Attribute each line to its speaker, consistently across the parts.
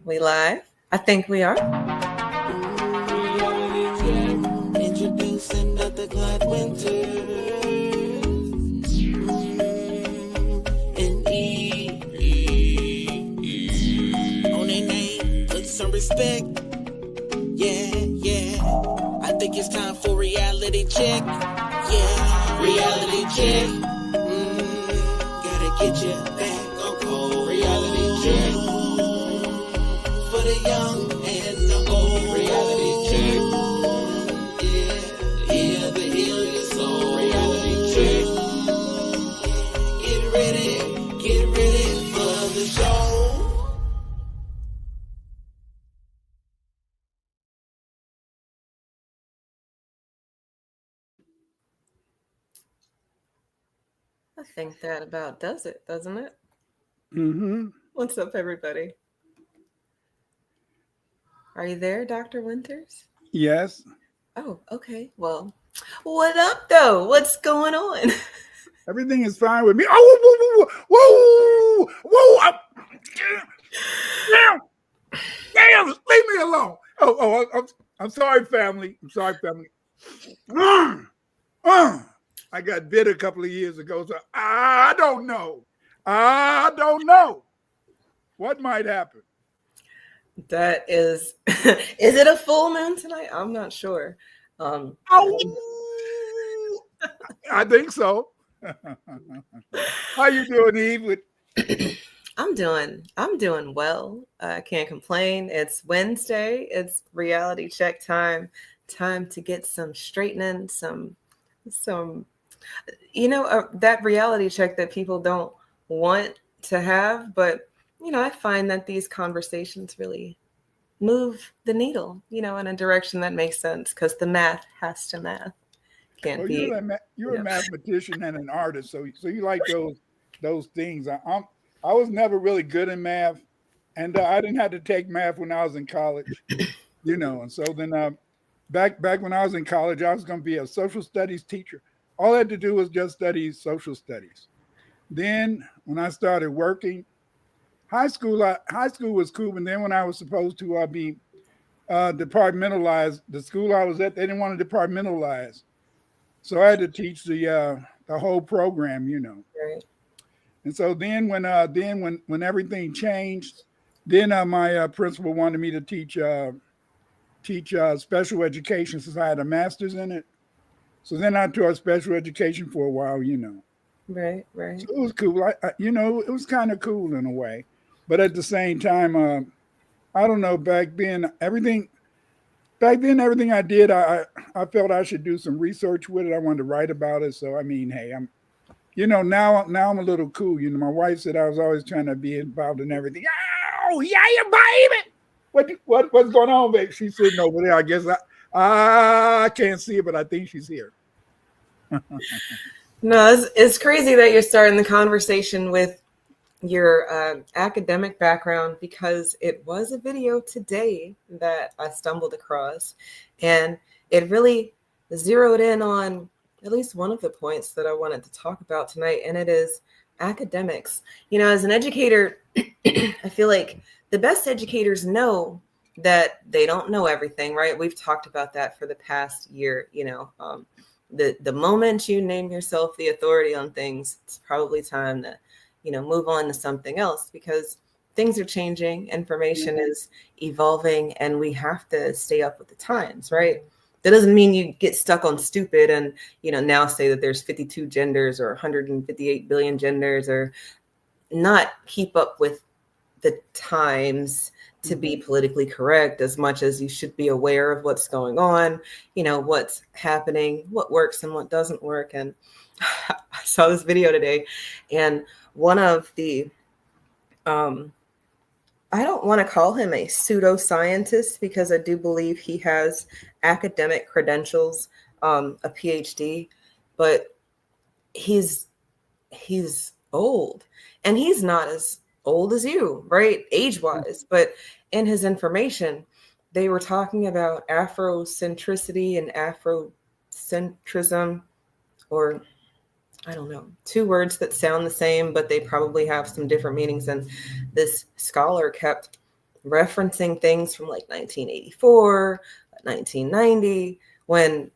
Speaker 1: We live? I think we are.
Speaker 2: Introducing Dr. Clyde Winters and Eve. On their name, put some respect. Yeah. I think it's time for reality check. Yeah, reality check. Gotta get you back on cold. Reality check. For the young and the old. Reality check. Yeah, the heal your soul. Reality check. Get ready for the show.
Speaker 1: I think that about does it, doesn't it?
Speaker 3: Mm-hmm.
Speaker 1: What's up, everybody? Are you there, Dr. Winters?
Speaker 3: Yes.
Speaker 1: Oh, okay. Well, what up, though? What's going on?
Speaker 3: Everything is fine with me. Oh, whoa, whoa, whoa, whoa, whoa. Damn, leave me alone. I'm sorry, family. I'm sorry, family. I got bit a couple of years ago, so I don't know. What might happen.
Speaker 1: That is it a full moon tonight? I'm not sure.
Speaker 3: I think so. How you doing, Eve?
Speaker 1: I'm doing well. I can't complain. It's Wednesday. It's reality check time. Time to get some straightening, some that reality check that people don't want to have, but I find that these conversations really move the needle, in a direction that makes sense because the math has to math. Can't be.
Speaker 3: You're a mathematician and an artist, so you like those things. I was never really good in math, and I didn't have to take math when I was in college, And so then back when I was in college, I was going to be a social studies teacher. All I had to do was just study social studies. Then when I started working, high school was cool, and then when I was supposed to be departmentalized, the school I was at, they didn't want to departmentalize. So I had to teach the whole program,
Speaker 1: Right.
Speaker 3: And so then when everything changed, then my principal wanted me to teach special education since I had a master's in it. So then I taught special education for a while,
Speaker 1: Right.
Speaker 3: So it was cool. It was kind of cool in a way, but at the same time, I don't know. Back then, everything I did, I felt I should do some research with it. I wanted to write about it. So I mean, hey, now I'm a little cool. My wife said I was always trying to be involved in everything. Oh yeah, baby. What's going on, babe? She's sitting over there. I guess I can't see it, but I think she's here.
Speaker 1: No, it's crazy that you're starting the conversation with your academic background because it was a video today that I stumbled across, and it really zeroed in on at least one of the points that I wanted to talk about tonight, and it is academics. As an educator, I feel like the best educators know that they don't know everything, right? We've talked about that for the past year. The moment you name yourself the authority on things, it's probably time to move on to something else because things are changing, information is evolving, and we have to stay up with the times, right? That doesn't mean you get stuck on stupid and, now say that there's 52 genders or 158 billion genders, or not keep up with the times to be politically correct as much as you should be aware of what's going on, what's happening, what works and what doesn't work. And I saw this video today, and one of the, I don't want to call him a pseudoscientist because I do believe he has academic credentials, a PhD, but he's old, and he's not as old as you, right? Age-wise, but in his information, they were talking about Afrocentricity and Afrocentrism, or I don't know, two words that sound the same, but they probably have some different meanings. And this scholar kept referencing things from like 1984, 1990, when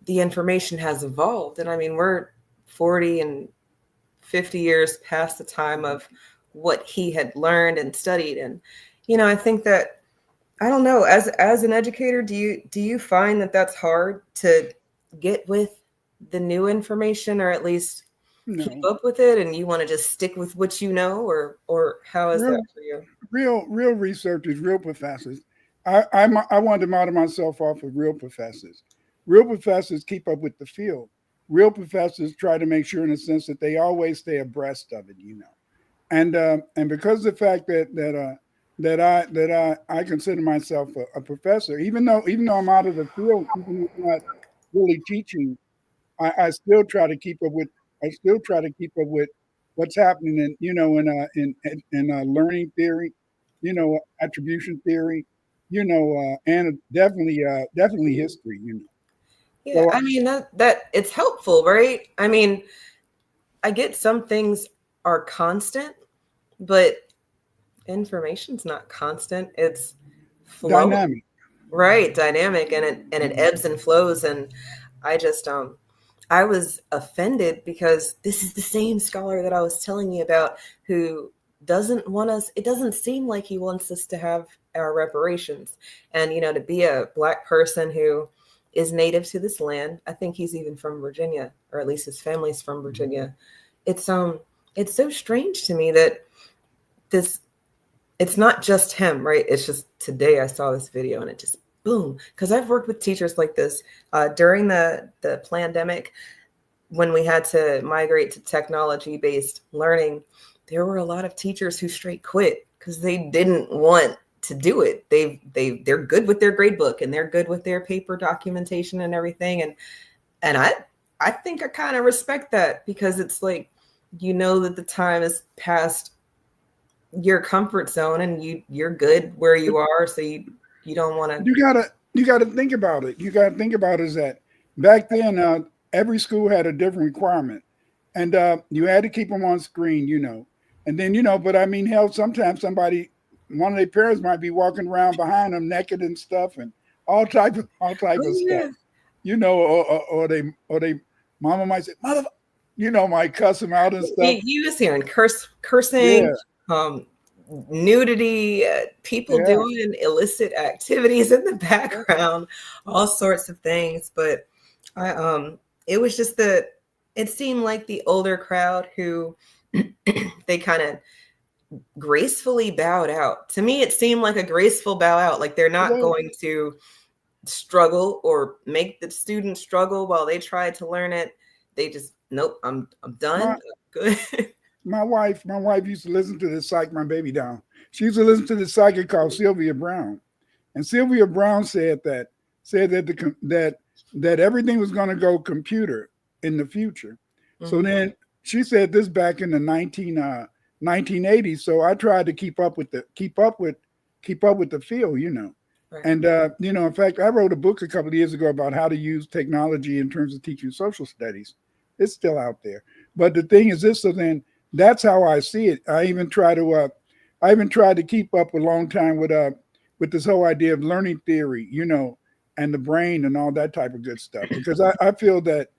Speaker 1: the information has evolved. And I mean, we're 40 and 50 years past the time of what he had learned and studied. And, I think that, I don't know, as an educator, do you find that that's hard to get with the new information, or at least keep
Speaker 3: No,
Speaker 1: up with it, and you want to just stick with what you know, or how is that
Speaker 3: real,
Speaker 1: for you?
Speaker 3: real researchers, real professors. I wanted to model myself off of real professors. Real professors keep up with the field. Real professors try to make sure, in a sense, that they always stay abreast of it. And because of the fact that I consider myself a professor, even though I'm out of the field, even if I'm not really teaching, I still try to keep up with what's happening in learning theory, attribution theory, and definitely history.
Speaker 1: Yeah,
Speaker 3: So
Speaker 1: I mean that it's helpful, right? I mean, I get some things are constant, but information's not constant. It's flowing,
Speaker 3: dynamic.
Speaker 1: right? Dynamic, and it ebbs and flows. And I just I was offended because this is the same scholar that I was telling you about who doesn't want us, it doesn't seem like he wants us to have our reparations. And, to be a Black person who is native to this land, I think he's even from Virginia, or at least his family's from Virginia. It's it's so strange to me that this it's not just him, right? It's just today I saw this video and it just boom. Because I've worked with teachers like this during the pandemic, when we had to migrate to technology based learning. There were a lot of teachers who straight quit because they didn't want to do it. They're good with their grade book and they're good with their paper documentation and everything. And I think I kind of respect that, because it's like, that the time is past your comfort zone and you're good where you are, so you don't want to.
Speaker 3: You gotta think about it. You gotta think about is that back then, every school had a different requirement, and you had to keep them on screen. And then but I mean, hell, sometimes one of their parents might be walking around behind them naked and stuff, and all type of stuff.
Speaker 1: Yeah.
Speaker 3: Or they mama might say, mother, might cuss them out and stuff.
Speaker 1: You was hearing cursing,
Speaker 3: Yeah,
Speaker 1: um nudity, people
Speaker 3: yeah,
Speaker 1: doing illicit activities in the background, all sorts of things. But I it was just that it seemed like the older crowd who they kind of gracefully bowed out. To me, it seemed like a graceful bow out, like they're not
Speaker 3: well,
Speaker 1: going to struggle or make the student struggle while they try to learn it. They just, nope, I'm
Speaker 3: my
Speaker 1: done. Good.
Speaker 3: my wife used to listen to this Psych My Baby Down. She used to listen to this psychic called Sylvia Brown, and Sylvia Brown said that everything was going to go computer in the future. So
Speaker 1: Mhm.
Speaker 3: then she said this back in the 1980s. So I tried to keep up with the field.
Speaker 1: Right.
Speaker 3: And in fact, I wrote a book a couple of years ago about how to use technology in terms of teaching social studies. It's still out there. But the thing is this, so then that's how I see it. I even tried to keep up a long time with this whole idea of learning theory, and the brain and all that type of good stuff. Because I feel that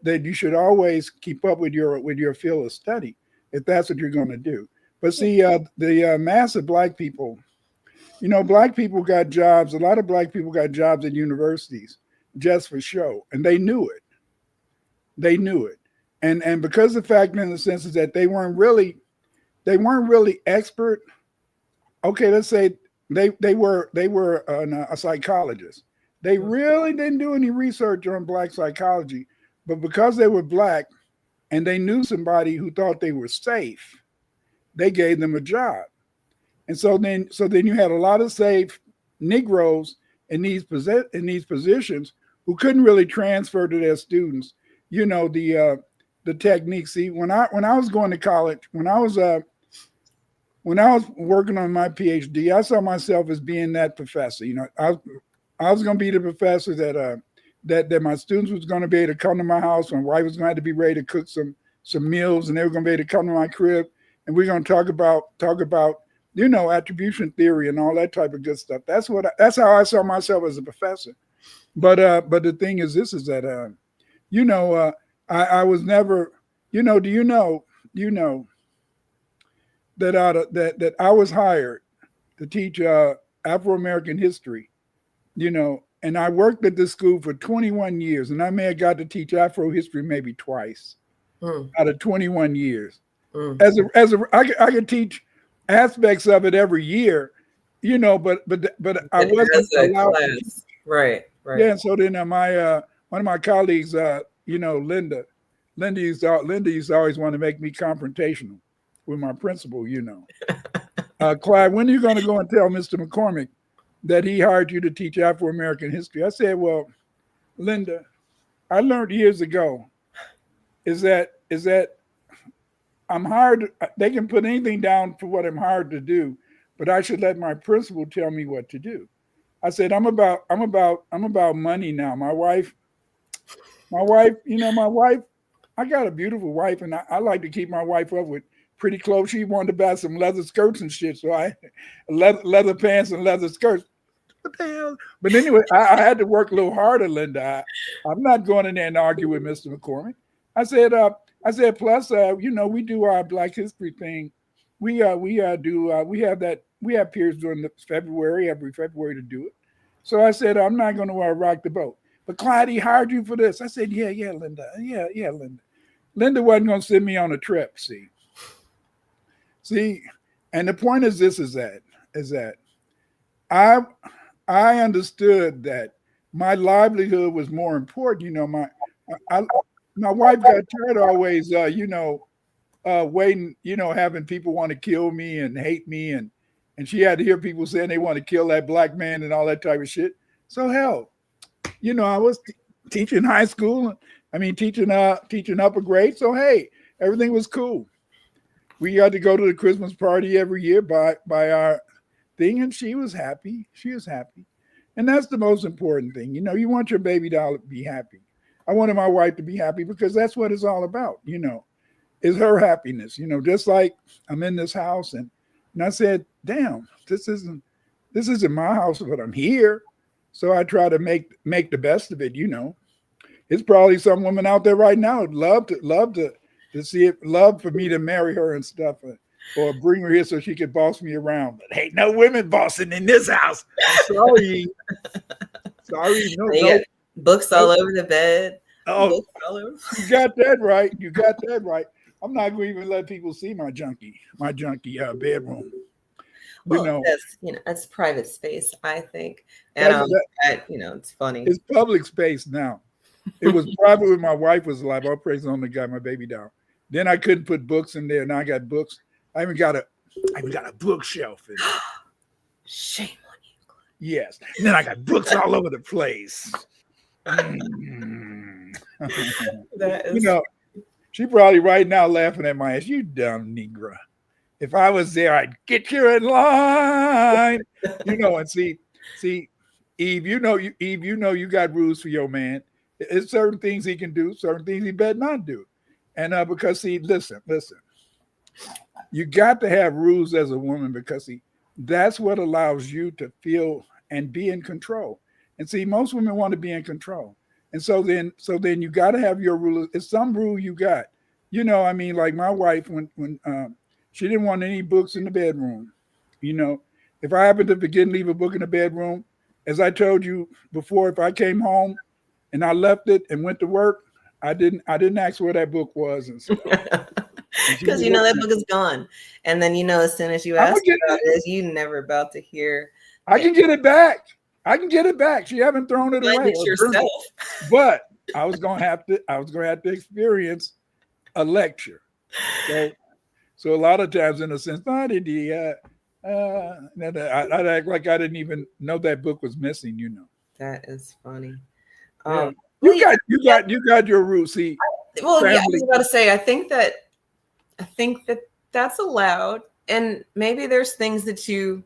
Speaker 3: you should always keep up with your field of study if that's what you're going to do. But see, the mass of Black people, Black people got jobs. A lot of Black people got jobs at universities just for show, and they knew it. They knew it, and because the fact, in the sense, is that they weren't really expert. Okay, let's say they were a psychologist. They really didn't do any research on Black psychology, but because they were Black and they knew somebody who thought they were safe, they gave them a job. And so then you had a lot of safe Negroes in these positions who couldn't really transfer to their students, the techniques. See, when I was going to college, when I was working on my PhD, I saw myself as being that professor. I was going to be the professor that my students was going to be able to come to my house. My wife was going to have to be ready to cook some meals, and they were going to be able to come to my crib, and we're going to talk about you know, attribution theory and all that type of good stuff. That's how I saw myself as a professor. But the thing is, this is that you know, I was never, you know, you know that I was hired to teach Afro American history, you know, and I worked at this school for 21 years, and I may have got to teach Afro history maybe twice out of 21 years. I could teach aspects of it every year, you know, but I wasn't allowed to teach.
Speaker 1: Right.
Speaker 3: Yeah, and so then my one of my colleagues, you know, Linda used to always want to make me confrontational with my principal, you know. Clyde, when are you going to go and tell Mr. McCormick that he hired you to teach Afro American history? I said, well, Linda, I learned years ago is that I'm hired. They can put anything down for what I'm hired to do, but I should let my principal tell me what to do. I said, I'm about money now. My wife, you know, I got a beautiful wife, and I like to keep my wife up with pretty clothes. She wanted to buy some leather skirts and shit, so I leather pants and leather skirts. What the hell? But anyway, I had to work a little harder, Linda. I'm not going in there and argue with Mr. McCormick. I said, plus, you know, we do our Black History thing. We have periods during every February to do it. So I said, I'm not going to rock the boat. But Clyde, he hired you for this. I said, yeah, Linda. Yeah, Linda. Linda wasn't going to send me on a trip, see, and the point is this, is that I understood that my livelihood was more important. You know, my wife got tired always, you know, waiting, you know, having people want to kill me and hate me, and she had to hear people saying they want to kill that black man and all that type of shit. So hell, you know, I was teaching high school. I mean, teaching upper grade. So hey, everything was cool. We got to go to the Christmas party every year by our thing, and she was happy. She was happy, and that's the most important thing. You know, you want your baby doll to be happy. I wanted my wife to be happy because that's what it's all about. You know, is her happiness. You know, just like I'm in this house, and I said, damn, this isn't my house, but I'm here. So I try to make the best of it, you know. It's probably some woman out there right now would love to see it, love for me to marry her and stuff, or bring her here so she could boss me around. But hey, no women bossing in this house. I'm sorry. No.
Speaker 1: Books all over the bed.
Speaker 3: Oh, you got that right. I'm not going to even let people see my junky bedroom.
Speaker 1: Well, that's private space, I think. And you know, it's funny.
Speaker 3: It's public space now. It was private when my wife was alive. I'll praise on the guy, my baby doll. Then I couldn't put books in there. Now I got books. I even got a bookshelf in there.
Speaker 1: Shame on you.
Speaker 3: Yes. And then I got books all over the place. You know, she probably right now laughing at my ass. You dumb Negro. If I was there, I'd get you in line. You know, and see, Eve, you know you got rules for your man. It's certain things he can do, certain things he better not do. And because see, listen, you got to have rules as a woman because that's what allows you to feel and be in control. And see, most women want to be in control. And so then you got to have your rule. It's some rule you got. You know, I mean, like my wife, when she didn't want any books in the bedroom. You know, if I happened to forget and leave a book in the bedroom, as I told you before, if I came home and I left it and went to work, I didn't ask where that book was and stuff.
Speaker 1: Because you know that book is gone. And then, you know, as soon as you ask about it, you never about to hear.
Speaker 3: I can get it back. She haven't thrown it away.
Speaker 1: Yourself.
Speaker 3: But I was gonna have to experience a lecture. So a lot of times, in a sense, I'd act like I didn't even know that book was missing. You know,
Speaker 1: that is funny.
Speaker 3: Yeah. You got your roots. See,
Speaker 1: well, yeah, I was about to say, I think that that's allowed, and maybe there's things that you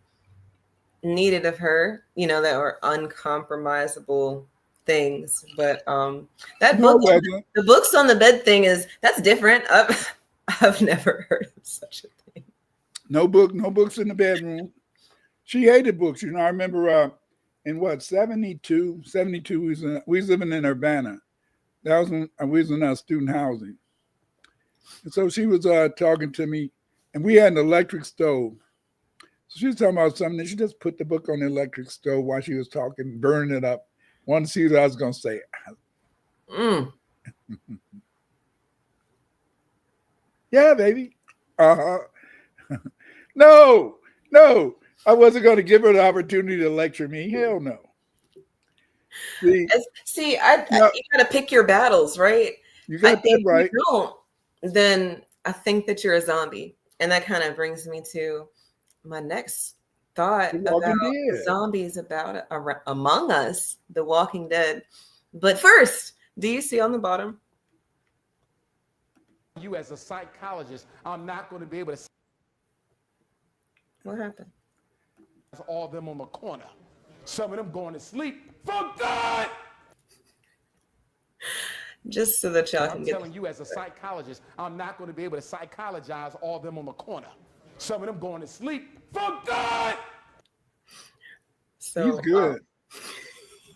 Speaker 1: needed of her, you know, that were uncompromisable things. But that book, the books on the bed thing that's different. I've never heard of such a thing.
Speaker 3: No books in the bedroom. She hated books. You know, I remember in what, 72, 72, we was living in Urbana. That was when we was in our student housing. And so she was talking to me, and we had an electric stove. So she was talking about something, and she just put the book on the electric stove while she was talking, burning it up. Wanted to see what I was going to say.
Speaker 1: Mm.
Speaker 3: Yeah, baby. Uh-huh. No, I wasn't going to give her the opportunity to lecture me. Hell no.
Speaker 1: See,
Speaker 3: you
Speaker 1: got to pick your battles, right?
Speaker 3: got that right.
Speaker 1: If you don't, then I think that you're a zombie. And that kind of brings me to my next thought about zombies among us, The Walking Dead. But first, do you see on the bottom?
Speaker 4: You as a psychologist, I'm not going to be able to.
Speaker 1: What happened?
Speaker 4: All of them on the corner. Some of them going to sleep for God.
Speaker 1: Just so that y'all can get.
Speaker 4: I'm telling you as a psychologist, I'm not going to be able to psychologize all of them on the corner. Some of them going to sleep for God.
Speaker 3: So he's good.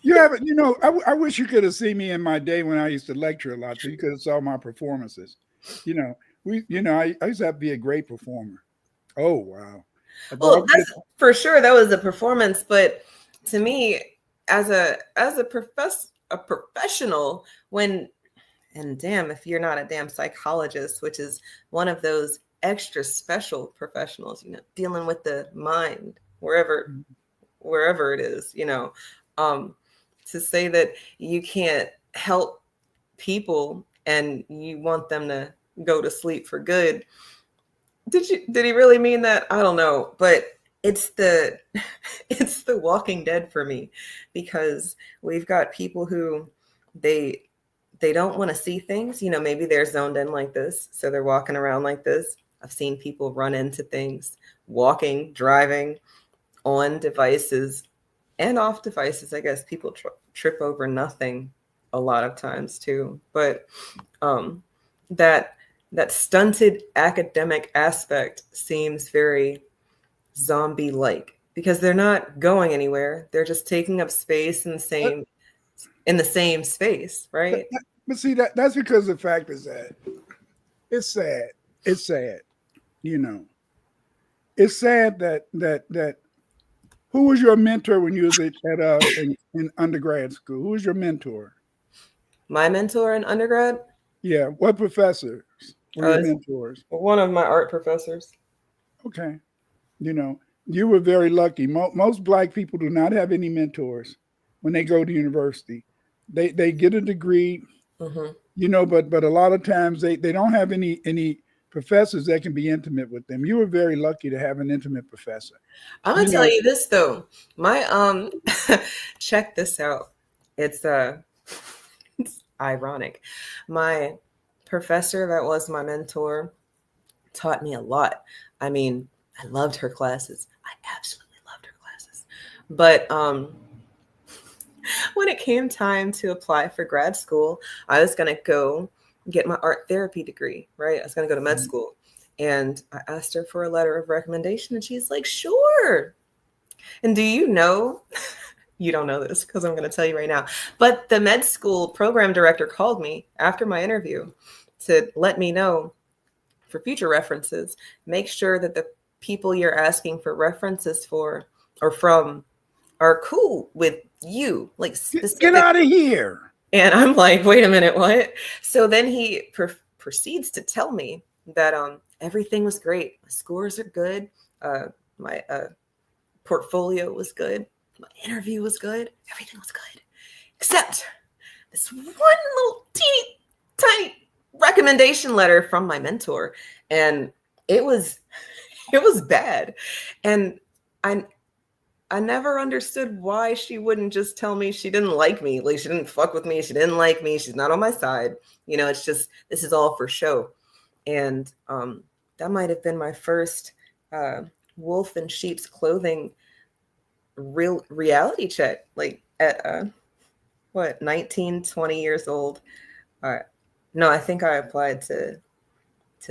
Speaker 3: You haven't, you know, I wish you could have seen me in my day when I used to lecture a lot, so you could have saw my performances. You know, I used to have to be a great performer. Oh wow.
Speaker 1: Well, that's for sure. That was a performance, but to me, as a professional, and damn, if you're not a damn psychologist, which is one of those extra special professionals, you know, dealing with the mind wherever it is, you know, to say that you can't help people and you want them to go to sleep for good. Did he really mean that? I don't know, but it's the Walking Dead for me, because we've got people who they don't want to see things. You know, maybe they're zoned in like this, so they're walking around like this. I've seen people run into things, walking, driving, on devices and off devices. I guess people trip over nothing a lot of times too. But that stunted academic aspect seems very zombie-like, because they're not going anywhere. They're just taking up space in the same space, right?
Speaker 3: But see, that's because the fact is that it's sad. It's sad, you know. It's sad that who was your mentor when you was in undergrad school? Who was your mentor?
Speaker 1: My mentor in undergrad?
Speaker 3: Yeah. What professors were your mentors?
Speaker 1: One of my art professors.
Speaker 3: Okay. You know, you were very lucky. Most Black people do not have any mentors when they go to university. They get a degree, you know, but a lot of times they don't have any professors that can be intimate with them. You were very lucky to have an intimate professor.
Speaker 1: I'm gonna tell you this though. My check this out. It's ironic. My professor that was my mentor taught me a lot. I mean, I loved her classes. I absolutely loved her classes. But when it came time to apply for grad school, I was going to go get my art therapy degree, right? I was going to go to med school. And I asked her for a letter of recommendation, and she's like, sure. And do you know, you don't know this because I'm going to tell you right now, but the med school program director called me after my interview to let me know, for future references, make sure that the people you're asking for references for or from are cool with you, like
Speaker 3: get out of here.
Speaker 1: And I'm like, wait a minute, what? So then he proceeds to tell me that everything was great. My scores are good. My portfolio was good. My interview was good. Everything was good, except this one little teeny tiny recommendation letter from my mentor, and it was bad. And I never understood why she wouldn't just tell me she didn't like me. Like, she didn't fuck with me. She didn't like me. She's not on my side. You know, it's just, this is all for show. And that might have been my first wolf in sheep's clothing real reality check. Like at 19, 20 years old. No, I think I applied to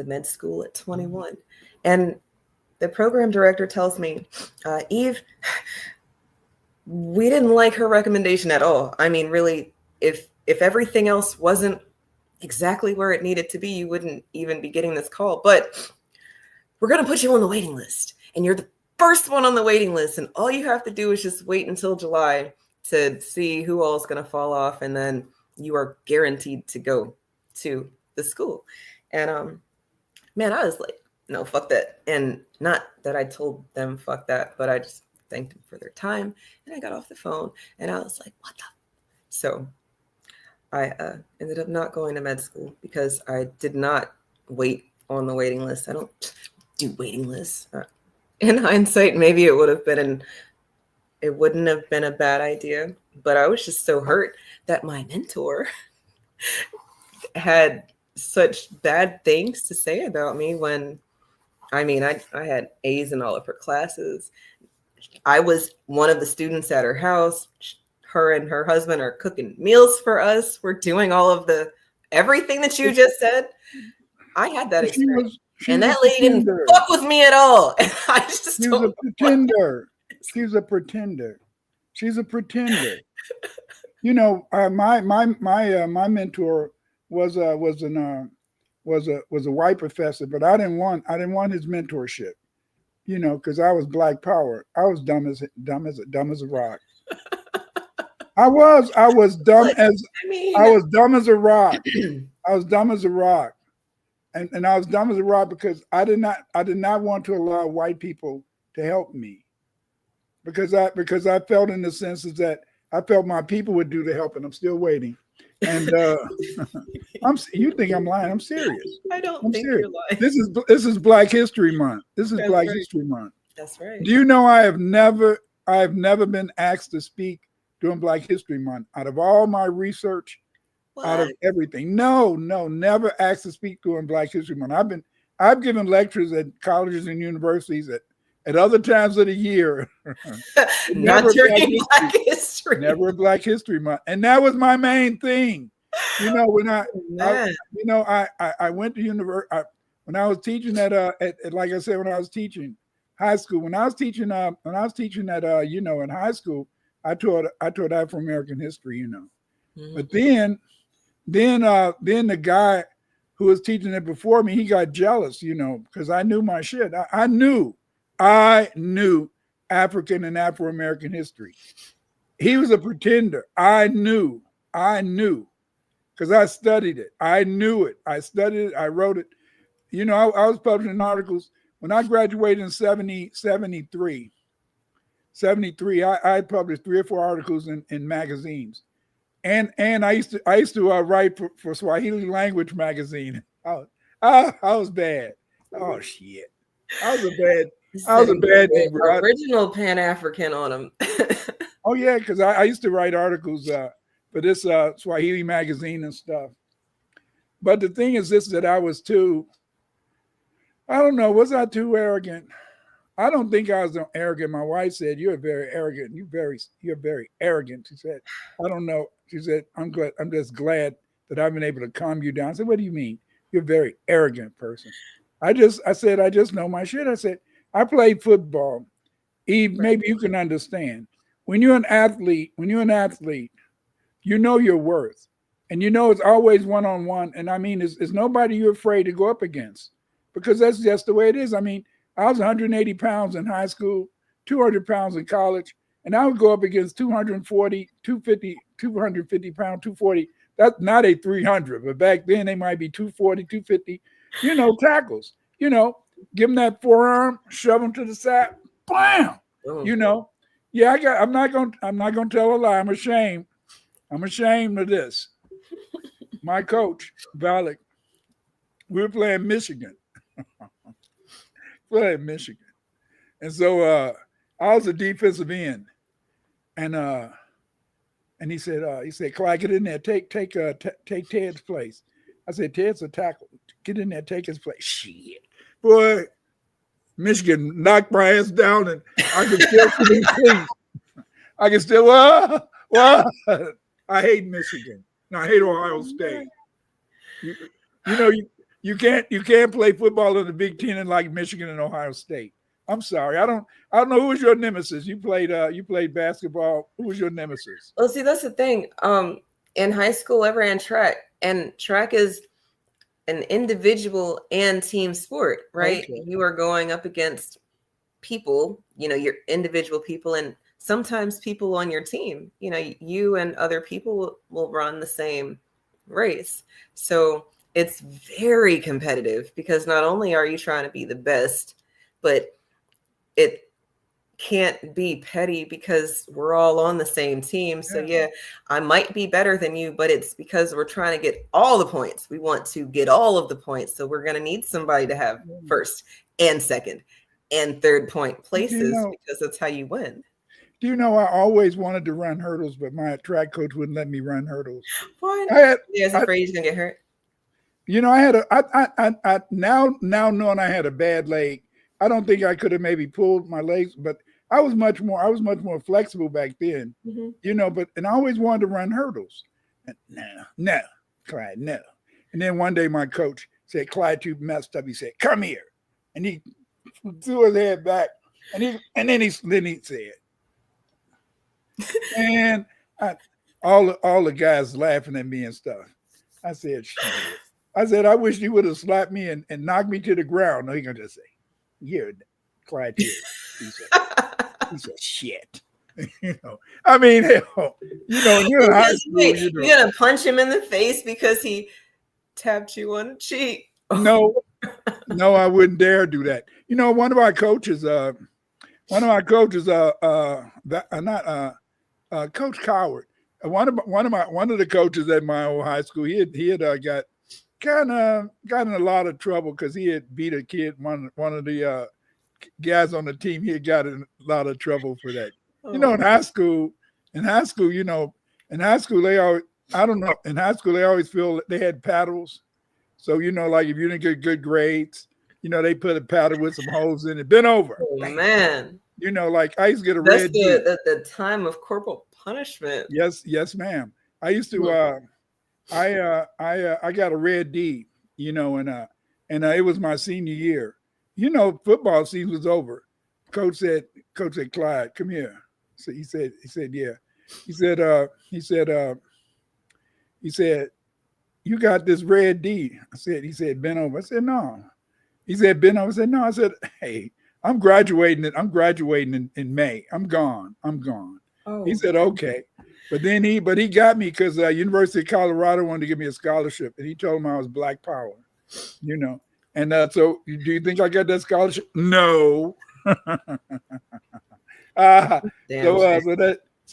Speaker 1: med school at 21. And the program director tells me, Eve, we didn't like her recommendation at all. I mean, really, if everything else wasn't exactly where it needed to be, you wouldn't even be getting this call. But we're going to put you on the waiting list, and you're the first one on the waiting list. And all you have to do is just wait until July to see who all is going to fall off. And then you are guaranteed to go to the school. And man, I was like, no, fuck that. And not that I told them fuck that, but I just thanked them for their time. And I got off the phone and I was like, what the? So I ended up not going to med school because I did not wait on the waiting list. I don't do waiting lists. In hindsight, maybe it wouldn't have been a bad idea, but I was just so hurt that my mentor had such bad things to say about me when, I mean, I had A's in all of her classes. I was one of the students at her house. Her and her husband are cooking meals for us. We're doing all of everything that you just said. I had that experience. And that lady didn't fuck with me at all. And I just
Speaker 3: She's a pretender. She's a pretender. She's a pretender. You know, my mentor was a white professor, but I didn't want his mentorship. You know, because I was Black Power. I was dumb as a rock. I was dumb as a rock. I was dumb as a rock. And I was dumb as a rock because I did not want to allow white people to help me. Because I felt in the senses that I felt my people would do the help, and I'm still waiting. And you think I'm lying? I'm serious.
Speaker 1: I don't think
Speaker 3: serious.
Speaker 1: you're lying.
Speaker 3: This is Black History Month. This is
Speaker 1: That's
Speaker 3: Black
Speaker 1: right.
Speaker 3: History Month.
Speaker 1: That's right.
Speaker 3: Do you know I have never been asked to speak during Black History Month? Out of all my research, out of everything, no, never asked to speak during Black History Month. I've given lectures at colleges and universities at other times of the year.
Speaker 1: Not during Black History.
Speaker 3: Never a Black History Month, and that was my main thing. You know, when I went to university when I was teaching at like I said, when I was teaching high school. When I was teaching at in high school, I taught Afro American history. You know, but then the guy who was teaching it before me, he got jealous. You know, because I knew my shit. I knew African and Afro American history. He was a pretender. I knew, because I studied it. I knew it. I studied it. I wrote it. You know, I was publishing articles. When I graduated in 73, I published 3 or 4 articles in magazines. And I used to write for Swahili language magazine. I was bad. Oh, shit. I was a bad neighbor.
Speaker 1: Original Pan-African on him.
Speaker 3: Oh yeah, because I used to write articles for this Swahili magazine and stuff. But the thing is this, that I was too, I don't know, was I too arrogant? I don't think I was arrogant. My wife said, "You're very arrogant. You're very arrogant." She said, "I don't know." She said, I'm just glad that I've been able to calm you down." I said, "What do you mean? You're a very arrogant person." I said, "I just know my shit." I said, "I played football. Eve, maybe you can understand. When you're an athlete, you know your worth. And you know it's always one-on-one. And I mean, it's nobody you're afraid to go up against, because that's just the way it is. I mean, I was 180 pounds in high school, 200 pounds in college, and I would go up against 240, 250 pound, 240. That's not a 300, but back then they might be 240, 250, you know, tackles. You know, give them that forearm, shove them to the side, bam. You know, yeah, I'm not gonna tell a lie. I'm ashamed of this. My coach, Valak, we were playing Michigan. And so I was a defensive end, and he said, "Clyde, get in there, take Ted's place." I said, "Ted's a tackle. Get in there, take his place." Shit, boy, Michigan knocked my ass down, and I could still see things. I can still, I hate Michigan. And I hate Ohio State. You know, you can't play football in the Big Ten like Michigan and Ohio State. I'm sorry. I don't know who was your nemesis. You played basketball. Who was your nemesis?
Speaker 1: Well, see, that's the thing. In high school, I ran track, and track is an individual and team sport, right?
Speaker 3: Okay.
Speaker 1: You are going up against people, your individual people, and sometimes people on your team. You and other people will run the same race. So it's very competitive because not only are you trying to be the best, but it can't be petty because we're all on the same team. So yeah, I might be better than you, but it's because we're trying to get all the points. We want to get all of the points. So we're going to need somebody to have first and second and third point places because that's how you win.
Speaker 3: Do you know I always wanted to run hurdles, but my track coach wouldn't let me run hurdles.
Speaker 1: Why? I was afraid he's gonna get hurt.
Speaker 3: I now knowing I had a bad leg, I don't think I could have maybe pulled my legs, but I was much more flexible back then, and I always wanted to run hurdles. And no, Clyde, no. And then one day my coach said, Clyde, you messed up. He said, come here. And he threw his head back and then he said, and all the guys laughing at me and stuff. I said, shit. I wish you would have slapped me and knocked me to the ground. No, he gonna just say, here, Clyde, here. He said, shit. I mean, hell, you're in high school.
Speaker 1: You're gonna punch him in the face because he tapped you on the cheek.
Speaker 3: No, I wouldn't dare do that. One of our coaches, Coach Coward, one of the coaches at my old high school, he had got in a lot of trouble because he had beat a kid, one of the guys on the team. He had got in a lot of trouble for that. In high school, they always feel that they had paddles. So, like if you didn't get good grades, they put a paddle with some holes in it, bent over.
Speaker 1: Oh, man.
Speaker 3: Like I used to get a red D.
Speaker 1: That's the time of corporal punishment.
Speaker 3: Yes, ma'am. I used to, I got a red D, and it was my senior year. Football season was over. Coach said, Clyde, come here. So he said, yeah. He said, you got this red D. He said, bend over. I said, no. He said, bend over. I said, no. I said, hey, I'm graduating in May. I'm gone. Oh. He said, okay. But he got me because University of Colorado wanted to give me a scholarship, and he told me I was Black Power, And so, do you think I got that scholarship? No. So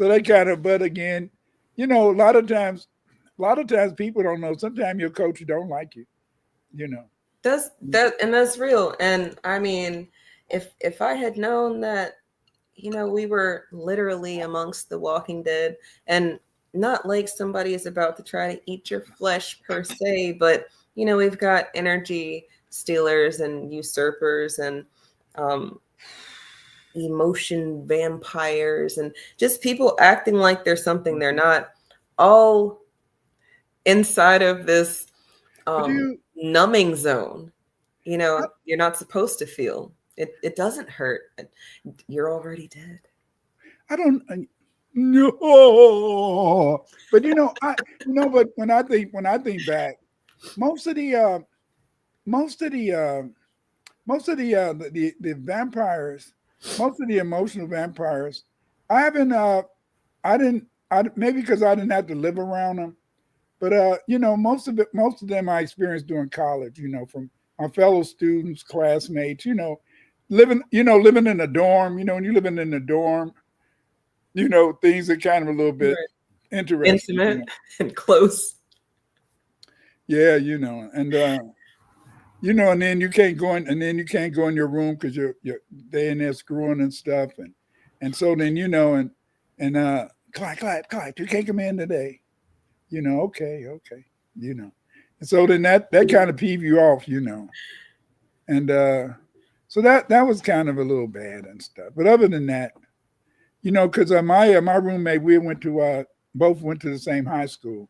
Speaker 3: that kind of. But again, a lot of times people don't know. Sometimes your coach don't like you.
Speaker 1: That's real. And I mean, if I had known that, we were literally amongst the walking dead, and not like somebody is about to try to eat your flesh per se, but we've got energy stealers and usurpers and emotion vampires and just people acting like they're something they're not, all inside of this numbing zone. You're not supposed to feel. It doesn't hurt. You're already dead.
Speaker 3: I don't no, but but when I think back, most of the vampires, most of the emotional vampires, maybe because I didn't have to live around them, but most of them I experienced during college, from my fellow students, classmates, living in a dorm, when you're living in a dorm, things are kind of a little bit interesting.
Speaker 1: Intimate and close.
Speaker 3: Yeah, and then you can't go in, your room because you're they in there screwing and stuff, and so then Clyde, you can't come in today. Okay, and so then that kind of peeve you off, and so that was kind of a little bad and stuff. But other than that, because my roommate, we both went to the same high school,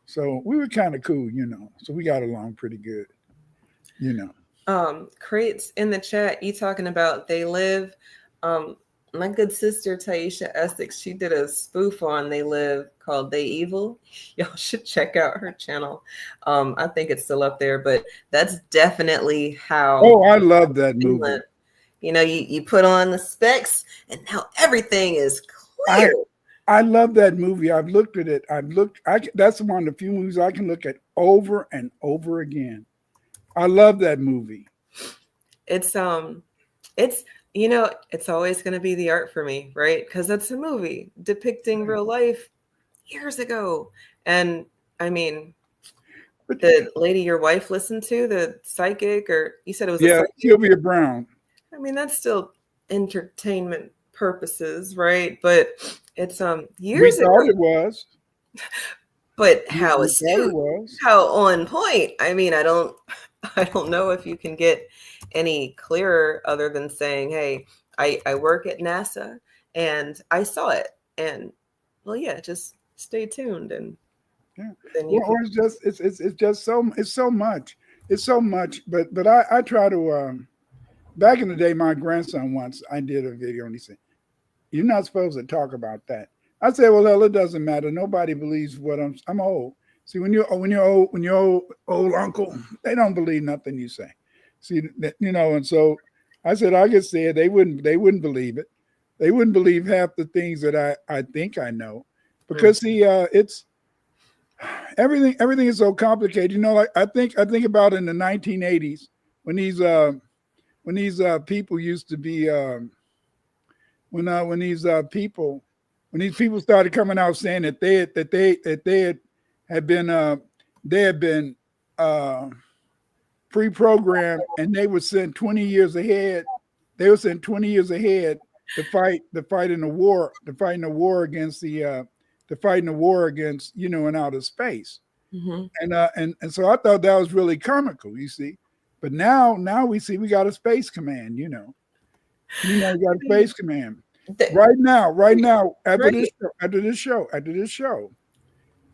Speaker 3: so we were kind of cool, so we got along pretty good,
Speaker 1: Crates in the chat, you talking about They Live. My good sister Taisha Essex, she did a spoof on They Live called They Evil. Y'all should check out her channel. I think it's still up there, but that's definitely how
Speaker 3: Oh, I love that movie.
Speaker 1: Finland, you put on the specs and now everything is clear.
Speaker 3: I love that movie. I've looked at it. That's one of the few movies I can look at over and over again. I love that movie.
Speaker 1: It's it's always going to be the art for me, right? Because it's a movie depicting real life years ago. And I mean, the lady your wife listened to, the psychic, or you said it was a psychic?
Speaker 3: Sylvia Brown.
Speaker 1: I mean, that's still entertainment purposes, right? But it's years
Speaker 3: we
Speaker 1: ago.
Speaker 3: thought it was.
Speaker 1: But how astute, how on point. I mean, I don't know if you can get any clearer other than saying, hey, I work at NASA and I saw it. And well, yeah, just stay tuned. And
Speaker 3: then it's so much. It's so much. But I try to back in the day, my grandson once, I did a video and he said, "You're not supposed to talk about that." I said, "Well, hell, it doesn't matter. Nobody believes what I'm old. See, when you're old uncle, they don't believe nothing you say. See, and so I said I could say it. They wouldn't believe it. They wouldn't believe half the things that I think I know, because see, it's everything is so complicated. Like I think about in the 1980s when these people used to be when these people started coming out saying that they had been pre-programmed and they were sent 20 years ahead. They were sent 20 years ahead to fight in the war against in outer space. Mm-hmm. And so I thought that was really comical, you see. But now we see we got a space command, we got a space command. Right now, after this show,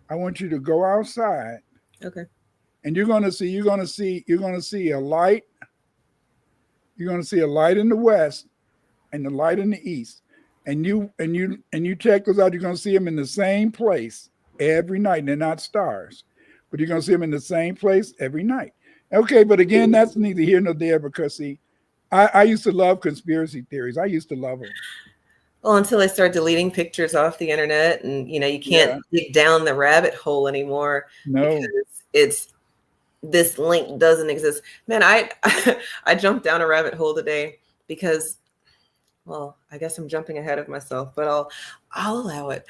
Speaker 3: I want you to go outside.
Speaker 1: Okay.
Speaker 3: And you're gonna see a light. You're gonna see a light in the west and the light in the east. And you check those out, you're gonna see them in the same place every night. And they're not stars, but you're gonna see them in the same place every night. Okay, but again, that's neither here nor there, because see, I used to love conspiracy theories. I used to love them.
Speaker 1: Well, until I start deleting pictures off the internet, and you can't dig down the rabbit hole anymore.
Speaker 3: No,
Speaker 1: because it's this link doesn't exist. Man, I jumped down a rabbit hole today because, well, I guess I'm jumping ahead of myself, but I'll allow it.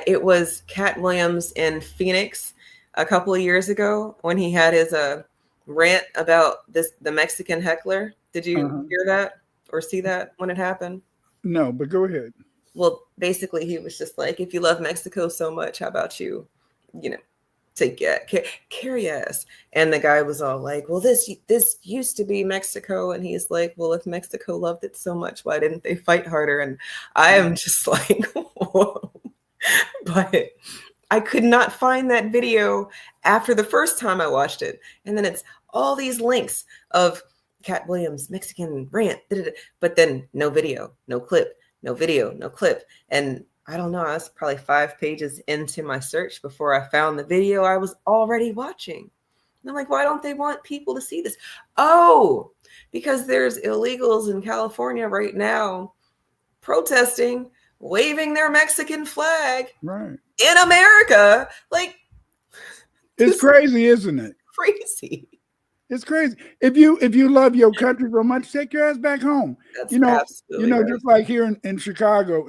Speaker 1: It was Cat Williams in Phoenix a couple of years ago when he had his rant about the Mexican heckler. Did you hear that or see that when it happened?
Speaker 3: No, but go ahead.
Speaker 1: Well, basically, he was just like, if you love Mexico so much, how about you take carry ass? And the guy was all like, well, this used to be Mexico. And he's like, well, if Mexico loved it so much, why didn't they fight harder? And I am just like, whoa. But I could not find that video after the first time I watched it. And then it's all these links of Cat Williams, Mexican rant, but then no video, no clip, no video, no clip. And I don't know, I was probably 5 pages into my search before I found the video I was already watching. And I'm like, why don't they want people to see this? Oh, because there's illegals in California right now protesting, waving their Mexican flag in America. Like,
Speaker 3: it's crazy, isn't it?
Speaker 1: Crazy.
Speaker 3: It's crazy. If you love your country so much, take your ass back home.
Speaker 1: That's absolutely right.
Speaker 3: Just like here in Chicago,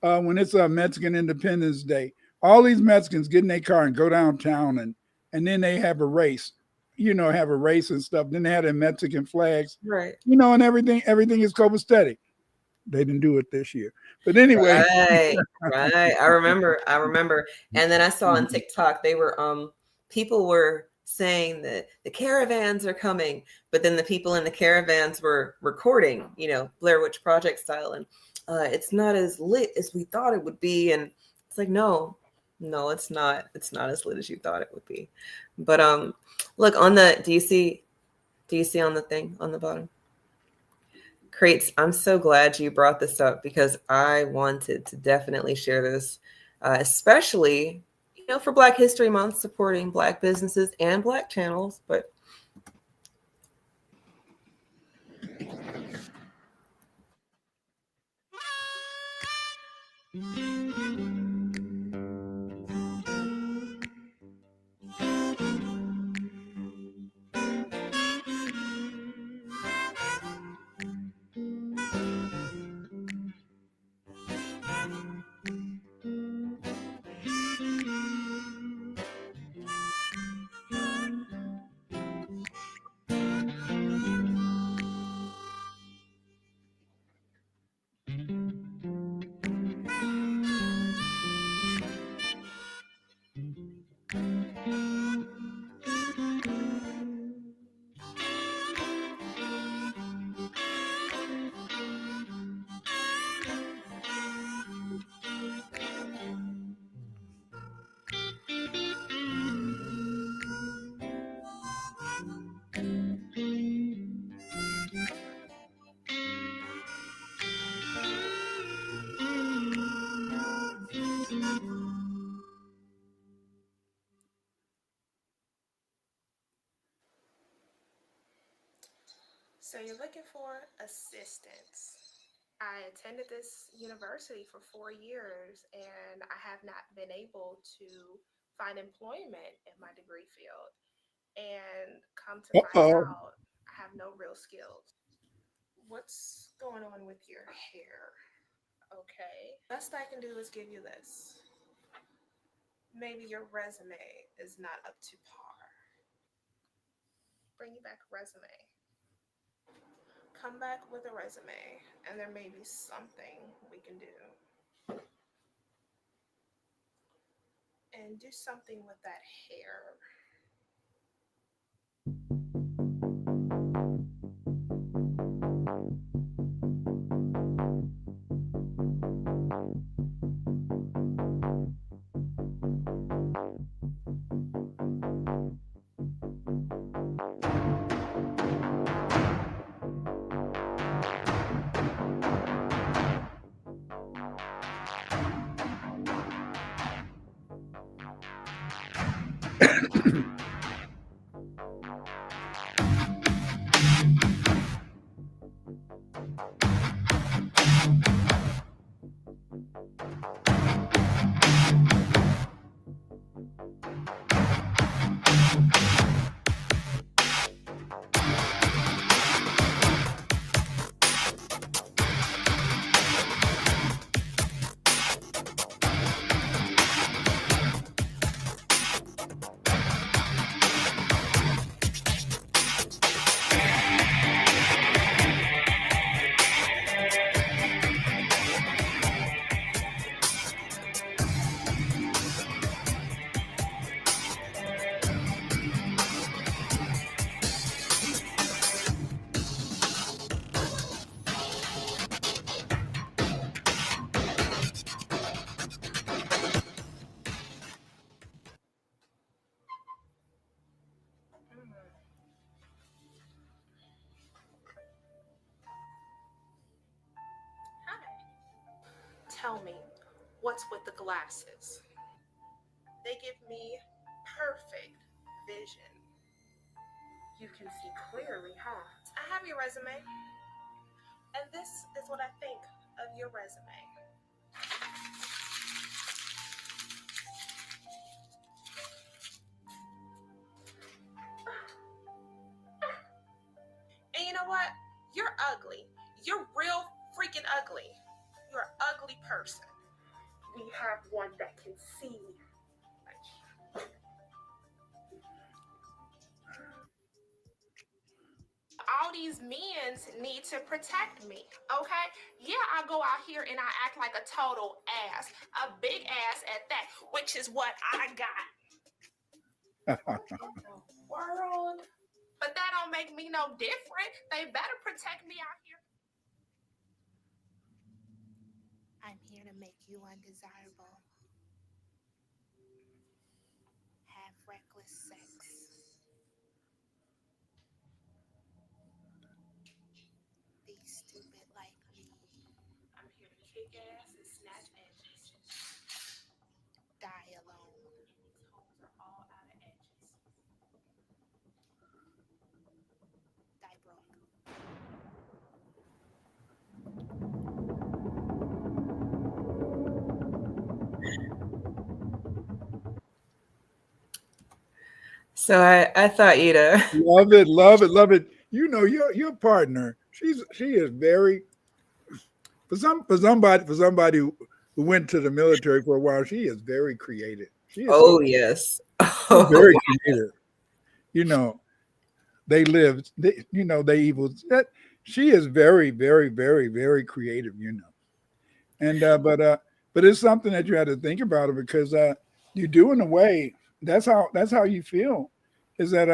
Speaker 3: when it's a Mexican Independence Day, all these Mexicans get in their car and go downtown and then they have a race, have a race and stuff. Then they have their Mexican flags,
Speaker 1: right?
Speaker 3: And everything is copacetic. They didn't do it this year, but anyway.
Speaker 1: Right. I remember. And then I saw on TikTok they were people were saying that the caravans are coming, but then the people in the caravans were recording, Blair Witch Project style, and it's not as lit as we thought it would be. And it's like, no, it's not. It's not as lit as you thought it would be. But look, do you see Do you see on the thing on the bottom? Crates, I'm so glad you brought this up because I wanted to definitely share this, especially, for Black History Month, supporting Black businesses and Black channels. But
Speaker 5: So you're looking for assistance. I attended this university for 4 years and I have not been able to find employment in my degree field. And come to find
Speaker 3: Uh-oh.
Speaker 5: out, I have no real skills. What's going on with your hair? Okay. Best I can do is give you this. Maybe your resume is not up to par. Bring you back a resume. Come back with a resume, and there may be something we can do. And do something with that hair. Mm. Hi. Tell me, what's with the glasses? They give me perfect vision. You can see clearly, huh? I have your resume, and this is what I think of your resume. And you know what? You're ugly. You're real freaking ugly. You're an ugly person. We have one that can see. All these men need to protect me, okay? Yeah, I go out here and I act like a total ass, a big ass at that, which is what I got. What in the world? But that don't make me no different. They better protect me out here. I'm here to make you undesirable. Have reckless sex.
Speaker 1: So I thought you'd
Speaker 3: Love it, love it, love it. You know, your partner. She is very for somebody who went to the military for a while. She is very creative. She is
Speaker 1: oh
Speaker 3: so
Speaker 1: yes.
Speaker 3: she's
Speaker 1: Oh
Speaker 3: very creative. You know, they lived. They evil. That she is very, very, very, very creative. And but it's something that you had to think about it because you do in a way. That's how you feel. Is that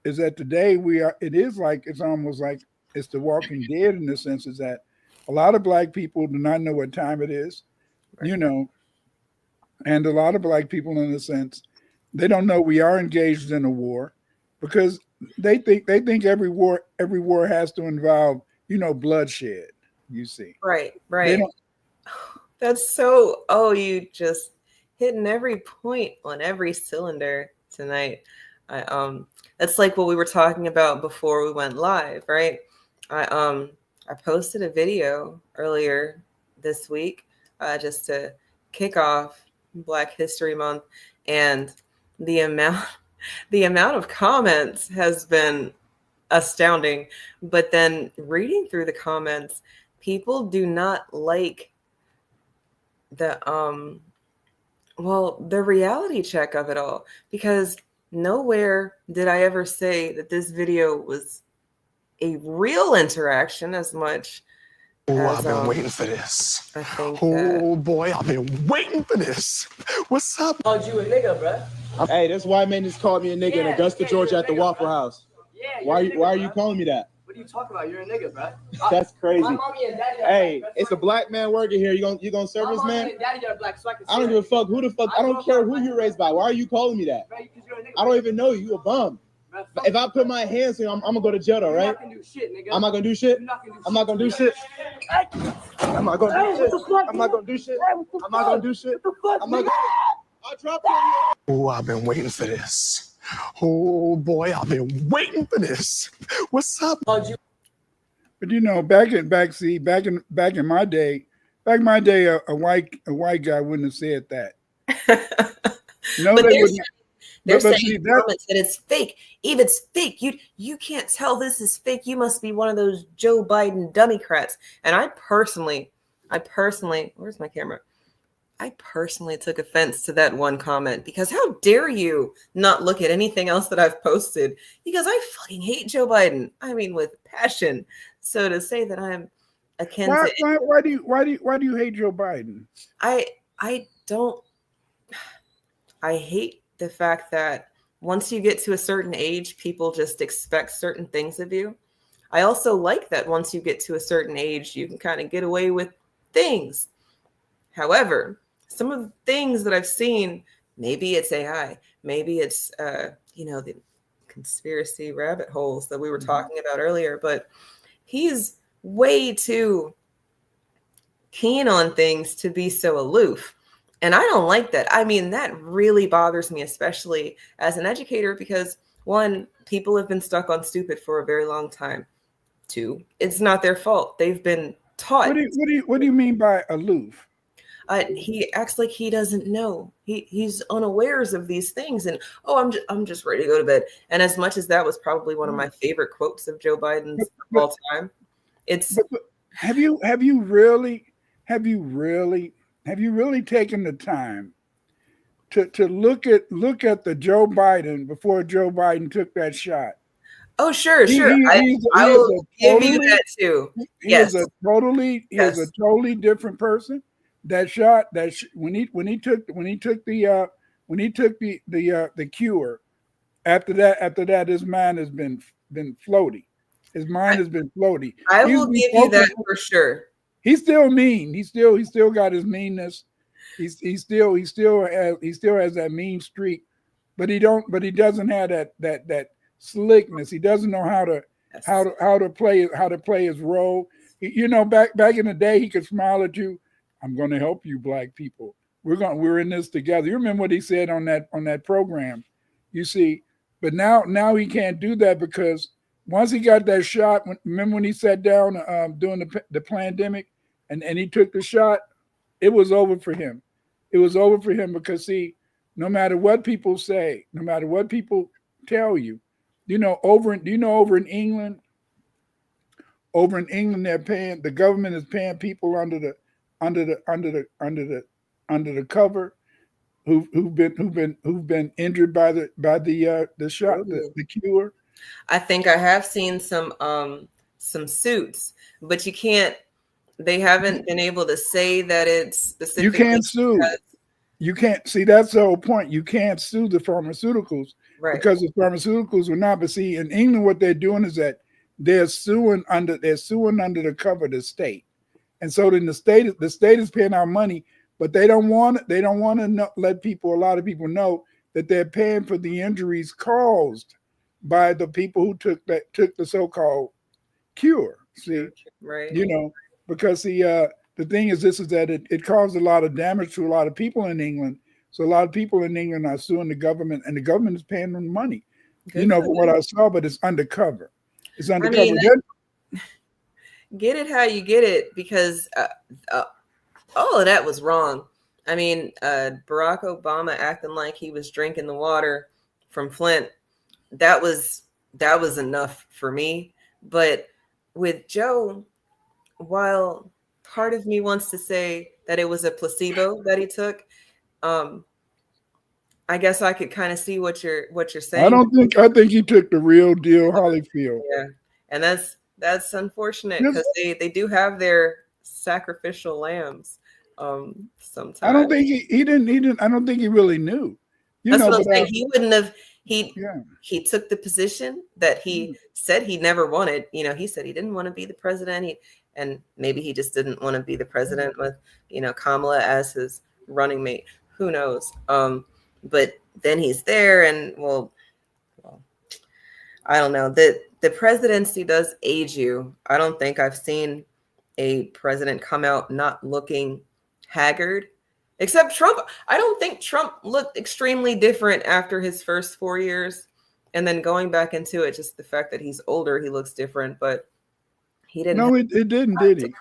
Speaker 3: is that today we are? It is like it's almost like it's the Walking Dead in the sense is that a lot of black people do not know what time it is.
Speaker 1: right.
Speaker 3: You know, and a lot of black people in a sense they don't know we are engaged in a war because they think every war has to involve bloodshed. You see,
Speaker 1: Right,
Speaker 3: they
Speaker 1: right.
Speaker 3: don't.
Speaker 1: That's so, oh, you just hitting every point on every cylinder tonight. I That's like what we were talking about before we went live, right? I um I posted a video earlier this week just to kick off Black History Month, and the amount the amount of comments has been astounding. But then reading through the comments, people do not like the the reality check of it all, because nowhere did I ever say that this video was a real interaction as much
Speaker 4: Oh,
Speaker 1: as
Speaker 4: I've been waiting for this.
Speaker 1: I think that
Speaker 4: Oh boy, I've been waiting for this. What's up?
Speaker 6: Called you a nigga, bruh.
Speaker 7: Hey, this white man just called me a nigga in Augusta, Georgia at the Waffle House.
Speaker 6: Yeah,
Speaker 7: Why are you calling me that?
Speaker 6: What are you talking about? You're a nigga, bruh.
Speaker 7: That's crazy.
Speaker 6: My mommy and daddy are
Speaker 7: Hey,
Speaker 6: black,
Speaker 7: it's a black man working here. You gonna serve
Speaker 6: my
Speaker 7: this
Speaker 6: mommy
Speaker 7: man?
Speaker 6: and daddy are black, so I can
Speaker 7: I don't give a fuck who the fuck. I don't care who you're raised by. Why are you calling me that?
Speaker 6: Bruh, 'cause you're a nigga,
Speaker 7: I don't even know you. You a bum.
Speaker 6: bruh.
Speaker 7: If I put my hands on you, I'm gonna go to jail, though,
Speaker 6: You're
Speaker 7: right?
Speaker 6: not gonna do shit, nigga.
Speaker 7: I'm not gonna do shit.
Speaker 6: You're not gonna do
Speaker 7: I'm not gonna do shit. I'm not gonna do shit. I'm not gonna do shit. I'm not gonna do shit. I'm not gonna. I'll drop you.
Speaker 4: Oh, I've been waiting for this. Oh boy, I've been waiting for this. What's up?
Speaker 6: Called you.
Speaker 3: But back in my day, a white guy wouldn't have said that. No,
Speaker 1: but
Speaker 3: they
Speaker 1: they're
Speaker 3: wouldn't.
Speaker 1: they're
Speaker 3: But
Speaker 1: saying
Speaker 3: see
Speaker 1: in
Speaker 3: that.
Speaker 1: comments that it's fake. Eve, it's fake. You can't tell this is fake. You must be one of those Joe Biden Democrats. And I personally, where's my camera? I personally took offense to that one comment, because how dare you not look at anything else that I've posted? Because I fucking hate Joe Biden. I mean, with passion. So to say that I'm akin to
Speaker 3: Why do you hate Joe Biden?
Speaker 1: I don't. I hate the fact that once you get to a certain age, people just expect certain things of you. I also like that once you get to a certain age, you can kind of get away with things. However, some of the things that I've seen, maybe it's AI, maybe it's the conspiracy rabbit holes that we were talking about earlier, but he's way too keen on things to be so aloof. And I don't like that. I mean, that really bothers me, especially as an educator, because one, people have been stuck on stupid for a very long time. Two, it's not their fault. They've been taught.
Speaker 3: What do you mean by aloof?
Speaker 1: He acts like he doesn't know. He's unawares of these things, and I'm just ready to go to bed. And as much as that was probably one of my favorite quotes of Joe Biden's of all time, it's.
Speaker 3: But have you really taken the time to look at the Joe Biden before Joe Biden took that shot?
Speaker 1: Oh, sure. I will give you that too.
Speaker 3: He is a totally different person. That shot when he took the cure. After that, his mind has been floaty. His mind has been floaty.
Speaker 1: I will give you that for sure.
Speaker 3: He's still mean. He still got his meanness. He still has that mean streak, but he doesn't have that slickness. He doesn't know how to play his role. Back in the day, he could smile at you. I'm going to help you, black people. We're in this together. You remember what he said on that program, you see. But now he can't do that, because once he got that shot, remember when he sat down during the pandemic and he took the shot, it was over for him. It was over for him because, see, no matter what people say, no matter what people tell you, over in England, they're paying, the government is paying people under the cover who've been injured by the shot, the cure.
Speaker 1: I think I have seen some suits, but you can't. They haven't been able to say that it's specifically.
Speaker 3: You can't sue. You can't see, that's the whole point. You can't sue the pharmaceuticals,
Speaker 1: right?
Speaker 3: Because the pharmaceuticals will not. But see, in England, what they're doing is that they're suing under the cover of the state, and so then the state is paying out money, but they don't want to let a lot of people know that they're paying for the injuries caused by the people who took the so-called cure. See,
Speaker 1: right?
Speaker 3: Because the thing is that it caused a lot of damage to a lot of people in England. So a lot of people in England are suing the government, and the government is paying them money. From what I saw, but it's undercover. It's undercover.
Speaker 1: I mean, get it how you get it, because all of that was wrong. I mean, Barack Obama acting like he was drinking the water from Flint. That was enough for me. But with Joe, while part of me wants to say that it was a placebo that he took, I guess I could kind of see what you're saying.
Speaker 3: I think he took the real deal Holyfield.
Speaker 1: Yeah, and that's unfortunate, because they do have their sacrificial lambs. Sometimes
Speaker 3: I don't think he didn't. I don't think he really knew.
Speaker 1: That's what I'm saying. He wouldn't have. He took the position that he said he never wanted. He said he didn't want to be the president. And maybe he just didn't want to be the president with, Kamala as his running mate. Who knows? But then he's there, and well, I don't know. The presidency does age you. I don't think I've seen a president come out not looking haggard, except Trump. I don't think Trump looked extremely different after his first 4 years, and then going back into it, just the fact that he's older, he looks different, but he didn't.
Speaker 3: No, it didn't, did he?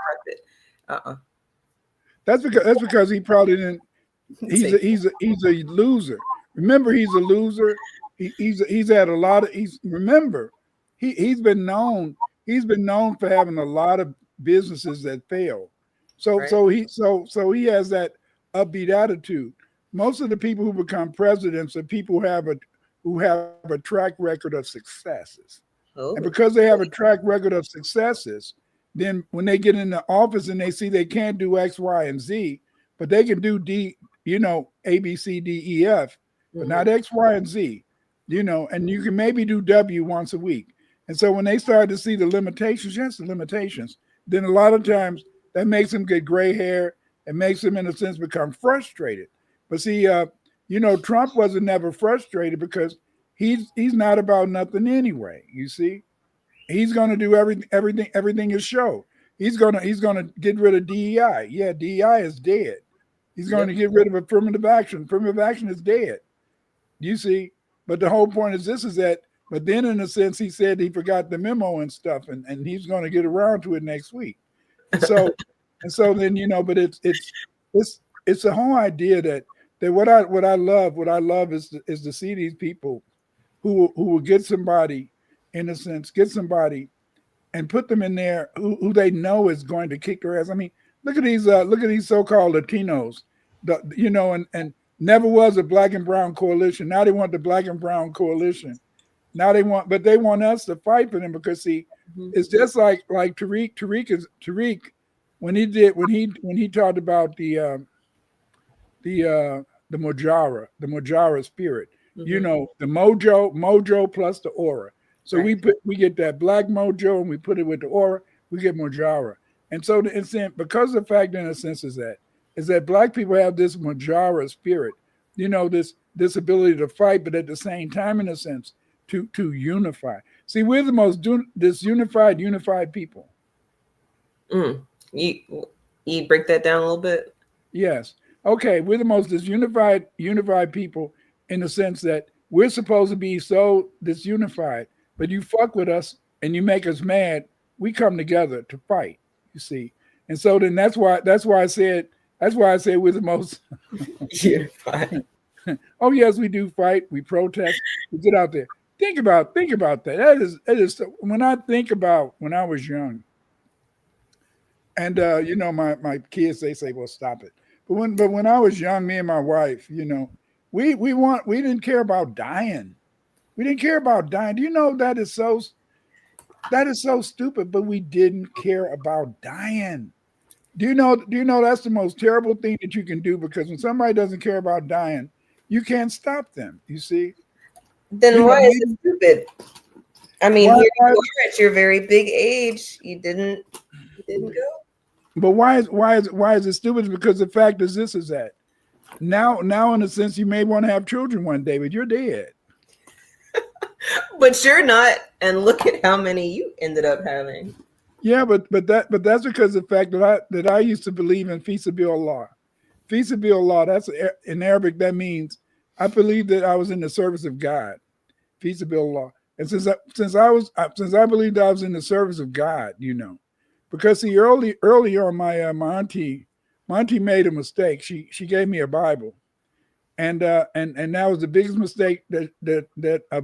Speaker 3: That's because he probably didn't. He's a loser. Remember, he's a loser. He's had a lot of. He's been known for having a lot of businesses that fail. So he has that upbeat attitude. Most of the people who become presidents are people who have a track record of successes. And because they have a track record of successes, then when they get in the office and they see they can't do X, Y, and Z, but they can do A, B, C, D, E, F, but not X, Y, and Z, and you can maybe do W once a week. And so when they start to see the limitations, then a lot of times that makes them get gray hair and makes them, in a sense, become frustrated. But see, Trump wasn't never frustrated because he's not about nothing anyway. You see, he's going to do everything is show. He's going to get rid of DEI. Yeah, DEI is dead. He's going to get rid of affirmative action. Affirmative action is dead. You see, but the whole point is that. But then, in a sense, he said he forgot the memo and stuff, and he's going to get around to it next week. And so, then but it's the whole idea that what I love is to see these people who will get somebody, in a sense, and put them in there who they know is going to kick their ass. I mean, look at these so-called Latinos, and never was a black and brown coalition. Now they want the black and brown coalition. Now they want us to fight for them because see, it's just like Tariq when he talked about the Mojara spirit, the mojo plus the aura. So we get that black mojo and we put it with the aura, we get Mojara. And so because the fact in a sense is that black people have this Mojara spirit, this ability to fight, but at the same time, in a sense, to unify. See, we're the most unified people.
Speaker 1: You break that down a little bit?
Speaker 3: Yes. Okay, we're the most unified people in the sense that we're supposed to be so disunified, but you fuck with us and you make us mad, we come together to fight, you see. And so then that's why I said we're the most
Speaker 1: unified.
Speaker 3: Oh yes, we do fight, we protest, we get out there. Think about that. That is when I think about when I was young, and my kids they say, well, stop it. But when I was young, me and my wife, we didn't care about dying. We didn't care about dying. Do you know that is so stupid, but we didn't care about dying. Do you know that's the most terrible thing that you can do, because when somebody doesn't care about dying, you can't stop them. You see?
Speaker 1: Then why is it stupid? I mean,
Speaker 3: Why,
Speaker 1: here
Speaker 3: why,
Speaker 1: you are at your very big age. You didn't go.
Speaker 3: but why is it stupid? Because the fact is, this is that now in a sense you may want to have children one day, but you're dead.
Speaker 1: But you're not, and look at how many you ended up having.
Speaker 3: Yeah, but that's because of the fact that I used to believe in feasibility. Feasibility, that's in Arabic, that means I believe that I was in the service of God. Feasibility. And since I believed I was in the service of God, because see, earlier on, my auntie made a mistake. She gave me a Bible, and that was the biggest mistake that a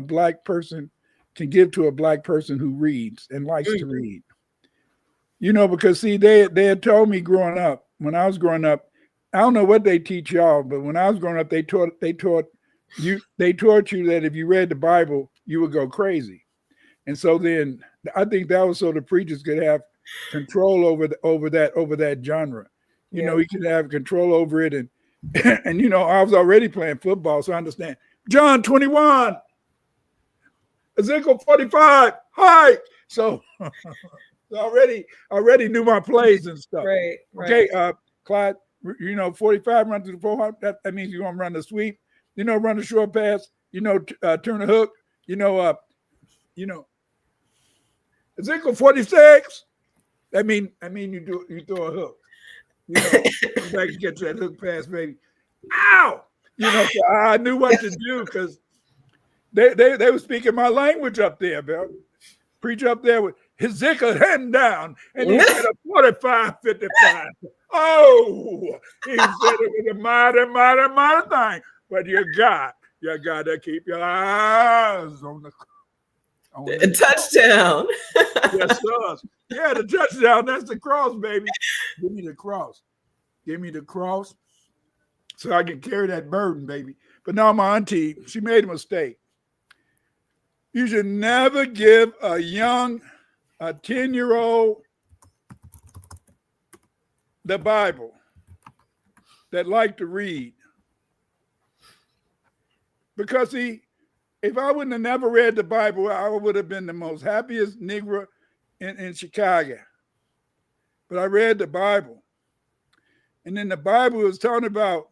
Speaker 3: black person can give to a black person who reads and likes to read. Because see, they had told me when I was growing up, I don't know what they teach y'all, but when I was growing up, they taught you that if you read the Bible, you would go crazy. And so then I think that was so the preachers could have control over that genre. He could have control over it, and and I was already playing football, so I understand. John 21, Ezekiel 45, hi. So already knew my plays and stuff.
Speaker 1: Right.
Speaker 3: Okay, Clyde, 45 run to the 400. That means you're gonna run the sweep. Run the short pass. Turn the hook. Ezekiel 46. That mean you throw a hook. Back and get to that hook pass, baby. Ow! So I knew what to do, because they were speaking my language up there, bro. Preacher up there with Ezekiel hand down, and he said a 45-55. Oh, he said it was a mighty thing. But you got to keep your eyes on the
Speaker 1: touchdown.
Speaker 3: Yes, sir. Yeah, the touchdown. That's the cross, baby. Give me the cross. So I can carry that burden, baby. But now my auntie, she made a mistake. You should never give a 10-year-old the Bible that like to read. Because if I wouldn't have never read the Bible, I would have been the most happiest Negro in Chicago. But I read the Bible. And then the Bible was talking about,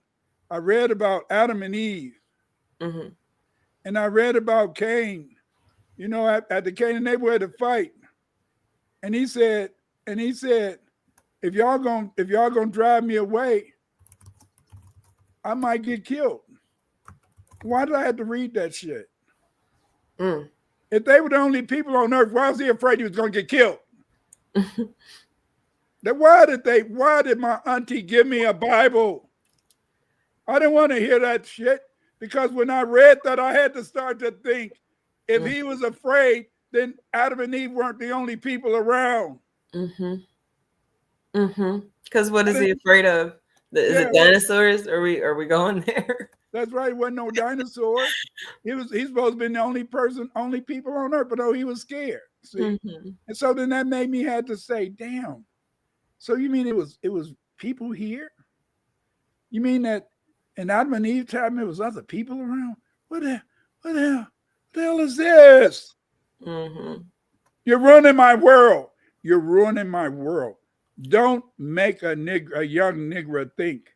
Speaker 3: I read about Adam and Eve.
Speaker 1: Mm-hmm.
Speaker 3: And I read about Cain. At the Cain and Abel had to fight. And he said, if y'all gonna drive me away, I might get killed. Why did I have to read that shit? If they were the only people on earth, why was he afraid he was gonna get killed? Why did my auntie give me a Bible? I didn't want to hear that shit, because when I read that, I had to start to think, if he was afraid, then Adam and Eve weren't the only people around.
Speaker 1: Because what is he afraid of? Is it dinosaurs? Are we going there?
Speaker 3: That's right. It wasn't no dinosaur. He's supposed to be the only people on earth, but no, he was scared. See, and so then that made me had to say, damn. So you mean it was people here? You mean that in Adam and Eve time there was other people around? What the hell is this? You're ruining my world. Don't make a young Negro think.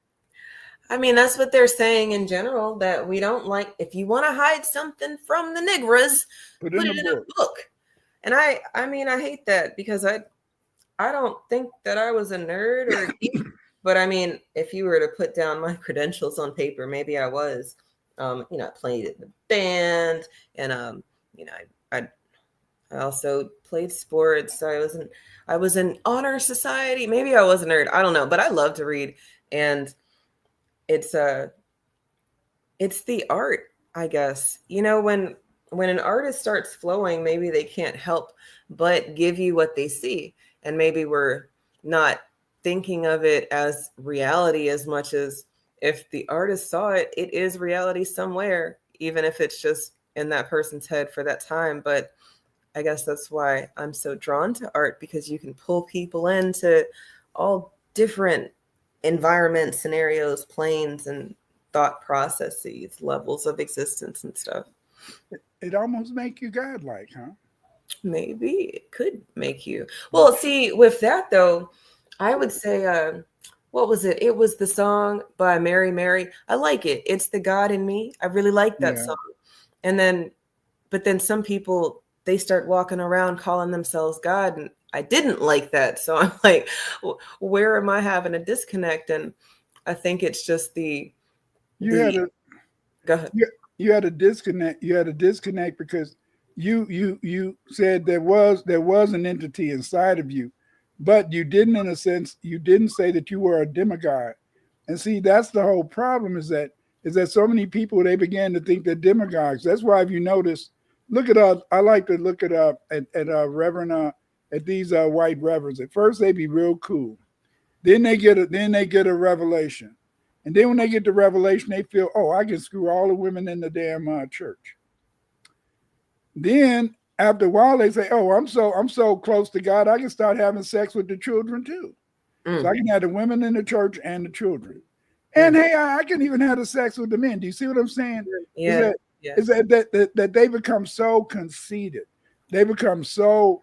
Speaker 1: I mean, that's what they're saying in general, that we don't like, if you want to hide something from the Negras, put it in a book. And I hate that, because I don't think that I was a nerd or a geek, but I mean, if you were to put down my credentials on paper, maybe I was. I played in the band, and I also played sports. I was in honor society. Maybe I was a nerd. I don't know, but I love to read, and it's It's the art, I guess. When an artist starts flowing, maybe they can't help but give you what they see. And maybe we're not thinking of it as reality as much as if the artist saw it, it is reality somewhere, even if it's just in that person's head for that time. But I guess that's why I'm so drawn to art, because you can pull people into all different environments, scenarios, planes, and thought processes, levels of existence and stuff.
Speaker 3: It almost make you godlike, huh?
Speaker 1: Maybe it could make you. Well, see, with that though, I would say, what was it? It was the song by Mary Mary. I like it. It's the God in me. I really like that
Speaker 3: Yeah.
Speaker 1: song. And then, but then some people, they start walking around calling themselves God, and I didn't like that. So I'm like, where am I having a disconnect? And I think it's just
Speaker 3: You had a
Speaker 1: go ahead.
Speaker 3: you had a disconnect. You had a disconnect because you said there was an entity inside of you, but you didn't, in a sense, you didn't say that you were a demigod. And see, that's the whole problem, is that so many people, they began to think they're demagogues. That's why, if you notice, look at I like to look at Reverend at these white reverends. At first they be real cool. Then they get a revelation. And then when they get the revelation, they feel, oh, I can screw all the women in the damn church. Then after a while, they say, oh, I'm so close to God, I can start having sex with the children too. So I can have the women in the church and the children. And hey, I can even have the sex with the men. Do you see what I'm saying?
Speaker 1: Yeah.
Speaker 3: Is that they become so conceited. They become so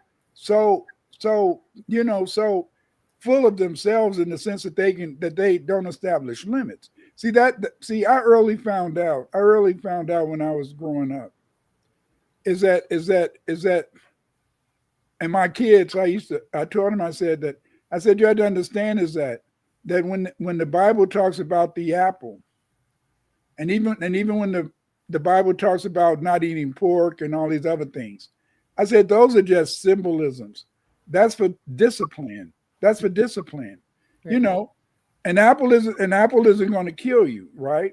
Speaker 3: full of themselves, in the sense that they don't establish limits. I early found out when I was growing up, is that and my kids, I told them, I said you have to understand is that when the Bible talks about the apple, and even when the Bible talks about not eating pork and all these other things, I said those are just symbolisms. That's for discipline.
Speaker 1: Right.
Speaker 3: An apple isn't going to kill you, right?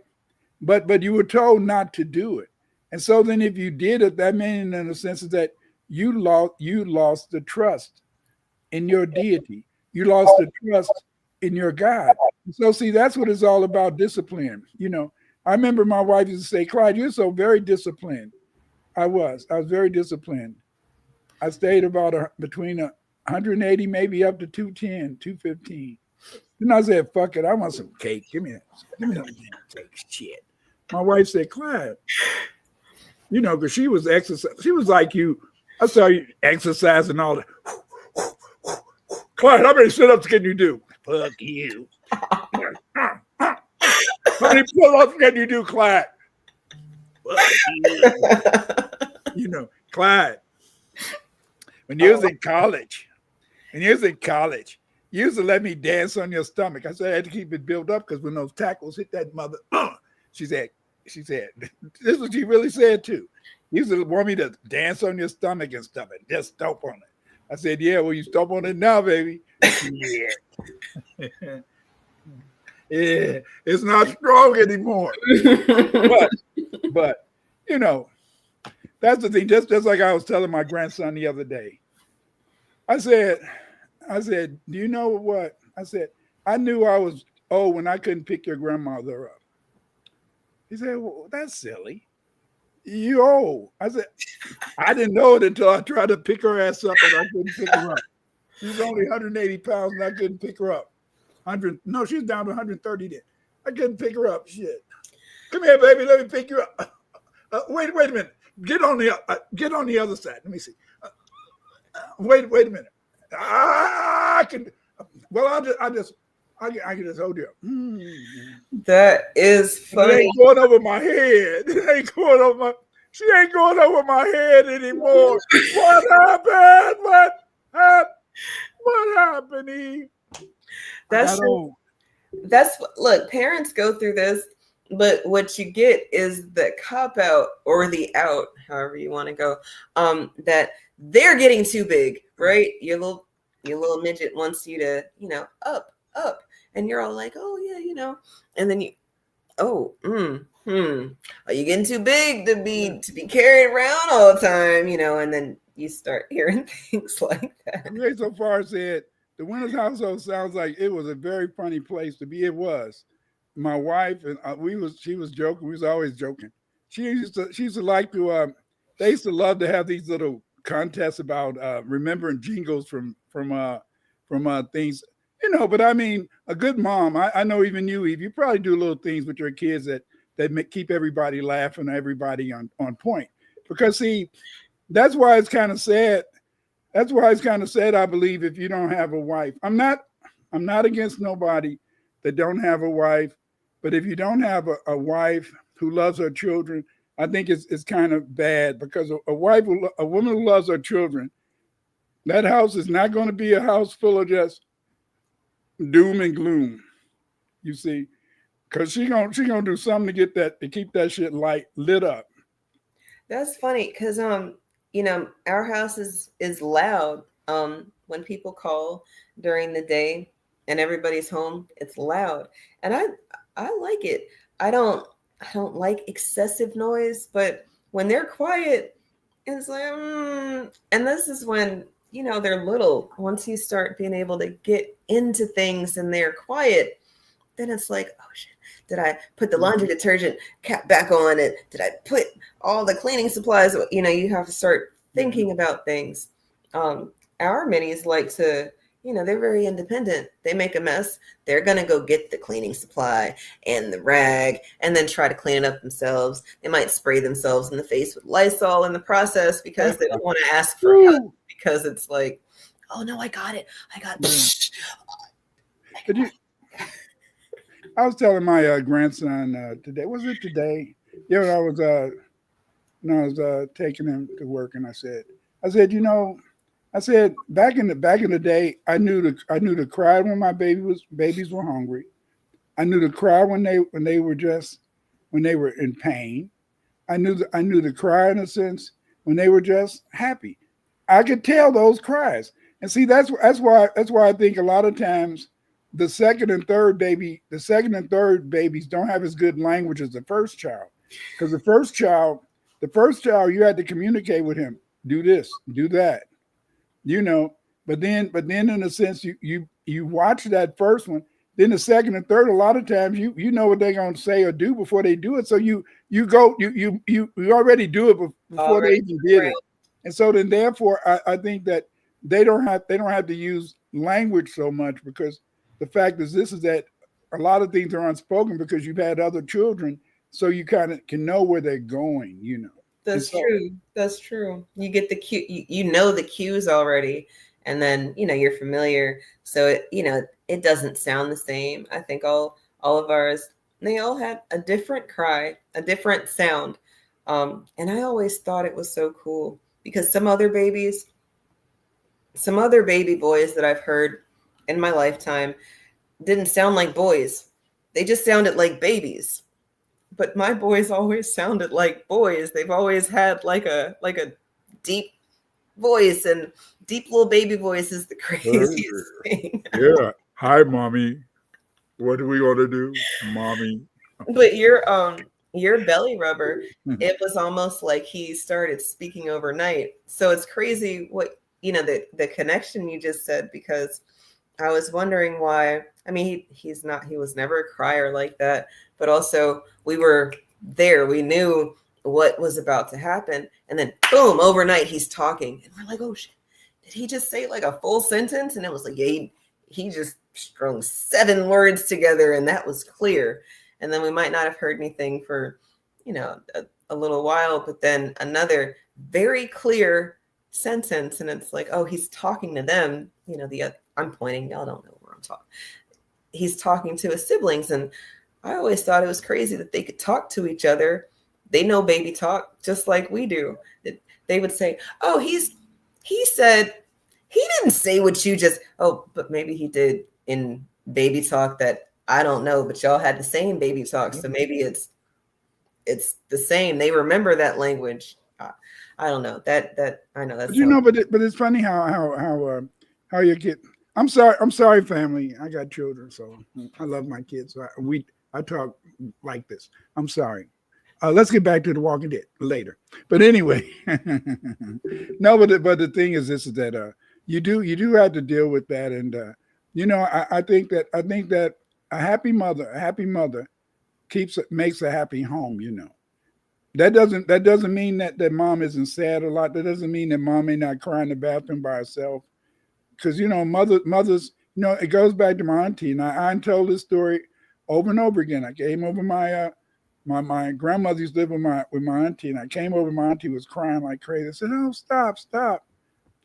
Speaker 3: But you were told not to do it. And so then if you did it, that means, in a sense, is that you lost the trust in your deity. You lost the trust in your God. So see, that's what it's all about, discipline. I remember my wife used to say, Clyde, you're so very disciplined. I was very disciplined. I stayed about between 180, maybe up to 210, 215. Then I said, fuck it, I want some cake. Give me some damn cake. Shit. My wife said, Clyde, because she was exercising. She was like you. I saw you exercising all that. Clyde, how many sit-ups can you do? Fuck you. How many pull-ups can you do, Clyde? Fuck you. Clyde, when you was in college, you used to let me dance on your stomach. I said I had to keep it built up, because when those tackles hit that mother, she said, this is what she really said too. You used to want me to dance on your stomach and stuff and just stomp on it. I said, yeah, well, you stomp on it now, baby. Yeah. Yeah, it's not strong anymore. but that's the thing. Just like I was telling my grandson the other day. I said, do you know what? I said, I knew I was old when I couldn't pick your grandmother up. He said, well, that's silly. You old. I said, I didn't know it until I tried to pick her ass up and I couldn't pick her up. She was only 180 pounds and I couldn't pick her up. She was down to 130 then. I couldn't pick her up. Shit. Come here, baby. Let me pick you up. Wait a minute. Get on the other side. Let me see. Wait a minute. I can. Well, I can just hold you up.
Speaker 1: That is funny.
Speaker 3: It ain't going over my head. She ain't going over my head anymore. What happened? What happened, Eve?
Speaker 1: Look, parents go through this, but what you get is the cop out, or the out, however you want to go, that they're getting too big, right? Your little midget wants you to, up. And you're all like, oh yeah, and then oh, are you getting too big to be carried around all the time? And then you start hearing things like that.
Speaker 3: Ray so far said the Winters household sounds like it was a very funny place to be. It was. My wife and she was joking. We was always joking. She used to like to. They used to love to have these little contests about remembering jingles from things. But I mean, a good mom. I know even you, Eve. You probably do little things with your kids that keep everybody laughing, everybody on point. Because see, that's why it's kind of sad. That's why it's kind of sad, I believe, if you don't have a wife. I'm not against nobody that don't have a wife, but if you don't have a wife who loves her children, I think it's kind of bad, because a woman who loves her children, that house is not going to be a house full of just doom and gloom. You see, because she gonna do something to keep that shit lit up.
Speaker 1: That's funny because our house is loud. When people call during the day and everybody's home, it's loud, and I like it. I don't like excessive noise, but when they're quiet, it's like, and this is when they're little. Once you start being able to get into things and they're quiet, then it's like, oh shit, did I put the laundry detergent cap back on it? Did I put all the cleaning supplies? You have to start thinking about things. Our minis like to, they're very independent. They make a mess, they're going to go get the cleaning supply and the rag and then try to clean it up themselves. They might spray themselves in the face with Lysol in the process because they don't want to ask for help, because it's like, oh no, I got it.
Speaker 3: I was telling my grandson today. Was it today? Yeah, when I was taking him to work, and I said, back in the day, I knew to cry when my babies were hungry. I knew to cry when they were in pain. I knew to cry, in a sense, when they were just happy. I could tell those cries, and see that's why I think a lot of times the second and third babies don't have as good language as the first child, because the first child you had to communicate with him, do this, do that, but then in a sense you watch that first one, then the second and third, a lot of times you know what they're going to say or do before they do it, so you already do it before they even did it. And so then therefore I think that they don't have to use language so much, because the fact is that a lot of things are unspoken because you've had other children, so you kind of can know where they're going,
Speaker 1: That's true. That's true. You get the cue, you know the cues already, and then you're familiar, so it doesn't sound the same. I think all of ours, they all had a different cry, a different sound, and I always thought it was so cool, because some other baby boys that I've heard in my lifetime didn't sound like boys. They just sounded like babies. But my boys always sounded like boys. They've always had like a deep voice, and deep little baby voice is the craziest thing.
Speaker 3: Yeah. Hi, mommy. What do we want to do, mommy?
Speaker 1: But your belly rubber, it was almost like he started speaking overnight. So it's crazy what the connection you just said, because I was wondering why. I mean, he was never a crier like that, but also we were there. We knew what was about to happen. And then boom, overnight he's talking. And we're like, oh shit, did he just say like a full sentence? And it was like, yeah, he just strung 7 words together, and that was clear. And then we might not have heard anything for, a little while, but then another very clear sentence. And it's like, oh, he's talking to them, I'm pointing, y'all don't know where I'm talking. He's talking to his siblings. And I always thought it was crazy that they could talk to each other. They know baby talk just like we do. They would say, oh, he said, he didn't say what you just, oh, but maybe he did in baby talk that I don't know, but y'all had the same baby talk. So maybe it's the same. They remember that language. I don't know that I know that's,
Speaker 3: but it's funny how you get, I'm sorry, family. I got children, so I love my kids. So I talk like this. I'm sorry. Let's get back to The Walking Dead later. But anyway, no. But the thing is, this is that you do have to deal with that, and I think that a happy mother makes a happy home. That doesn't mean that mom isn't sad a lot. That doesn't mean that mom may not cry in the bathroom by herself. Because mothers, it goes back to my auntie, and I told this story over and over again. I came over my grandmother used to live with my auntie, and I came over. My auntie was crying like crazy. I said, "Oh, stop!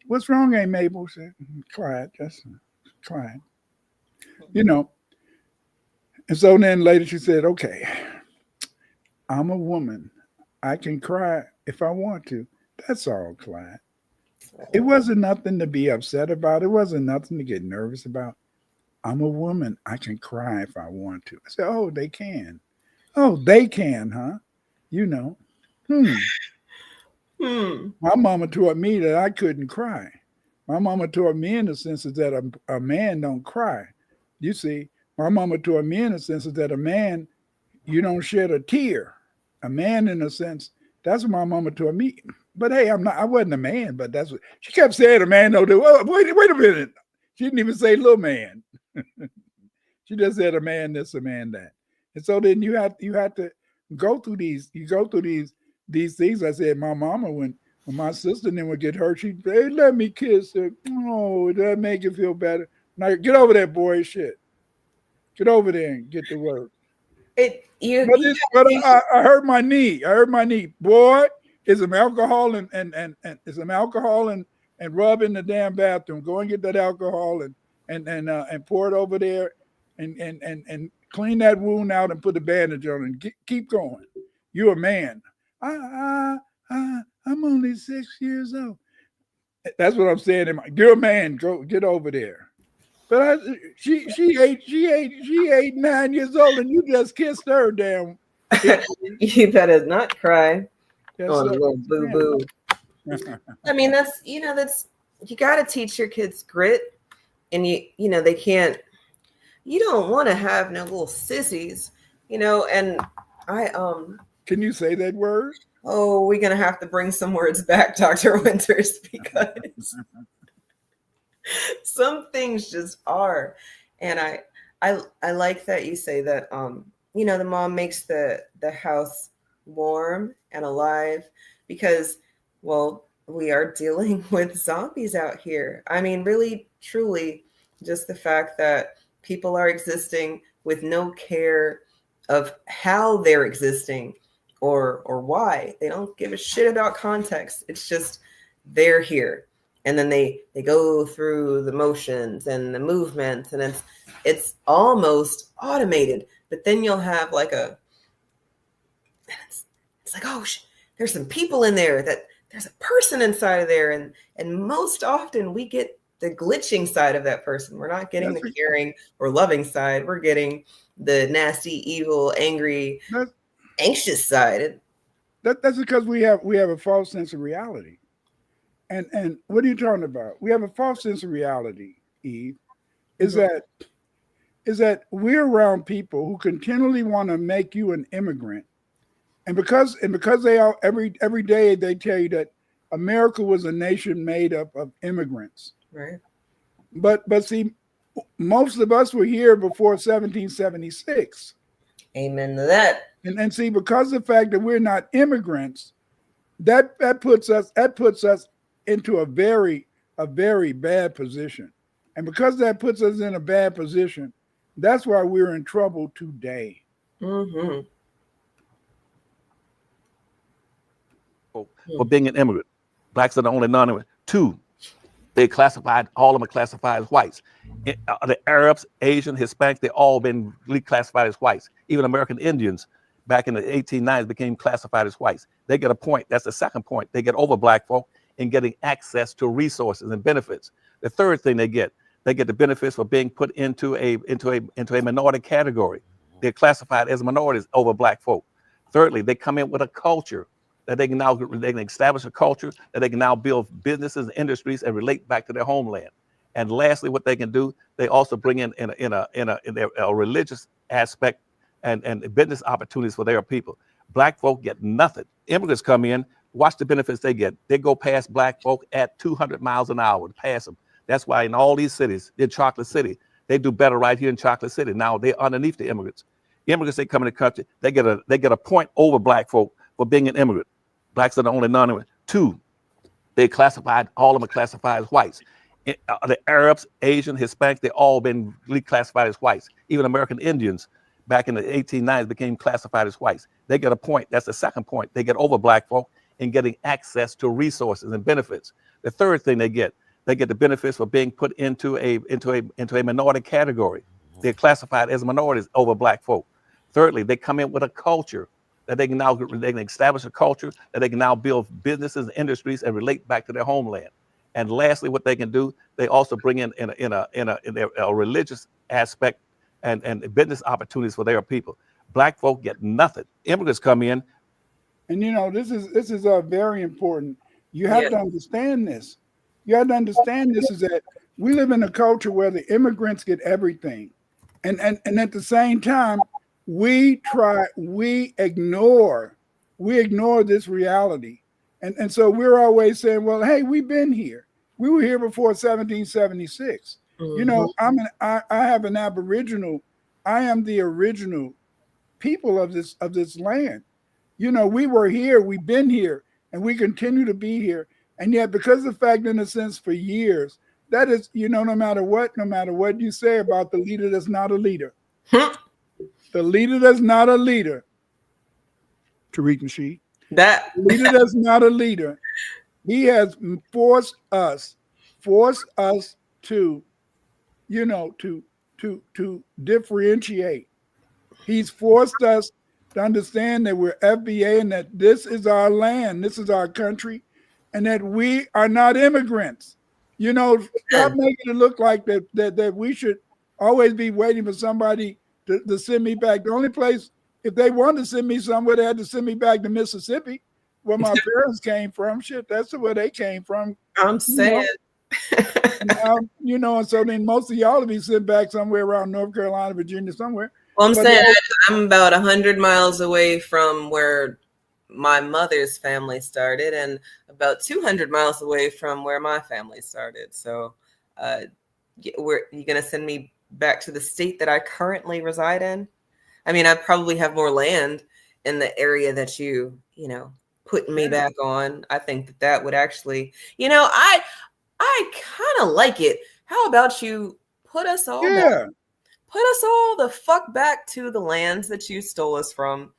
Speaker 3: What's wrong, Aunt Mabel?" She said, "Clyde, just Clyde." And so then later she said, "Okay, I'm a woman. I can cry if I want to. That's all, Clyde. It wasn't nothing to be upset about. It wasn't nothing to get nervous about. I'm a woman. I can cry if I want to." I said, "Oh, they can. Oh, they can, huh? My mama taught me that I couldn't cry. My mama taught me in the sense that a man don't cry. You see, my mama taught me in the sense that a man, you don't shed a tear. A man, in a sense, that's what my mama taught me. But hey, I wasn't a man, but that's what she kept saying. A man, no, wait a minute. She didn't even say little man. She just said a man this, a man that. And so then you have to go through these. You go through these things. I said, my mama, when my sister then would get hurt, she'd say, "Hey, let me kiss her. Oh, that make you feel better. Now get over there, boy. Shit. Get over there and get to work." But I hurt my knee. Boy, is some alcohol and is some alcohol and rub in the damn bathroom. Go and get that alcohol and pour it over there and clean that wound out and put a bandage on and keep going. You're a man. I'm only 6 years old. That's what I'm saying. You're a man. Go get over there. But she 9 years old, and you just kissed her, damn.
Speaker 1: You better not cry.
Speaker 3: Yes,
Speaker 1: Oh, little boo boo. I mean, that's you got to teach your kids grit, and they can't. You don't want to have no little sissies, And I
Speaker 3: Can you say that word?
Speaker 1: Oh, we're gonna have to bring some words back, Dr. Winters, because some things just are. And I like that you say that the mom makes the house warm and alive because, well, we are dealing with zombies out here. I mean, really, truly, just the fact that people are existing with no care of how they're existing or why. They don't give a shit about context. It's just they're here. And then they go through the motions and the movements, and it's almost automated. But then you'll have like it's like, oh, there's some people in there, that there's a person inside of there. And most often we get the glitching side of that person. We're not getting the caring or loving side. We're getting the nasty, evil, angry, anxious side.
Speaker 3: That's because we have a false sense of reality. And what are you talking about? We have a false sense of reality, Eve. Is that we're around people who continually want to make you an immigrant, and because they are every day they tell you that America was a nation made up of immigrants,
Speaker 1: right?
Speaker 3: But see, most of us were here before 1776.
Speaker 1: Amen to that.
Speaker 3: And see, because of the fact that we're not immigrants, that puts us into a very bad position. And because that puts us in a bad position, that's why we're in trouble today.
Speaker 1: Mm-hmm.
Speaker 8: For being an immigrant, blacks are the only non-immigrant. 2, all of them are classified as whites. The Arabs, Asian, Hispanics, they all been reclassified as whites. Even American Indians back in the 1890s became classified as whites. They get a point. That's the second point. They get over black folk in getting access to resources and benefits. The third thing they get the benefits for being put into a minority category. They're classified as minorities over black folk. Thirdly, they come in with a culture that they can establish a culture that they can now build businesses and industries and relate back to their homeland. And lastly, what they can do, they also bring in a religious aspect and business opportunities for their people. Black folk get nothing. Immigrants come in, watch the benefits they get. They go past black folk at 200 miles an hour to pass them. That's why in all these cities, in Chocolate City, they do better right here in Chocolate City. Now they're underneath the immigrants. Immigrants, they come in the country, they get a point over black folk for being an immigrant. Blacks are the only non-immigrant. Two, they classified, all of them are classified as whites. The Arabs, Asian, Hispanics, they all been reclassified as whites. Even American Indians back in the 1890s became classified as whites. They get a point. That's the second point. They get over black folk in getting access to resources and benefits. The third thing they get the benefits for being put into a minority category. They're classified as minorities over black folk. Thirdly, they come in with a culture that they can establish a culture that they can now build businesses and industries and relate back to their homeland. And lastly, what they can do, they also bring in a religious aspect and business opportunities for their people. Black folk get nothing. Immigrants come in.
Speaker 3: And this is very important. You have to understand this. You have to understand this is that we live in a culture where the immigrants get everything. And at the same time, we ignore this reality. And so we're always saying, well, hey, we've been here. We were here before 1776. Mm-hmm. I am the original people of this land. We were here, we've been here, and we continue to be here. And yet, because of the fact, in a sense, for years, that is, no matter what you say about the leader that's not a leader, the leader that's not a leader, Tariq Nasheed, the leader that's not a leader, he has forced us to differentiate. He's forced us to understand that we're FBA and that this is our land, this is our country, and that we are not immigrants. Stop making it look like that we should always be waiting for somebody to send me back. The only place, if they wanted to send me somewhere, they had to send me back to Mississippi, where my parents came from. Shit, that's where they came from.
Speaker 1: I'm saying.
Speaker 3: And so then most of y'all will be sent back somewhere around North Carolina, Virginia, somewhere.
Speaker 1: Well, I'm saying I'm about 100 miles away from where my mother's family started and about 200 miles away from where my family started. So you're going to send me back to the state that I currently reside in? I mean, I probably have more land in the area that you put me back on. I think that would actually, I kind of like it. How about you put us all back? Put us all the fuck back to the lands that you stole us from,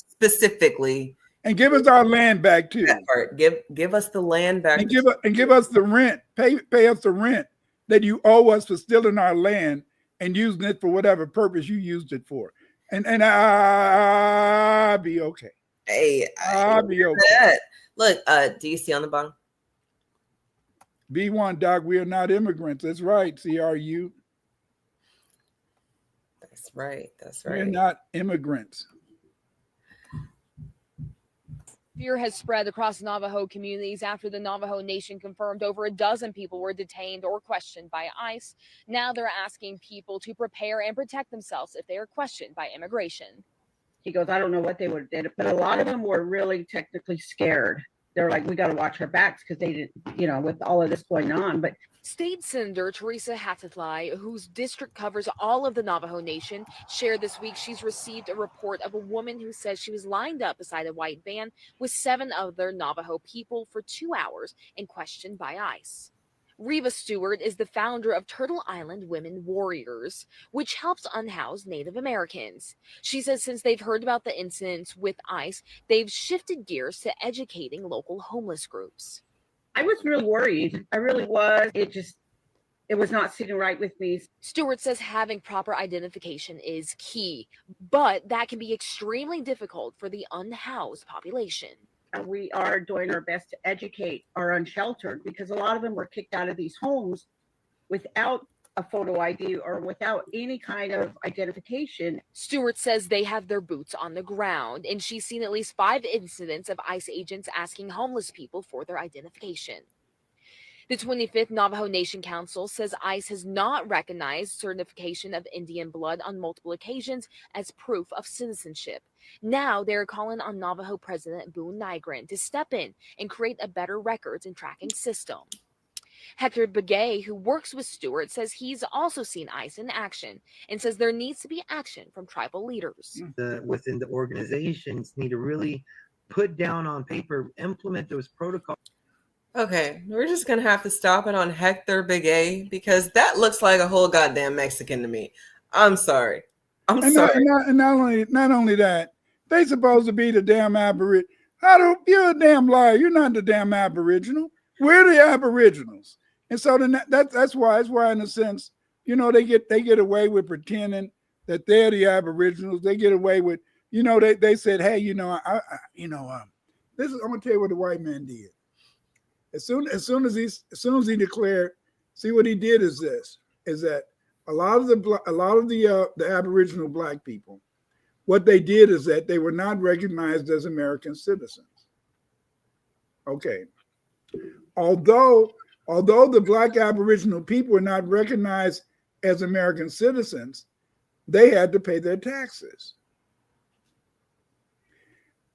Speaker 1: specifically,
Speaker 3: and give us our land back too.
Speaker 1: That part. Give us the land back,
Speaker 3: and give us the rent. Pay us the rent that you owe us for stealing our land and using it for whatever purpose you used it for. And I'll be okay.
Speaker 1: Hey,
Speaker 3: I'll be okay.
Speaker 1: That. Look, do you see on the bottom?
Speaker 3: B1, Doc, we are not immigrants. That's right, CRU.
Speaker 1: That's right.
Speaker 3: We're not immigrants.
Speaker 9: Fear has spread across Navajo communities after the Navajo Nation confirmed over a dozen people were detained or questioned by ICE. Now they're asking people to prepare and protect themselves if they are questioned by immigration.
Speaker 10: He goes, I don't know what they would have did, but a lot of them were really technically scared. They're like, we got to watch our backs because they didn't, with all of this going on. But
Speaker 9: State Senator Teresa Hattathlai, whose district covers all of the Navajo Nation, shared this week she's received a report of a woman who says she was lined up beside a white van with 7 other Navajo people for 2 hours and questioned by ICE. Reva Stewart is the founder of Turtle Island Women Warriors, which helps unhouse Native Americans. She says since they've heard about the incidents with ICE, they've shifted gears to educating local homeless groups.
Speaker 10: I was really worried. I really was. It was not sitting right with me.
Speaker 9: Stewart says having proper identification is key, but that can be extremely difficult for the unhoused population.
Speaker 10: We are doing our best to educate our unsheltered because a lot of them were kicked out of these homes without a photo ID or without any kind of identification.
Speaker 9: Stewart says they have their boots on the ground, and she's seen at least 5 incidents of ICE agents asking homeless people for their identification. The 25th Navajo Nation Council says ICE has not recognized certification of Indian blood on multiple occasions as proof of citizenship. Now they're calling on Navajo President Boone Nygren to step in and create a better records and tracking system. Hector Begay, who works with Stewart, says he's also seen ICE in action and says there needs to be action from tribal leaders.
Speaker 11: Within the organizations need to really put down on paper, implement those protocols.
Speaker 1: Okay, we're just gonna have to stop it on Hector Begay because that looks like a whole goddamn Mexican to me. I'm sorry.
Speaker 3: And not only that, they supposed to be the damn Aboriginal. You're a damn liar. You're not the damn Aboriginal. We're the Aboriginals. And so then that's why in a sense, you know, they get away with pretending that they're the Aboriginals. They get away with, you know, they said, hey, you know, this is, I'm gonna tell you what the white man did. As soon as he declared, see what he did is that a lot of the Aboriginal black people, what they did is that they were not recognized as American citizens. Okay. Although the black Aboriginal people were not recognized as American citizens, they had to pay their taxes.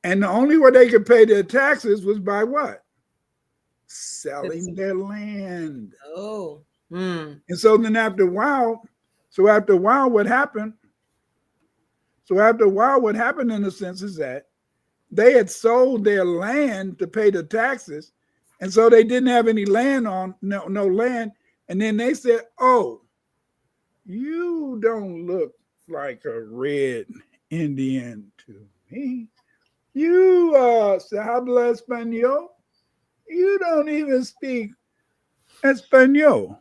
Speaker 3: And the only way they could pay their taxes was by what? Selling their land.
Speaker 1: Oh.
Speaker 3: And so then after a while, what happened? So after a while, what happened in a sense is that they had sold their land to pay the taxes. And so they didn't have any land no land. And then they said, oh, you don't look like a red Indian to me. You se habla español. You don't even speak Espanol.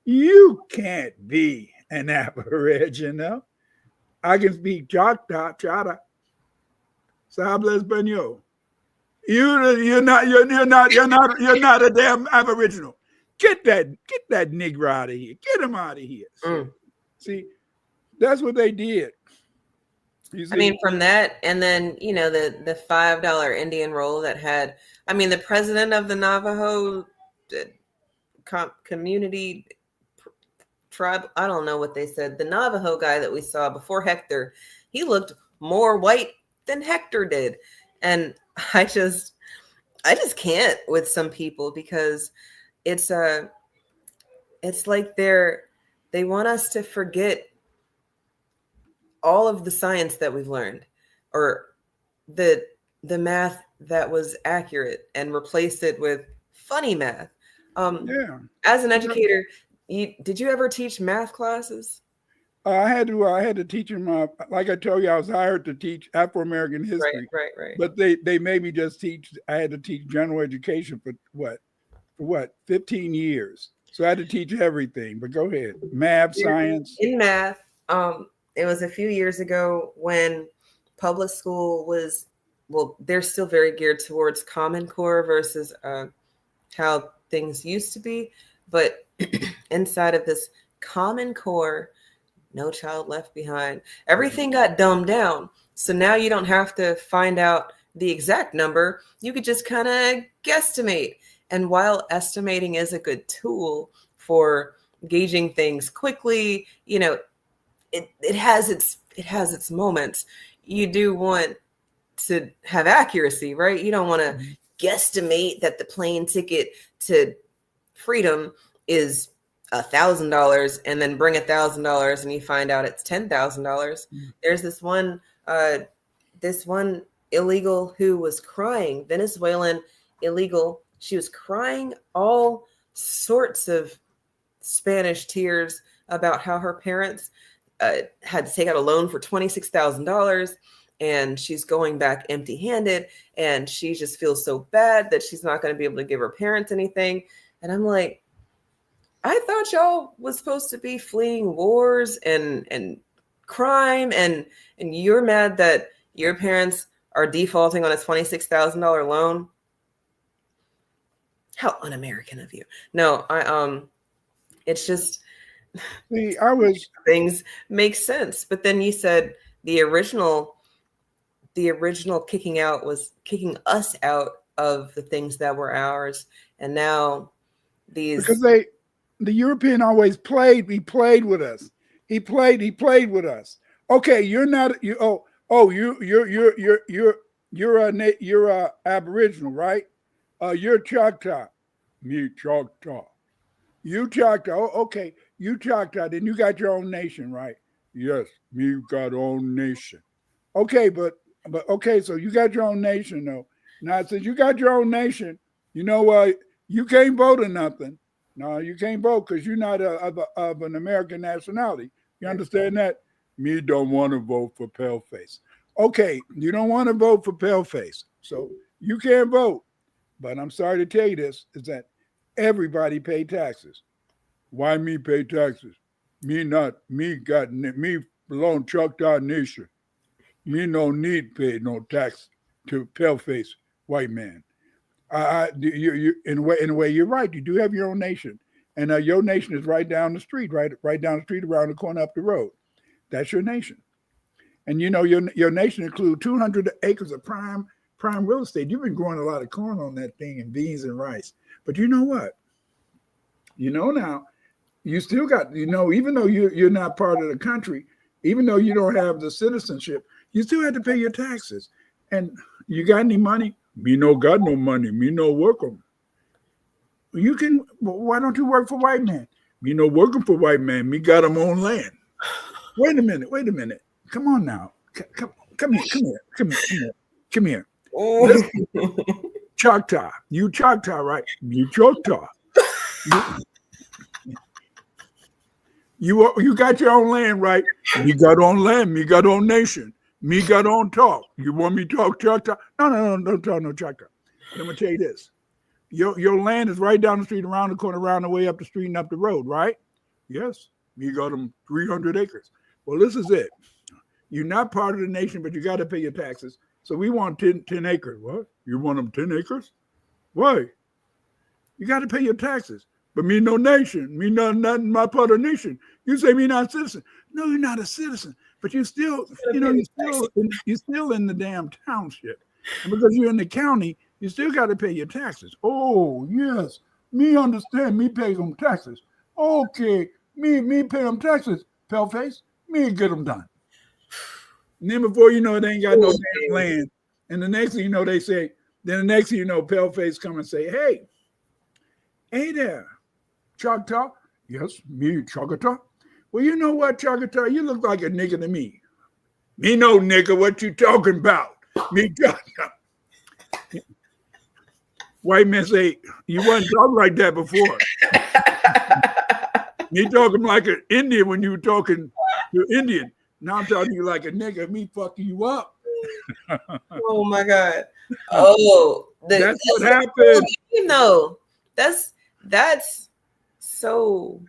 Speaker 3: You can't be an Aboriginal. I can speak Choctaw, Chata. Se habla español. You're not a damn Aboriginal. Get that nigger out of here. Get him out of here. See, that's what they did.
Speaker 1: I mean, from that, and then, you know, the $5 Indian roll that had, I mean, the president of the Navajo community tribe, I don't know what they said. The Navajo guy that we saw before Hector, he looked more white than Hector did. And I just can't with some people because it's like they want us to forget all of the science that we've learned or the math that was accurate and replace it with funny math. As an educator, did you ever teach math classes?
Speaker 3: I had to teach them. Like I told you, I was hired to teach Afro-American history.
Speaker 1: Right.
Speaker 3: But they made me just teach. I had to teach general education for what 15 years. So I had to teach everything. But go ahead, math, science.
Speaker 1: In math, it was a few years ago when public school was, well, they're still very geared towards Common Core versus how things used to be. But inside of this Common Core, No Child Left Behind, everything got dumbed down. So now you don't have to find out the exact number. You could just kind of guesstimate. And while estimating is a good tool for gauging things quickly, you know, it has its moments. You do want to have accuracy, right? You don't want to guesstimate that the plane ticket to freedom is $1,000 and then bring $1,000 and you find out it's $10,000. There's this one illegal who was crying, Venezuelan illegal. She was crying all sorts of Spanish tears about how her parents had to take out a loan for $26,000 and she's going back empty-handed and she just feels so bad that she's not going to be able to give her parents anything. And I'm like, I thought y'all was supposed to be fleeing wars and crime and you're mad that your parents are defaulting on a $26,000 loan. How un-American of you. No, it's just things make sense. But then you said the original kicking us out of the things that were ours. And now these.
Speaker 3: Because the European always played. He played with us. He played with us. Okay, you're not. You're Aboriginal, right? You're Choctaw. Me Choctaw. You Choctaw. Oh, okay, you Choctaw. Then you got your own nation, right? Yes, me got own nation. Okay, but okay, so you got your own nation though. Now, since you got your own nation, you know what? You can't vote or nothing. No, you can't vote because you're not of an American nationality. You understand that? Me don't want to vote for Paleface. Okay, you don't want to vote for Paleface, so you can't vote. But I'm sorry to tell you this: is that everybody pay taxes. Why me pay taxes? Me not. Me got me belong Choctaw Nation. Me no need pay no tax to paleface white man. You in a way you're right. You do have your own nation, and your nation is right down the street, right down the street, around the corner, up the road. That's your nation, and your nation includes 200 acres of prime real estate. You've been growing a lot of corn on that thing, and beans and rice. But you know what? You know now, you still got even though you're not part of the country, even though you don't have the citizenship, you still have to pay your taxes. And you got any money? Me no got no money. Me no work 'em. You can. Why don't you work for white man? Me no working for white man. Me got him on land. Wait a minute. Come on now. Come here. Listen. Choctaw. You Choctaw, right? You Choctaw. You got your own land, right? Me got on land. Me got on nation. Me got on talk. You want me to talk Choctaw? No, don't talk no Choctaw. But I'm gonna tell you this: your land is right down the street, around the corner, around the way, up the street, and up the road, right? Yes. Me got them 300 acres. Well, this is it. You're not part of the nation, but you got to pay your taxes. So we want 10 acres. What? You want them 10 acres? Why? You got to pay your taxes. But me no nation. Me not my part of the nation. You say me not a citizen. No, you're not a citizen. But you still, you're still in the damn township. And because you're in the county, you still got to pay your taxes. Oh, yes. Me understand. Me pay them taxes. Okay. Me pay them taxes. Paleface. Me get them done. And then before you know it, they ain't got no damn land. And the next thing you know, they say, then the next thing you know, Paleface come and say, hey there, Choctaw. Yes, me, Choctaw. Well, you know what, Choctaw? You look like a nigga to me. Me no nigga, what you talking about? Me Choctaw. White man say, you wasn't talking like that before. Me talking like an Indian when you were talking to Indian. Now I'm talking to you like a nigga, me fucking you up.
Speaker 1: Oh my God. Oh,
Speaker 3: that's what happened.
Speaker 1: That's so,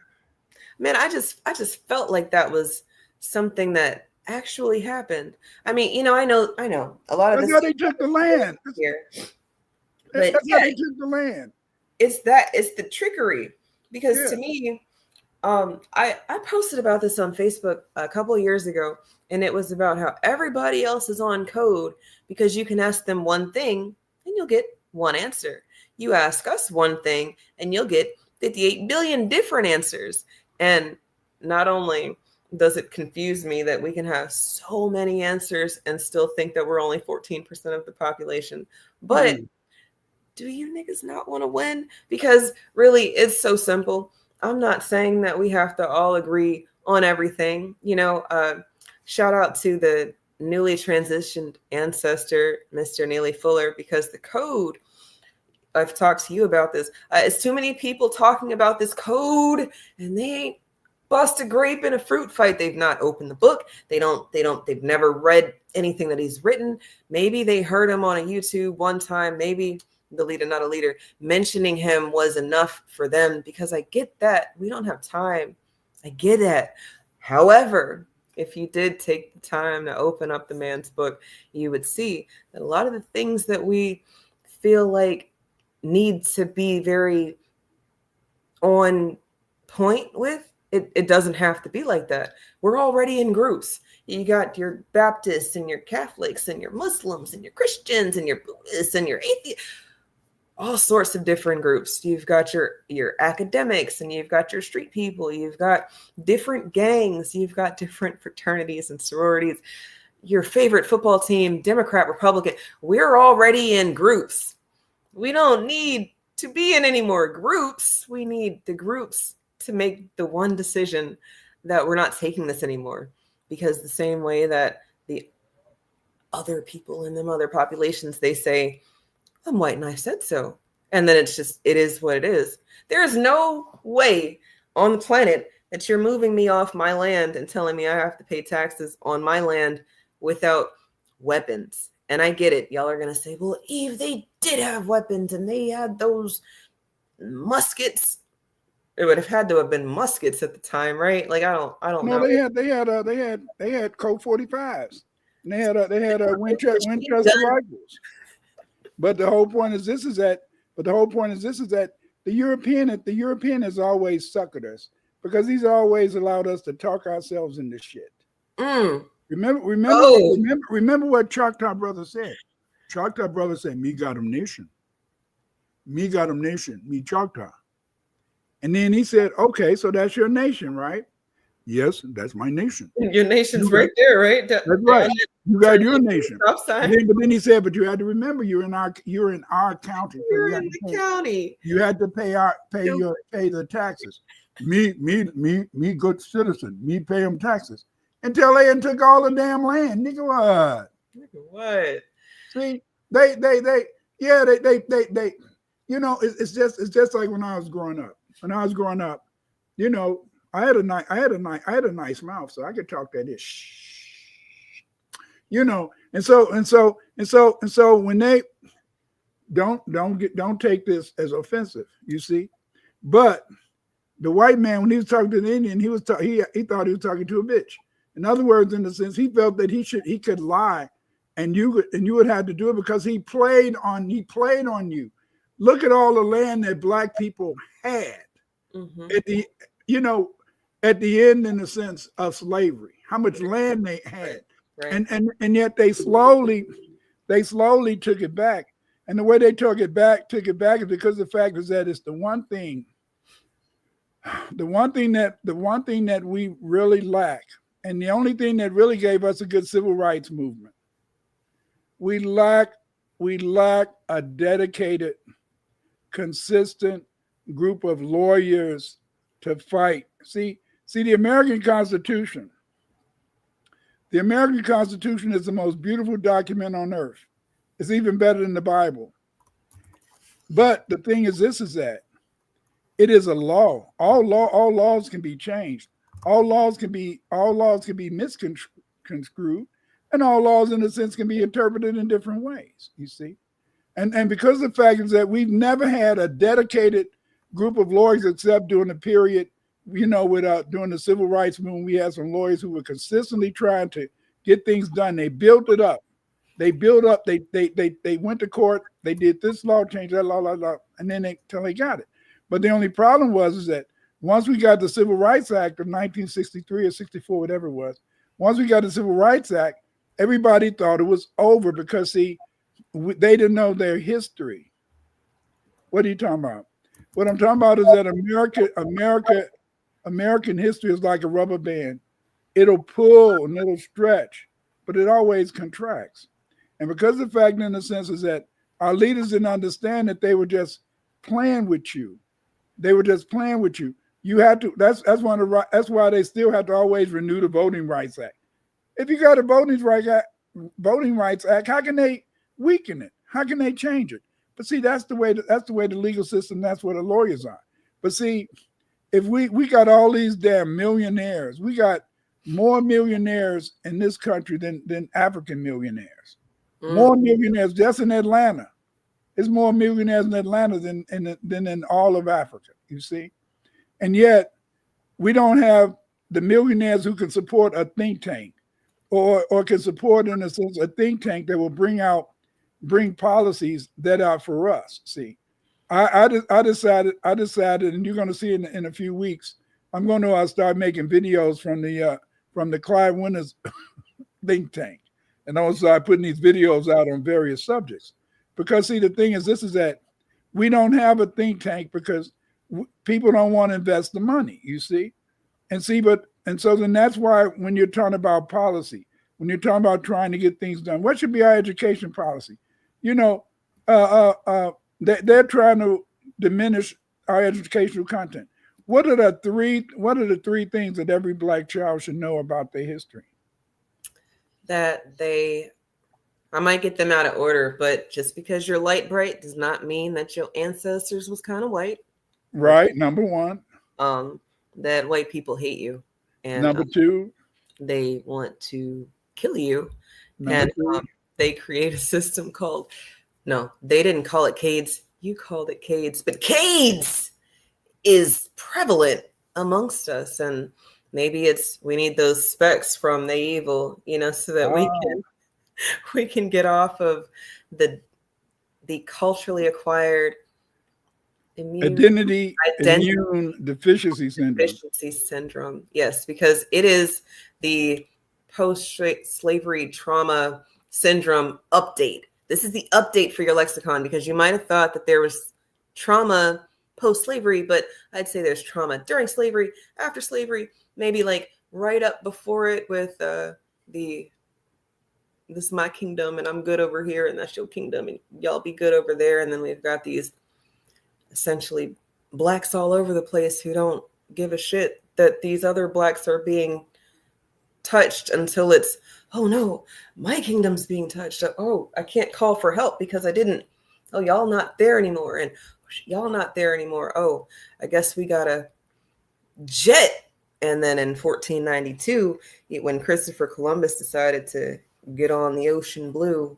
Speaker 1: man, I just felt like that was something that actually happened. I mean, I know a lot of
Speaker 3: that's
Speaker 1: this.
Speaker 3: How they took the land
Speaker 1: here.
Speaker 3: But that's how they took the land.
Speaker 1: It's the trickery, because to me, I posted about this on Facebook a couple of years ago, and it was about how everybody else is on code because you can ask them one thing and you'll get one answer. You ask us one thing and you'll get 58 billion different answers. And not only does it confuse me that we can have so many answers and still think that we're only 14% of the population, but do you niggas not want to win? Because really, it's so simple. I'm not saying that we have to all agree on everything. Shout out to the newly transitioned ancestor, Mr. Neely Fuller, because the code, I've talked to you about this. It's too many people talking about this code, and they ain't bust a grape in a fruit fight. They've not opened the book. They've never read anything that he's written. Maybe they heard him on a YouTube one time. Maybe the leader, not a leader, mentioning him was enough for them, because I get that. We don't have time. I get that. However, if you did take the time to open up the man's book, you would see that a lot of the things that we feel like need to be very on point with, it doesn't have to be like that. We're already in groups. You got your Baptists and your Catholics and your Muslims and your Christians and your Buddhists and your atheists. all sorts of different groups. You've got your academics, and you've got your street people, you've got different gangs, you've got different fraternities and sororities, your favorite football team, Democrat, Republican. We're already in groups. We don't need to be in any more groups. We need the groups to make the one decision that we're not taking this anymore. Because the same way that the other people in them other populations, they say, I'm white and I said so. And then it's just, it is what it is. There is no way on the planet that you're moving me off my land and telling me I have to pay taxes on my land without weapons. And I get it. Y'all are going to say, well, Eve, they did have weapons and they had those muskets. It would have had to have been muskets at the time, right? Like, I don't
Speaker 3: No,
Speaker 1: know.
Speaker 3: they had Colt 45s. And they had Winchester rifles. But the whole point is this is that the European has always suckered us because he's always allowed us to talk ourselves into shit. Remember what Choctaw Brother said. Choctaw Brother said, "Me got 'em nation. Me got 'em nation. Me Choctaw." And then he said, "Okay, so that's your nation, right?" "Yes, that's my nation."
Speaker 1: Your nation's right there, right?
Speaker 3: That's right. You got your nation. But then he said, "But you had to remember, you're in our county.
Speaker 1: You're in the county.
Speaker 3: You had to pay the taxes. Me, good citizen. Me pay them taxes until they took all the damn land. Nigga, what?
Speaker 1: What?
Speaker 3: See, they, you know, it's just like when I was growing up. When I was growing up, you know, I had a nice mouth, so I could talk that ish, you know. And so when they don't take this as offensive, you see. But the white man, when he was talking to the Indian, he thought he was talking to a bitch. In other words, in the sense, he felt that he could lie, and you would have to do it because he played on you. Look at all the land that black people had at the end, in the sense of slavery. How much land they had, right. And yet they slowly took it back. And the way they took it back is because the fact is that it's the one thing that we really lack, and the only thing that really gave us a good civil rights movement. We lack a dedicated, consistent group of lawyers to fight. See, the American Constitution. The American Constitution is the most beautiful document on earth. It's even better than the Bible. But the thing is that it is a law. All laws can be changed. All laws can be misconstrued, and all laws, in a sense, can be interpreted in different ways. You see, and because the fact is that we've never had a dedicated group of lawyers, except during the period, you know, during the civil rights movement, we had some lawyers who were consistently trying to get things done. They built it up. They went to court. They did this law, changed that law, and then until they got it. But the only problem was that once we got the Civil Rights Act of 1963 or 64, whatever it was, once we got the Civil Rights Act, everybody thought it was over because, see, they didn't know their history. What are you talking about? What I'm talking about is that American history is like a rubber band. It'll pull and it'll stretch, but it always contracts. And because the fact, in the sense, is that our leaders didn't understand that they were just playing with you. They were just playing with you. You had to. That's why they still have to always renew the Voting Rights Act. If you got a Voting Rights Act, how can they weaken it? How can they change it? But see, that's the way the legal system. That's where the lawyers are. But see, if we got all these damn millionaires, we got more millionaires in this country than African millionaires. More millionaires just in Atlanta. There's more millionaires in Atlanta than in all of Africa, you see? And yet we don't have the millionaires who can support a think tank or can support, in a sense, a think tank that will bring policies that are for us. See, I decided, and you're going to see in a few weeks, I'm going to start making videos from the Clyde Winters think tank. And I'm going to start putting these videos out on various subjects. Because, see, the thing is, this is that we don't have a think tank because people don't want to invest the money, you see? And so then that's why when you're talking about policy, when you're talking about trying to get things done, what should be our education policy? You know, they're trying to diminish our educational content. What are the three things that every Black child should know about their history?
Speaker 1: That I might get them out of order, but just because you're light bright does not mean that your ancestors was kind of white.
Speaker 3: Right, number one.
Speaker 1: That white people hate you, and
Speaker 3: number two,
Speaker 1: they want to kill you,
Speaker 3: number
Speaker 1: and they create a system called, no, they didn't call it CAIDS. You called it CAIDS, but CAIDS is prevalent amongst us, and maybe we need those specs from the evil, so that we can get off of the culturally acquired
Speaker 3: immune deficiency
Speaker 1: syndrome. Yes, because it is the post-slavery trauma syndrome update. This is the update for your lexicon, because you might have thought that there was trauma post-slavery, but I'd say there's trauma during slavery, after slavery, maybe like right up before it with this is my kingdom and I'm good over here and that's your kingdom and y'all be good over there. And then we've got these essentially Blacks all over the place who don't give a shit that these other Blacks are being touched until it's, oh no, my kingdom's being touched. Oh, I can't call for help because I didn't. Oh, y'all not there anymore. And y'all not there anymore. Oh, I guess we got a jet. And then in 1492, when Christopher Columbus decided to get on the ocean blue,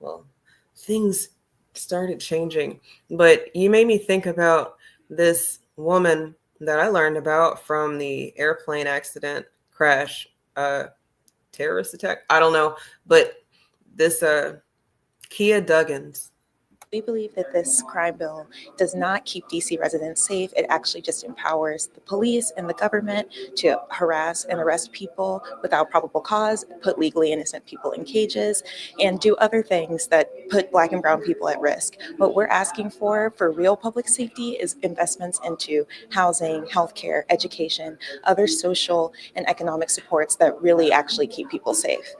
Speaker 1: well, things started changing. But you made me think about this woman that I learned about from the airplane accident crash, terrorist attack, I don't know, but this Kia Duggins.
Speaker 12: We believe that this crime bill does not keep DC residents safe. It actually just empowers the police and the government to harass and arrest people without probable cause, put legally innocent people in cages, and do other things that put Black and brown people at risk. What we're asking for real public safety is investments into housing, healthcare, education, other social and economic supports that really actually keep people safe.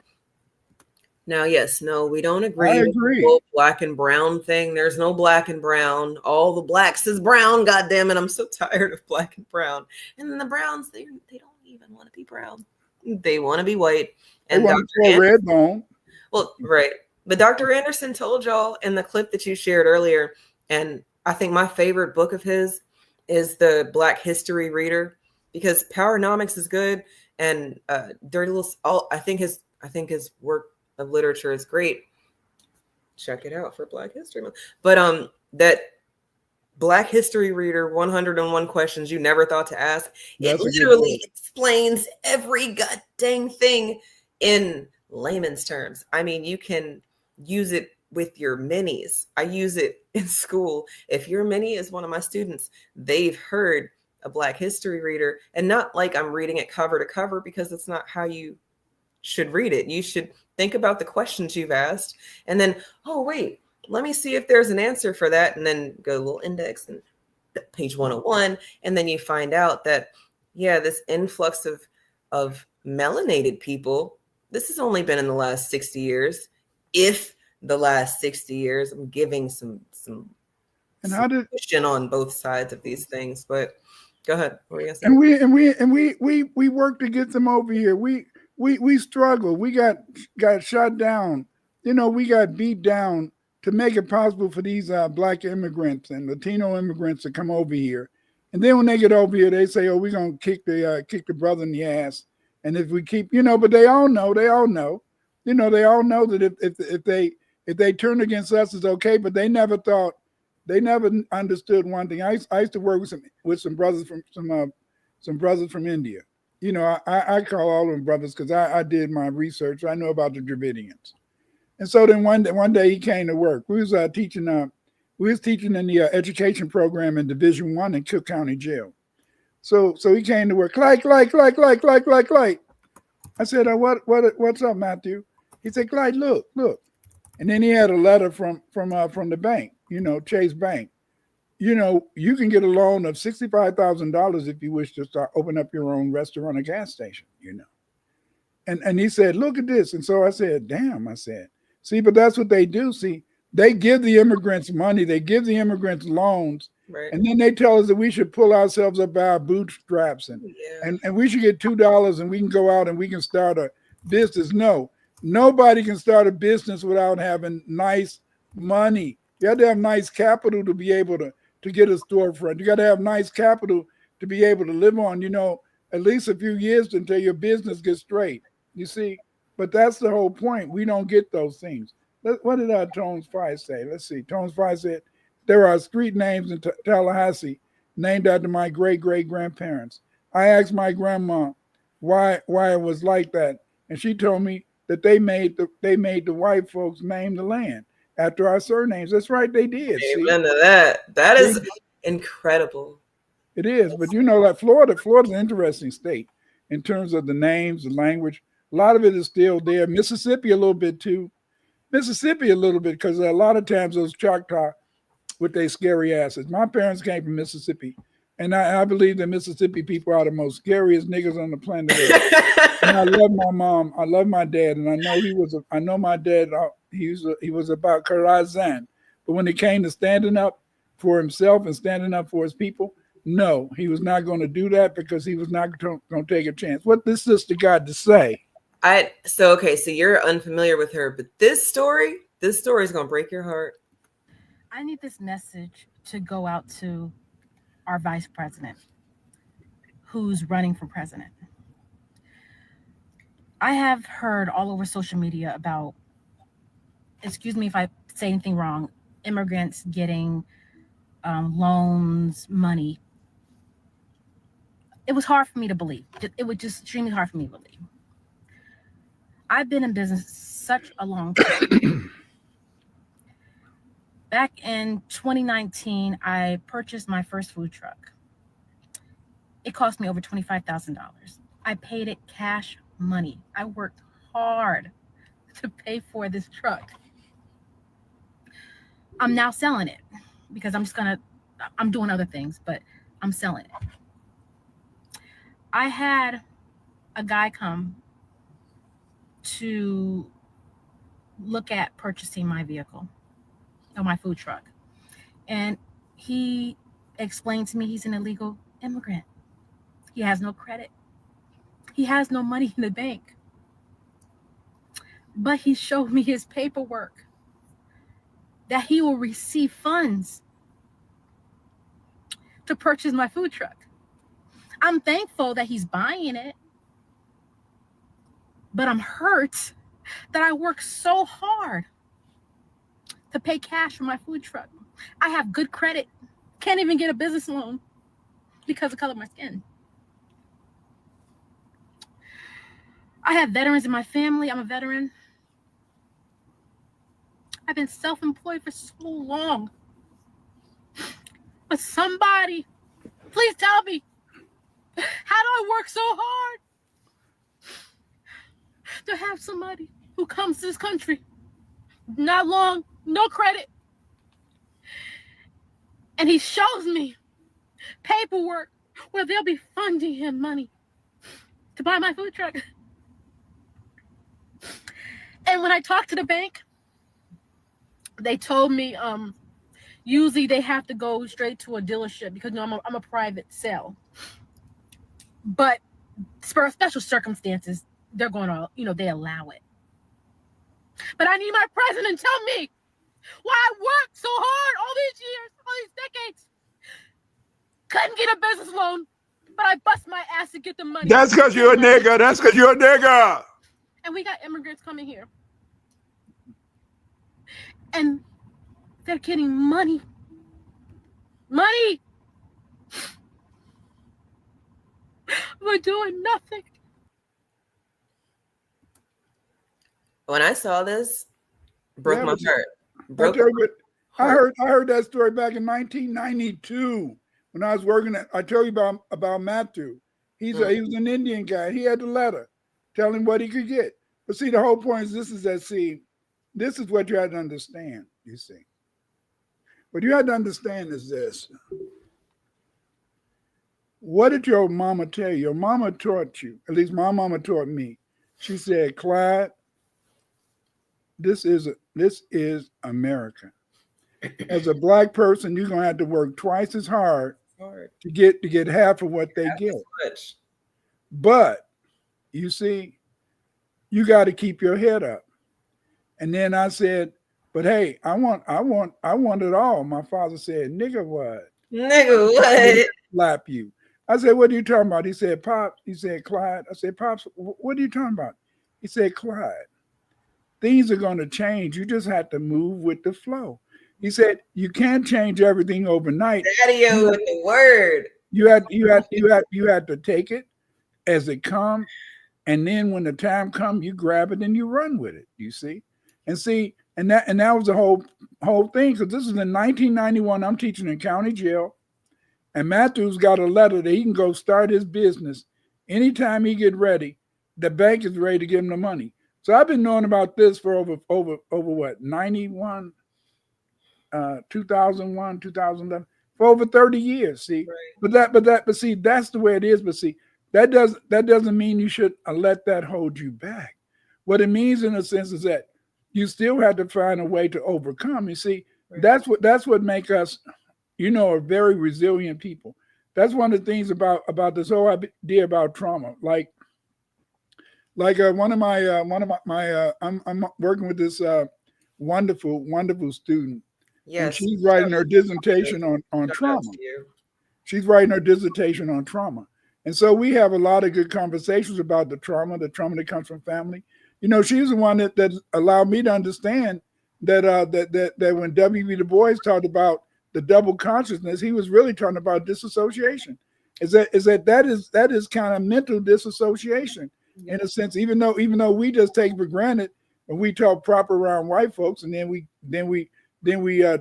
Speaker 1: Now, yes, no, we don't agree.
Speaker 3: I
Speaker 1: with
Speaker 3: agree.
Speaker 1: the whole black and brown thing. There's no black and brown. All the blacks is brown. God damn it. I'm so tired of black and brown. And then the browns, they don't even want to be brown. They want to be white. And
Speaker 3: they want to red bone.
Speaker 1: Well, right. But Dr. Anderson told y'all in the clip that you shared earlier, and I think my favorite book of his is the Black History Reader, because Powernomics is good, and Dirty Little. I think his work of literature is great. Check it out for Black History Month. But that Black History Reader, 101 Questions You Never Thought to Ask, it literally explains every goddamn thing in layman's terms. I mean, you can use it with your minis. I use it in school. If your mini is one of my students, they've heard a Black History Reader, and not like I'm reading it cover to cover, because it's not how you should read it. You should think about the questions you've asked, and then, oh wait, let me see if there's an answer for that, and then go a little index and page 101, and then you find out that, yeah, this influx of melanated people, this has only been in the last 60 years, if the last 60 years. I'm giving some question on both sides of these things, but go ahead. What were you gonna say?
Speaker 3: We worked to get them over here. We struggled. We got shut down. We got beat down to make it possible for these Black immigrants and Latino immigrants to come over here. And then when they get over here, they say, "Oh, we're gonna kick the brother in the ass." And if we keep, but they all know, they all know that if they turn against us, it's okay. But they never understood one thing. I used to work with some brothers from India. I call all of them brothers because I did my research. I know about the Dravidians. And so then one day he came to work. We was teaching in the education program in Division I in Cook County Jail. So he came to work. Clyde. I said, what's up, Matthew? He said, Clyde, look. And then he had a letter from the bank, Chase Bank. you know, you can get a loan of $65,000 if you wish to start open up your own restaurant or gas station, you know. And he said, look at this. And so I said, damn, I said, see, but that's what they do. See, they give the immigrants money, they give the immigrants loans,
Speaker 1: Right.
Speaker 3: and then they tell us that we should pull ourselves up by our bootstraps and we should get $2 and we can go out and we can start a business. No, nobody can start a business without having nice money. You have to have nice capital to be able to get a storefront. You got to have nice capital to be able to live on, you know, at least a few years until your business gets straight. You see, but that's the whole point. We don't get those things. What did Tones Five say? Let's see. Tones Five said, there are street names in Tallahassee named after my great-great-grandparents. I asked my grandma why it was like that, and she told me that they made the white folks name the land after our surnames. That's right, they did.
Speaker 1: Amen to that. That is incredible.
Speaker 3: It is, but you know, like Florida's an interesting state in terms of the names, the language. A lot of it is still there. Mississippi a little bit too. Mississippi a little bit because a lot of times those Choctaw with their scary asses. My parents came from Mississippi, and I believe that Mississippi people are the most scariest niggas on the planet Earth. And I love my mom. I love my dad, and I know my dad. He was about Karazan, but when it came to standing up for himself and standing up for his people, no, he was not going to do that because he was not going to take a chance. What this sister got to say?
Speaker 1: So you're unfamiliar with her, but this story is going to break your heart.
Speaker 13: I need this message to go out to our vice president who's running for president. I have heard all over social media about, excuse me if I say anything wrong, immigrants getting loans, money. It was hard for me to believe. It was just extremely hard for me to believe. I've been in business such a long time. Back in 2019, I purchased my first food truck. It cost me over $25,000. I paid it cash money. I worked hard to pay for this truck. I'm now selling it because I'm doing other things, but I'm selling it. I had a guy come to look at purchasing my vehicle or my food truck. And he explained to me he's an illegal immigrant. He has no credit. He has no money in the bank. But he showed me his paperwork that he will receive funds to purchase my food truck. I'm thankful that he's buying it, but I'm hurt that I worked so hard to pay cash for my food truck. I have good credit, can't even get a business loan because of the color of my skin. I have veterans in my family. I'm a veteran. I've been self-employed for so long. But somebody, please tell me, how do I work so hard to have somebody who comes to this country, not long, no credit, and he shows me paperwork where they'll be funding him money to buy my food truck. And when I talked to the bank, they told me usually they have to go straight to a dealership because I'm a private sale. But for special circumstances, they're going to, they allow it. But I need my president to tell me why I worked so hard all these years, all these decades. Couldn't get a business loan, but I bust my ass to get the money.
Speaker 3: That's because you're a nigga. That's because you're a nigga.
Speaker 13: And we got immigrants coming here. And they're getting money. Money. We're doing nothing.
Speaker 1: When I saw this, broke my heart.
Speaker 3: I heard that story back in 1992 when I was working I told you about Matthew. He was an Indian guy. He had the letter telling what he could get. But see, the whole point is this is what you have to understand, you see. What you had to understand is this. What did your mama tell you? Your mama taught you, at least my mama taught me. She said, Clyde, this is America. As a black person, you're gonna have to work twice as hard to get half of what they get. But you see, you got to keep your head up. And then I said, but hey, I want it all. My father said, nigga what?
Speaker 1: Nigga what?
Speaker 3: Slap you. I said, what are you talking about? He said, Pop. He said, Clyde. I said, Pops, what are you talking about? He said, Clyde, things are going to change. You just have to move with the flow. He said, you can't change everything overnight.
Speaker 1: Daddy-o with the word.
Speaker 3: You had to take it as it comes. And then when the time comes, you grab it and you run with it, you see? And that was the whole thing. Because this is in 1991. I'm teaching in county jail. And Matthews got a letter that he can go start his business. Anytime he get ready, the bank is ready to give him the money. So I've been knowing about this for over what, 91, 2001, 2011, for over 30 years, see? Right. But see, that's the way it is. But see, that doesn't mean you should let that hold you back. What it means in a sense is that you still have to find a way to overcome. You see, right. That's what make us, a very resilient people. That's one of the things about this whole idea about trauma. Like one of my I'm working with this wonderful student. Yes, and she's writing her dissertation on trauma. She's writing her dissertation on trauma. And so we have a lot of good conversations about the trauma that comes from family. She's the one that allowed me to understand that when W.B. Du Bois talked about the double consciousness, he was really talking about disassociation. That is kind of mental disassociation in a sense, even though we just take for granted when we talk proper around white folks, and then we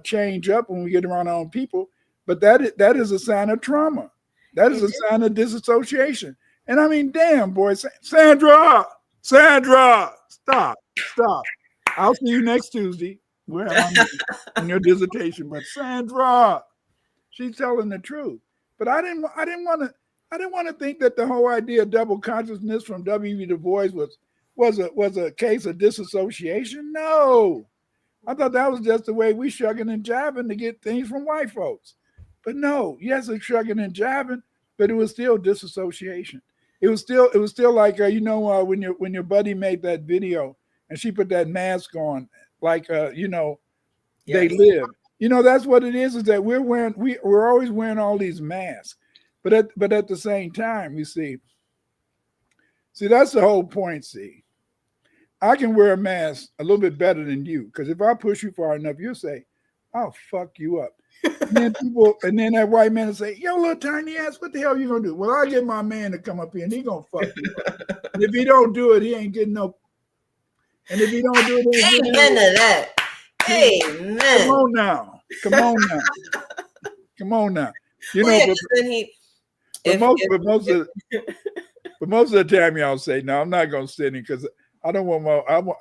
Speaker 3: change up when we get around our own people. But that is a sign of trauma. That is a sign of disassociation. And I mean, damn, boy, Sandra, stop. I'll see you next Tuesday. We're on your dissertation. But Sandra, she's telling the truth. But I didn't want to think that the whole idea of double consciousness from W.B. Du Bois was a case of disassociation. No. I thought that was just the way we shucking and jiving to get things from white folks. But no, yes, it's shucking and jiving, but it was still disassociation. It was still like when your buddy made that video and she put that mask on, like yes. They live. That's what it is that we're always wearing all these masks, but at the same time, you see that's the whole point. See, I can wear a mask a little bit better than you, because if I push you far enough, you'll say, I'll fuck you up. And then that white man will say, yo, little tiny ass, what the hell are you gonna do? Well, I get my man to come up here and he gonna fuck you up. And if he don't do it, he ain't getting no. And if he don't do it,
Speaker 1: amen to that. Amen.
Speaker 3: Come on now. But most of the time, y'all say, no, I'm not gonna sit in, because I don't want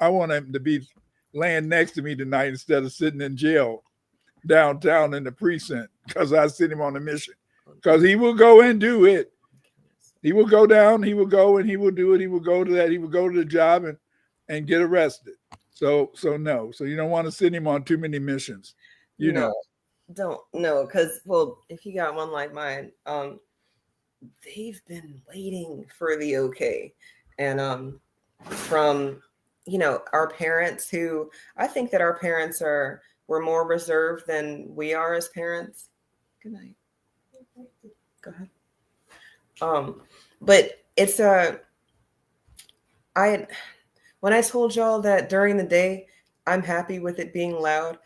Speaker 3: I want him to be laying next to me tonight instead of sitting in jail downtown in the precinct, because I sent him on a mission. Because he will go and do it. He will go down, he will go and he will do it. He will go to that, he will go to the job and get arrested. So no. So you don't want to send him on too many missions.
Speaker 1: Don't know, because if you got one like mine, they've been waiting for the okay. And from our parents, who I think that our parents were more reserved than we are as parents. Good night. Go ahead. But it's when I told y'all that during the day, I'm happy with it being loud.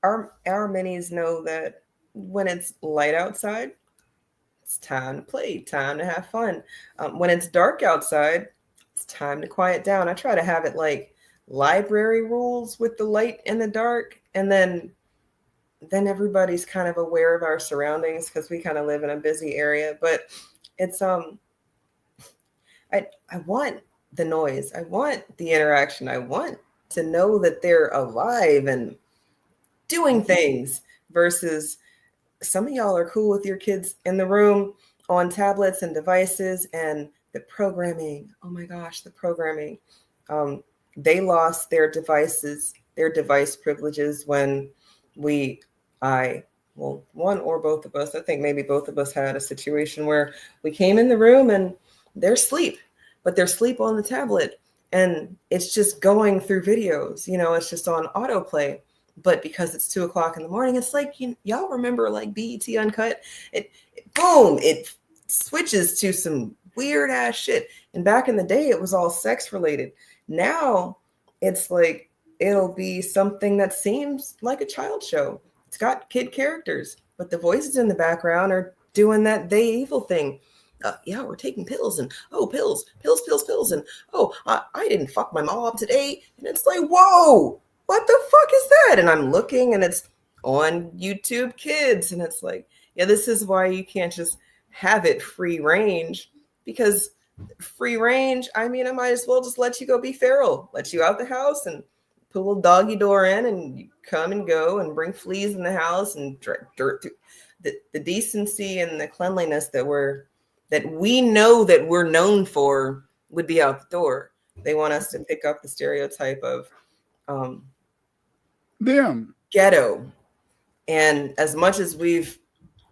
Speaker 1: Our minis know that when it's light outside, it's time to play, time to have fun. When it's dark outside, it's time to quiet down. I try to have it like library rules with the light and the dark, and then everybody's kind of aware of our surroundings, because we kind of live in a busy area. But it's I want the noise, I want the interaction, I want to know that they're alive and doing things. versus some of y'all are cool with your kids in the room on tablets and devices, and the programming. Oh my gosh, the programming. They lost their devices, their device privileges when one or both of us, I think maybe both of us had a situation where we came in the room and they're asleep, but they're asleep on the tablet and it's just going through videos, it's just on autoplay. But because it's 2:00 in the morning, it's like, y'all remember like BET Uncut? Boom, it switches to some weird ass shit. And back in the day, it was all sex related. Now it's like, it'll be something that seems like a child show. It's got kid characters, but the voices in the background are doing that they evil thing. Yeah, we're taking pills and pills. And I didn't fuck my mom today. And it's like, whoa, what the fuck is that? And I'm looking and it's on YouTube Kids. And it's like, yeah, this is why you can't just have it free range, because free range, I mean, I might as well just let you go be feral, let you out the house and put a little doggy door in and you come and go and bring fleas in the house and dirt through the decency and the cleanliness that we know that we're known for would be out the door. They want us to pick up the stereotype of
Speaker 3: them
Speaker 1: ghetto. And as much as we've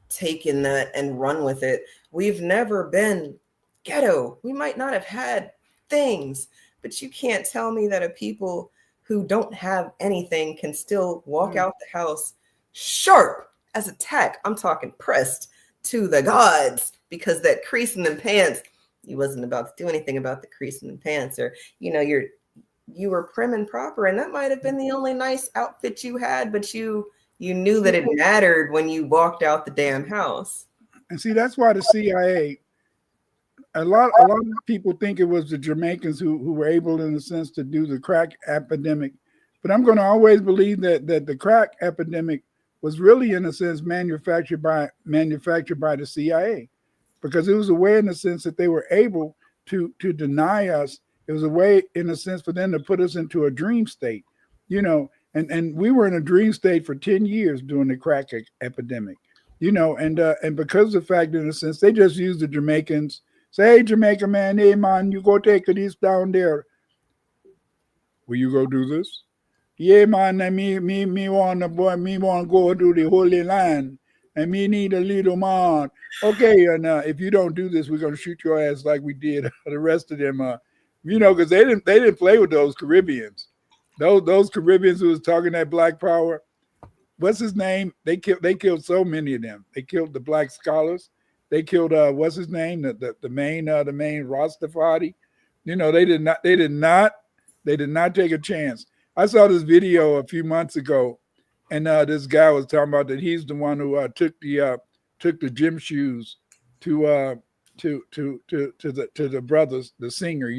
Speaker 1: taken that and run with it, we've never been ghetto. We might not have had things, but you can't tell me that a people who don't have anything can still walk out the house sharp as a tack. I'm talking pressed to the gods, because that crease in the pants, you wasn't about to do anything about the crease in the pants, or you were prim and proper, and that might have been the only nice outfit you had, but you knew that it mattered when you walked out the damn house.
Speaker 3: And see, that's why the CIA, a lot of people think it was the Jamaicans who were able, in a sense, to do the crack epidemic. But I'm going to always believe that the crack epidemic was really, in a sense, manufactured by the CIA, because it was a way, in a sense, that they were able to deny us. It was a way, in a sense, for them to put us into a dream state, and we were in a dream state for 10 years during the crack epidemic, and because of the fact, in a sense, they just used the Jamaicans. Say, hey, Jamaica man, hey man, you go take this down there. Will you go do this? Yeah, man, and me want to go do the Holy Land, and me need a little man. Okay, and if you don't do this, we're gonna shoot your ass like we did the rest of them. Because they didn't play with those Caribbeans. Those Caribbeans who was talking that Black Power. What's his name? They killed so many of them. They killed the black scholars. They killed what's his name? The main Rastafari. They did not take a chance. I saw this video a few months ago, and this guy was talking about that he's the one who took the gym shoes to the brothers, the singer,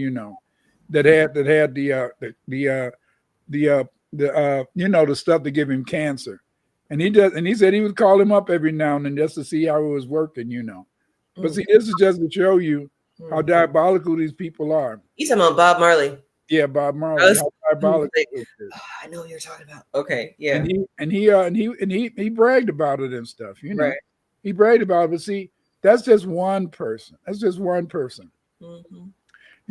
Speaker 3: that had the stuff to give him cancer. And he said he would call him up every now and then just to see how it was working, But see, this is just to show you how diabolical these people are.
Speaker 1: He's talking about Bob Marley.
Speaker 3: Yeah, Bob Marley. How diabolical
Speaker 1: I know what you're talking about. Okay, yeah.
Speaker 3: And he bragged about it and stuff,
Speaker 1: Right.
Speaker 3: He bragged about it, but see, that's just one person. That's just one person.
Speaker 1: Mm-hmm.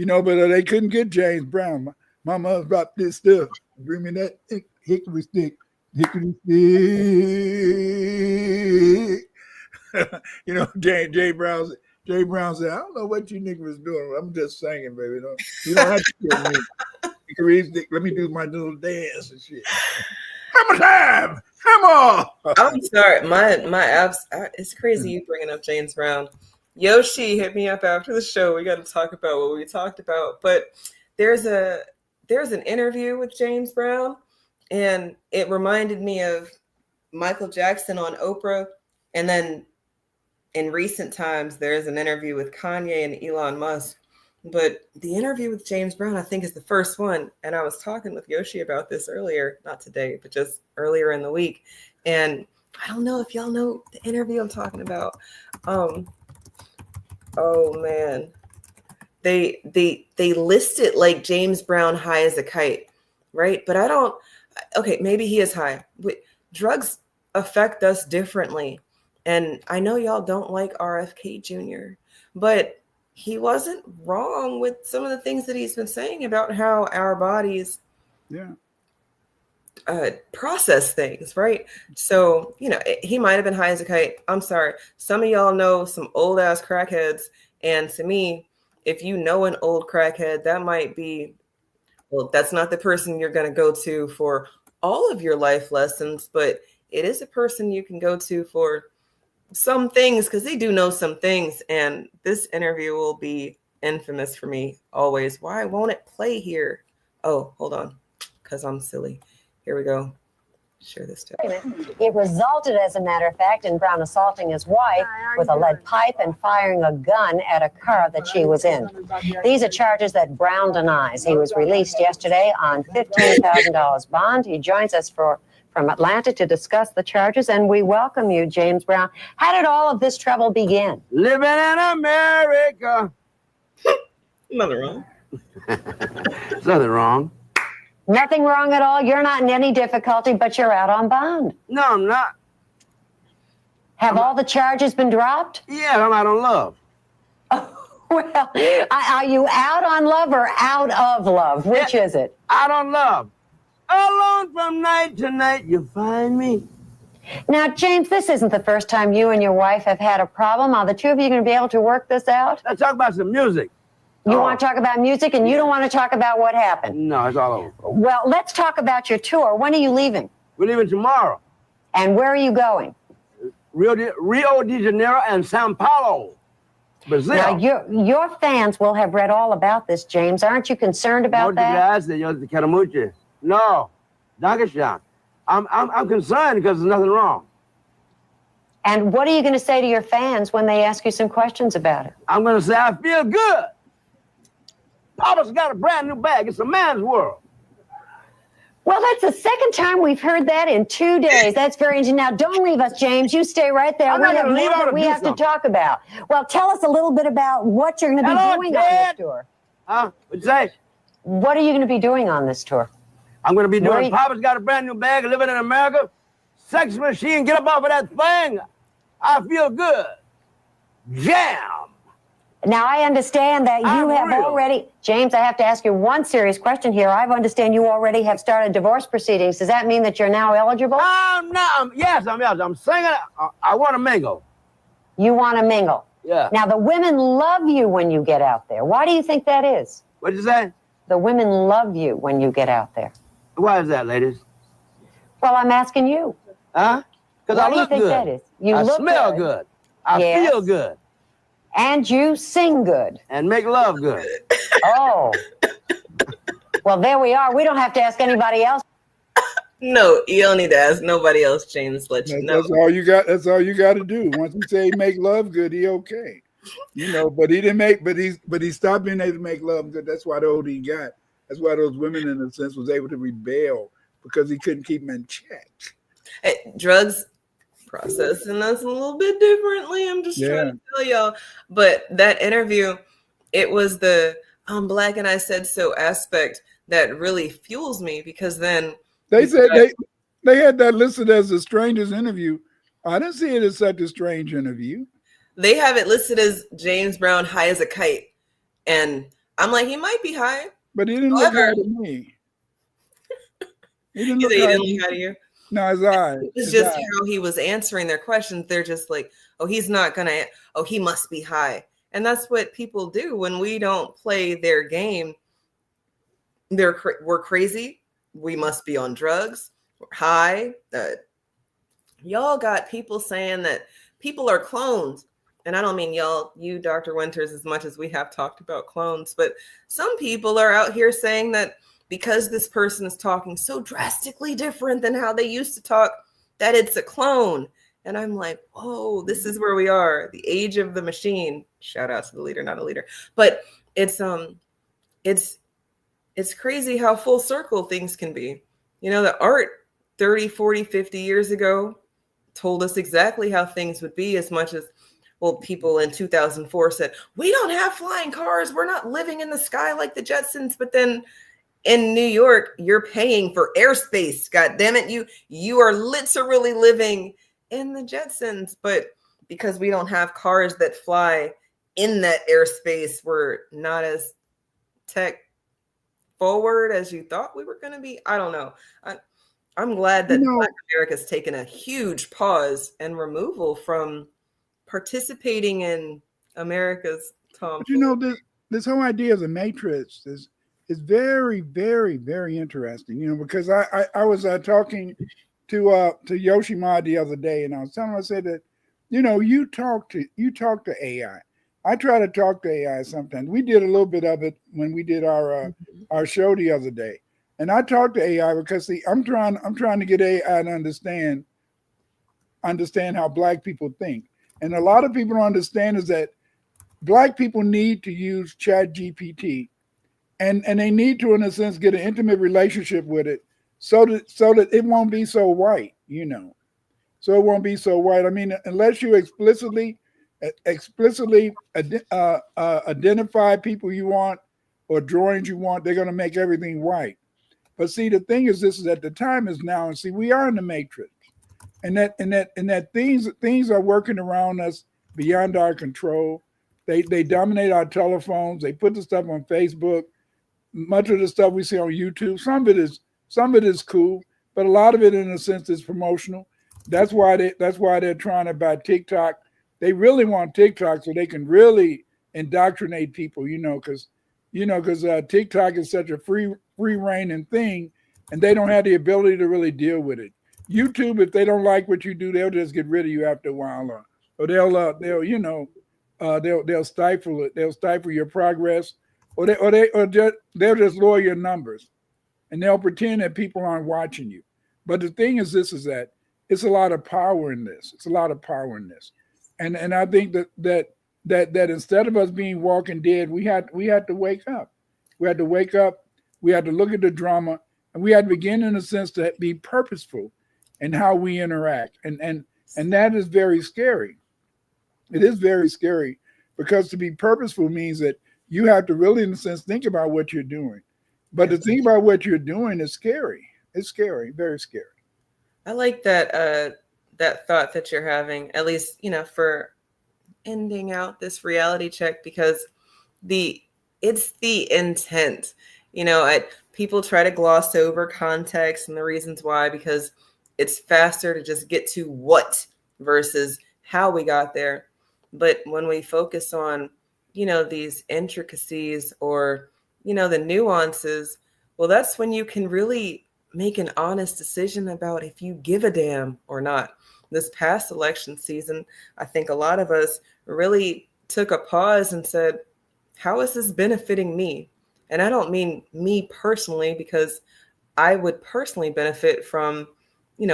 Speaker 3: But they couldn't get James Brown. Mama brought this stuff. Bring me that hickory stick. Hickory stick. Jay Brown said, I don't know what you niggas doing. I'm just singing, baby. You don't have to kill me. Hickory stick. Let me do my little dance and shit. Come on.
Speaker 1: I'm sorry. My apps. It's crazy you bringing up James Brown. Yoshi hit me up after the show. We got to talk about what we talked about. But there's an interview with James Brown, and it reminded me of Michael Jackson on Oprah. And then in recent times, there's an interview with Kanye and Elon Musk. But the interview with James Brown, I think, is the first one. And I was talking with Yoshi about this earlier, not today, but just earlier in the week. And I don't know if y'all know the interview I'm talking about. Oh man, they list it like James Brown high as a kite, right? But I don't. Okay, maybe he is high. Drugs affect us differently. And I know y'all don't like RFK Jr., but he wasn't wrong with some of the things that he's been saying about how our bodies process things, right? So, he might have been high as a kite. I'm sorry. Some of y'all know some old ass crackheads. And to me, if you know an old crackhead, that might be, well, that's not the person you're going to go to for all of your life lessons, but it is a person you can go to for some things because they do know some things. And this interview will be infamous for me always. Why won't it play here? Oh, hold on, because I'm silly. Here we go. Share this too.
Speaker 14: It resulted, as a matter of fact, in Brown assaulting his wife with a lead pipe and firing a gun at a car that she was in. These are charges that Brown denies. He was released yesterday on $15,000 bond. He joins us from Atlanta to discuss the charges, and we welcome you, James Brown. How did all of this trouble begin?
Speaker 15: Living in America.
Speaker 1: Nothing wrong.
Speaker 15: There's nothing wrong.
Speaker 14: Nothing wrong at all. You're not in any difficulty, but you're out on bond.
Speaker 15: No, I'm not.
Speaker 14: Have all the charges been dropped?
Speaker 15: Yeah, I'm out on love.
Speaker 14: Well, are you out on love or out of love? Which is it?
Speaker 15: Out on love. Alone from night to night, you find me.
Speaker 14: Now, James, this isn't the first time you and your wife have had a problem. Are the two of you going to be able to work this out?
Speaker 15: Let's talk about some music.
Speaker 14: You want to talk about music and you don't want to talk about what happened?
Speaker 15: No, it's all over.
Speaker 14: Well, let's talk about your tour. When are you leaving?
Speaker 15: We're leaving tomorrow.
Speaker 14: And where are you going?
Speaker 15: Rio de Janeiro and Sao Paulo, Brazil.
Speaker 14: Now, your fans will have read all about this, James. Aren't you concerned about that?
Speaker 15: No, Dankeschön. I'm concerned because there's nothing wrong.
Speaker 14: And what are you going to say to your fans when they ask you some questions about it?
Speaker 15: I'm going to say I feel good. Papa's got a brand new bag. It's a man's world.
Speaker 14: Well, that's the second time we've heard that in 2 days. That's very interesting. Now, don't leave us, James. You stay right there.
Speaker 15: I'm not gonna leave.
Speaker 14: We have to talk about. Well, tell us a little bit about what you're going to be doing on this tour.
Speaker 15: Huh? What'd you say?
Speaker 14: What are you going to be doing on this tour?
Speaker 15: I'm going to be doing Papa's Got a Brand New Bag, Living in America, Sex Machine, Get Up Off of That Thing. I Feel Good. Jam.
Speaker 14: Now, I understand that you have already, James, I have to ask you one serious question here. I understand you already have started divorce proceedings. Does that mean that you're now eligible?
Speaker 15: Yes, I'm eligible. I'm singing. I want to mingle.
Speaker 14: You want to mingle?
Speaker 15: Yeah.
Speaker 14: Now, the women love you when you get out there. Why do you think that is?
Speaker 15: What'd you say?
Speaker 14: The women love you when you get out there.
Speaker 15: Why is that, ladies?
Speaker 14: Well, I'm asking you.
Speaker 15: Huh? Because I look
Speaker 14: Why do you think
Speaker 15: good.
Speaker 14: that is? You
Speaker 15: I
Speaker 14: look
Speaker 15: smell good. I feel good.
Speaker 14: And you sing good.
Speaker 15: And make love good.
Speaker 14: Oh. Well, there we are. We don't have to ask anybody else.
Speaker 1: No, you don't need to ask nobody else, James. Let you know.
Speaker 3: That's all you got. That's all you got to do. Once he say make love good, he okay. But he didn't make. But he stopped being able to make love good. That's why the older he got. That's why those women, in a sense, was able to rebel because he couldn't keep them in check.
Speaker 1: Hey, drugs processing us a little bit differently. I'm just trying to tell y'all. But that interview, it was the I'm black and I said so aspect that really fuels me because then
Speaker 3: they said they had that listed as a stranger's interview. I didn't see it as such a strange interview.
Speaker 1: They have it listed as James Brown high as a kite. And I'm like, he might be high.
Speaker 3: But he didn't look high to me. He didn't look high
Speaker 1: to you.
Speaker 3: No, his eyes.
Speaker 1: It's just how he was answering their questions. They're just like, oh, he's not gonna. Oh, he must be high, and that's what people do when we don't play their game. We're crazy. We must be on drugs. We're high. Y'all got people saying that people are clones, and I don't mean y'all, you, Dr. Winters, as much as we have talked about clones, but some people are out here saying that. Because this person is talking so drastically different than how they used to talk, that it's a clone. And I'm like, oh, this is where we are. The age of the machine. Shout out to the leader, not a leader. But it's crazy how full circle things can be. The art 30, 40, 50 years ago told us exactly how things would be as much as, well, people in 2004 said, we don't have flying cars. We're not living in the sky like the Jetsons. But then in New York, you're paying for airspace. God damn it. You are literally living in the Jetsons, but because we don't have cars that fly in that airspace, we're not as tech forward as you thought we were going to be. I don't know. I'm glad that Black America's taken a huge pause and removal from participating in America's tomfoolery.
Speaker 3: This whole idea of the matrix is very, very, very interesting. Because I was talking to Yoshima the other day, and I was telling him, I said that, you talk to AI. I try to talk to AI sometimes. We did a little bit of it when we did our show the other day, and I talked to AI because see, I'm trying to get AI to understand how Black people think, and a lot of people don't understand is that Black people need to use Chat GPT, and they need to, in a sense, get an intimate relationship with it, so that it won't be so white, So it won't be so white. I mean, unless you explicitly identify people you want or drawings you want, they're going to make everything white. But see, the thing is, this is that the time is now, and see, we are in the matrix, and that things are working around us beyond our control. They dominate our telephones. They put the stuff on Facebook. Much of the stuff we see on YouTube, some of it is cool, but a lot of it, in a sense, is promotional. That's why they're trying to buy TikTok. They really want TikTok so they can really indoctrinate people, because TikTok is such a free reigning thing, and they don't have the ability to really deal with it. YouTube, if they don't like what you do, they'll just get rid of you after a while, or they'll stifle it. They'll stifle your progress, or they'll just lower your numbers, and they'll pretend that people aren't watching you. But the thing is, this is that it's a lot of power in this. It's a lot of power in this, and I think that instead of us being walking dead, we had to wake up. We had to wake up. We had to look at the drama, and we had to begin, in a sense, to be purposeful in how we interact, and that is very scary. It is very scary, because to be purposeful means that you have to really, in a sense, think about what you're doing. But to think about what you're doing is scary. It's scary, very scary.
Speaker 1: I like that thought that you're having, at least, for ending out this reality check, because it's the intent. People try to gloss over context and the reasons why, because it's faster to just get to what versus how we got there. But when we focus on, these intricacies or, the nuances, well, that's when you can really make an honest decision about if you give a damn or not. This past election season, I think a lot of us really took a pause and said, how is this benefiting me? And I don't mean me personally, because I would personally benefit from,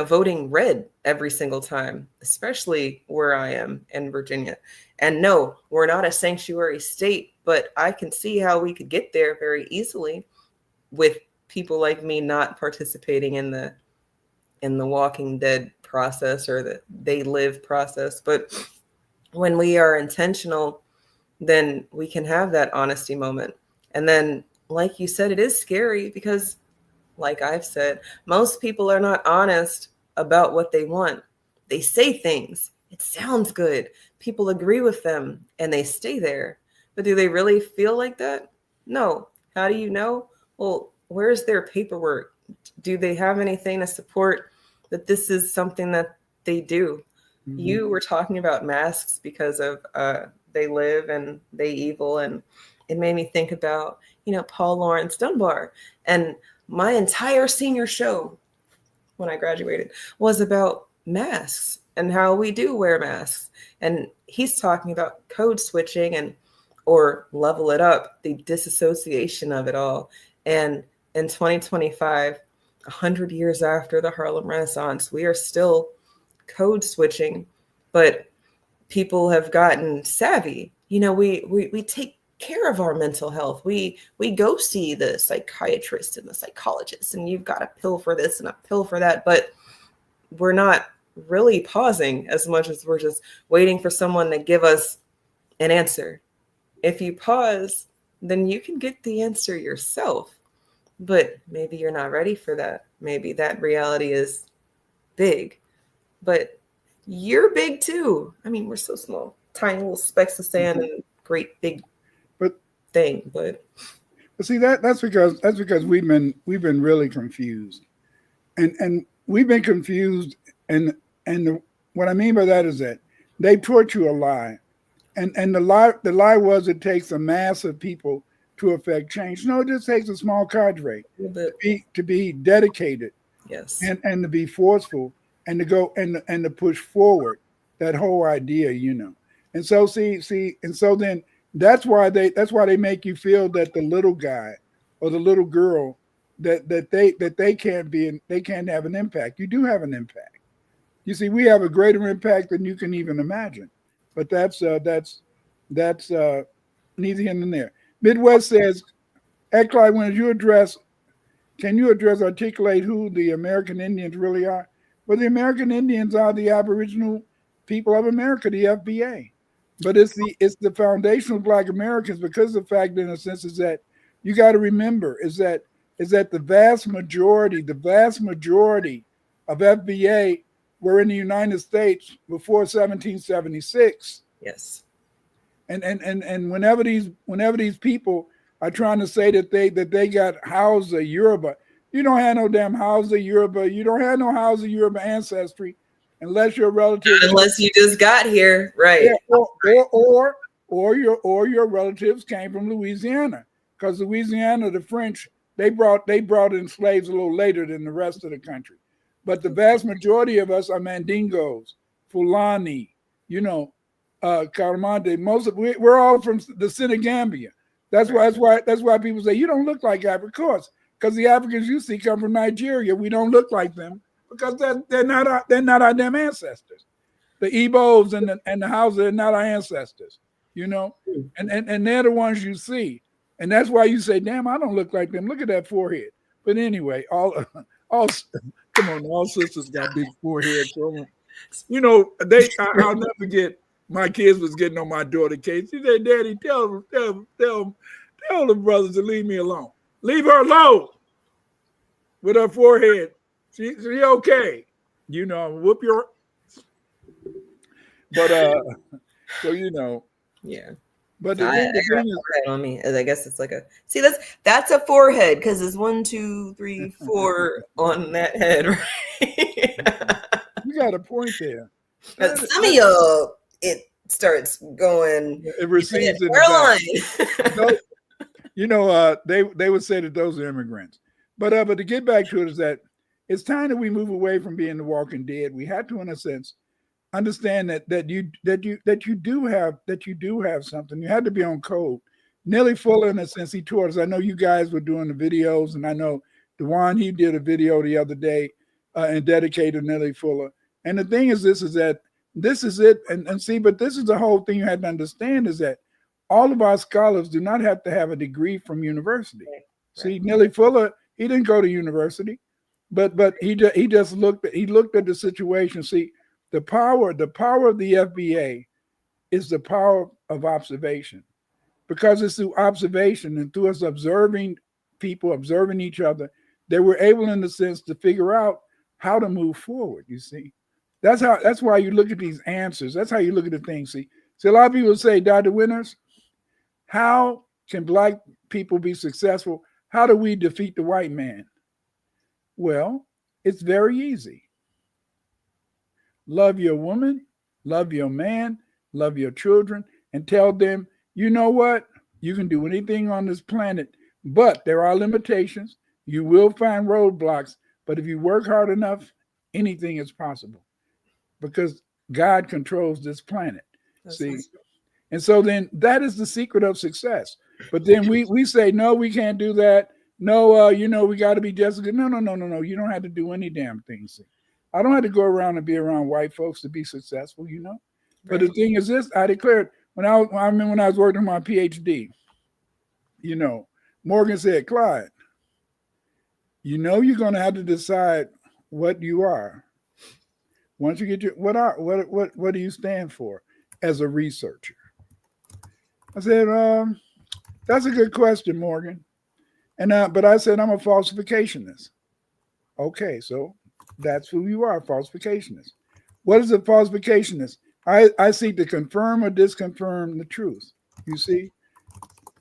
Speaker 1: voting red every single time, especially where I am in Virginia. And no, we're not a sanctuary state, but I can see how we could get there very easily with people like me not participating in the Walking Dead process or the They Live process. But when we are intentional, then we can have that honesty moment. And then, like you said, it is scary because, like I've said, most people are not honest about what they want. They say things. It sounds good. People agree with them and they stay there. But do they really feel like that? No. How do you know? Well, where's their paperwork? Do they have anything to support that this is something that they do? Mm-hmm. You were talking about masks because of They Live and They Evil, and it made me think about, Paul Laurence Dunbar. And my entire senior show when I graduated was about masks and how we do wear masks. And he's talking about code switching or level it up, the disassociation of it all. And in 2025, 100 years after the Harlem Renaissance, we are still code switching, but people have gotten savvy. We take care of our mental health. We go see the psychiatrist and the psychologist, and you've got a pill for this and a pill for that, but we're not really pausing as much as we're just waiting for someone to give us an answer. If you pause, then you can get the answer yourself. but maybe you're not ready for that. Maybe that reality is big, but you're big too. I mean, we're so small, tiny little specks of sand and great big thing. But
Speaker 3: see that's because we've been really confused, and we've been confused, and what I mean by that is that they taught you a lie, and the lie was it takes a mass of people to affect change. No, it just takes a small cadre to be dedicated,
Speaker 1: yes,
Speaker 3: and to be forceful, and to go and to push forward that whole idea, And so and so then that's why they make you feel that the little guy or the little girl that they can't have an impact. You do have an impact. You see, we have a greater impact than you can even imagine. But that's neither here nor there. Midwest says, Clyde, can you articulate who the American Indians really are? Well, the American Indians are the Aboriginal people of America, the FBA. But it's the foundational Black Americans, because the fact, in a sense, is that you got to remember is that the vast majority of FBA were in the United States before 1776.
Speaker 1: Yes.
Speaker 3: And whenever these people are trying to say that they got Hausa Yoruba, you don't have no damn Hausa Yoruba. You don't have no Hausa Yoruba ancestry unless your relative,
Speaker 1: unless you just got here, right?
Speaker 3: Yeah, or your relatives came from Louisiana, because Louisiana, the French, they brought in slaves a little later than the rest of the country. But the vast majority of us are Mandingos, Fulani, Caramante. We're all from the Senegambia. That's why people say you don't look like African. Of course, because the Africans you see come from Nigeria. We don't look like them because they're not our damn ancestors. The Igbos and the Hausa are not our ancestors, and they're the ones you see. And that's why you say, damn, I don't look like them. Look at that forehead. But anyway, all come on, all sisters got big foreheads. So, I'll never forget, my kids was getting on my daughter case. She said, Daddy, tell the brothers to leave me alone. Leave her alone with her forehead. She okay. Whoop your. But so
Speaker 1: yeah.
Speaker 3: But the thing is,
Speaker 1: on me, I guess it's like that's a forehead, because it's 1, 2, 3, 4 on that head, right?
Speaker 3: You got a point there.
Speaker 1: But some of y'all, it starts going.
Speaker 3: It recedes in the back. They would say that those are immigrants. But to get back to it is that it's time that we move away from being the Walking Dead. We have to, in a sense, understand that you do have something. You had to be on code. Nellie Fuller, in a sense, he taught us. I know you guys were doing the videos, and I know Dewan, he did a video the other day and dedicated to Nellie Fuller. And the thing is that this is it. And see, but this is the whole thing you had to understand, is that all of our scholars do not have to have a degree from university. Right. See, Nellie Fuller, he didn't go to university, but he just looked at the situation. See, the power of the FBA is the power of observation, because it's through observation and through us observing people, observing each other, that we're able, in a sense, to figure out how to move forward. You see, that's why you look at these answers. That's how you look at the things. See, a lot of people say, Dr. Winters, how can Black people be successful? How do we defeat the white man? Well, it's very easy. Love your woman, love your man, love your children, and tell them, you know what? You can do anything on this planet, but there are limitations. You will find roadblocks, but if you work hard enough, anything is possible, because God controls this planet. See? And so then that is the secret of success. But then we say, no, we can't do that. No, we got to be just good. No. You don't have to do any damn thing. See? I don't have to go around and be around white folks to be successful, Right. But the thing is this, I declared when I was working on my PhD, Morgan said, Clyde, you're going to have to decide what you are. Once you get what do you stand for as a researcher? I said, that's a good question, Morgan. And but I said I'm a falsificationist. Okay, so that's who you are, falsificationist. What is a falsificationist? I seek to confirm or disconfirm the truth. You see,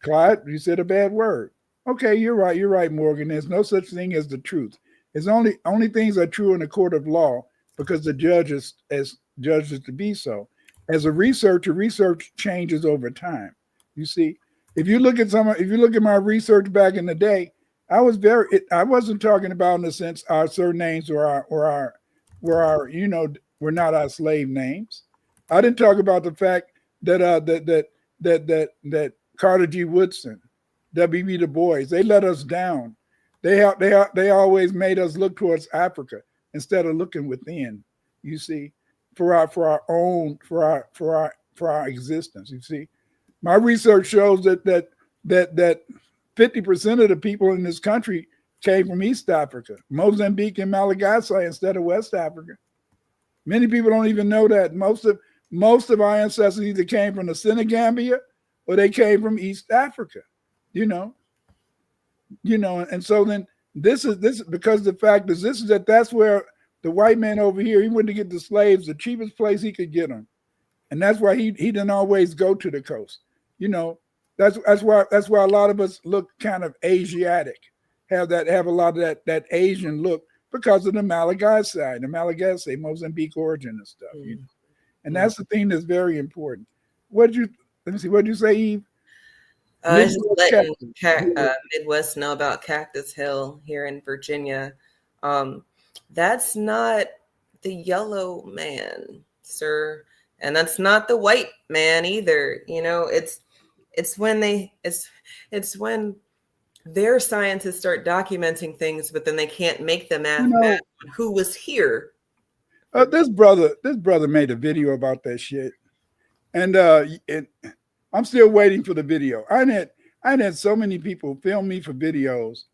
Speaker 3: Clyde, you said a bad word. Okay, you're right. You're right, Morgan. There's no such thing as the truth. It's only things are true in the court of law because the judge is as judges to be so. As a researcher, research changes over time. You see, if you look at my research back in the day, I wasn't talking about in the sense our surnames were not our slave names. I didn't talk about the fact that that Carter G. Woodson, W.B. Du Bois, they let us down. They always made us look towards Africa instead of looking within. You see, for our existence. You see, my research shows that 50% of the people in this country came from East Africa, Mozambique and Malagasy instead of West Africa. Many people don't even know that. Most of our ancestors either came from the Senegambia or they came from East Africa, and so then this because the fact is that's where the white man over here, he went to get the slaves the cheapest place he could get them. And that's why he didn't always go to the coast. That's why a lot of us look kind of Asiatic, have a lot of that Asian look because of the Malagasy, Mozambique origin and stuff. And that's the thing that's very important. Let me see, what did you say, Eve?
Speaker 1: Just letting Midwest know about Cactus Hill here in Virginia. That's not the yellow man, sir, and that's not the white man either. It's when their scientists start documenting things, but then they can't make the math who was here.
Speaker 3: This brother made a video about that shit, and I'm still waiting for the video. I had so many people film me for videos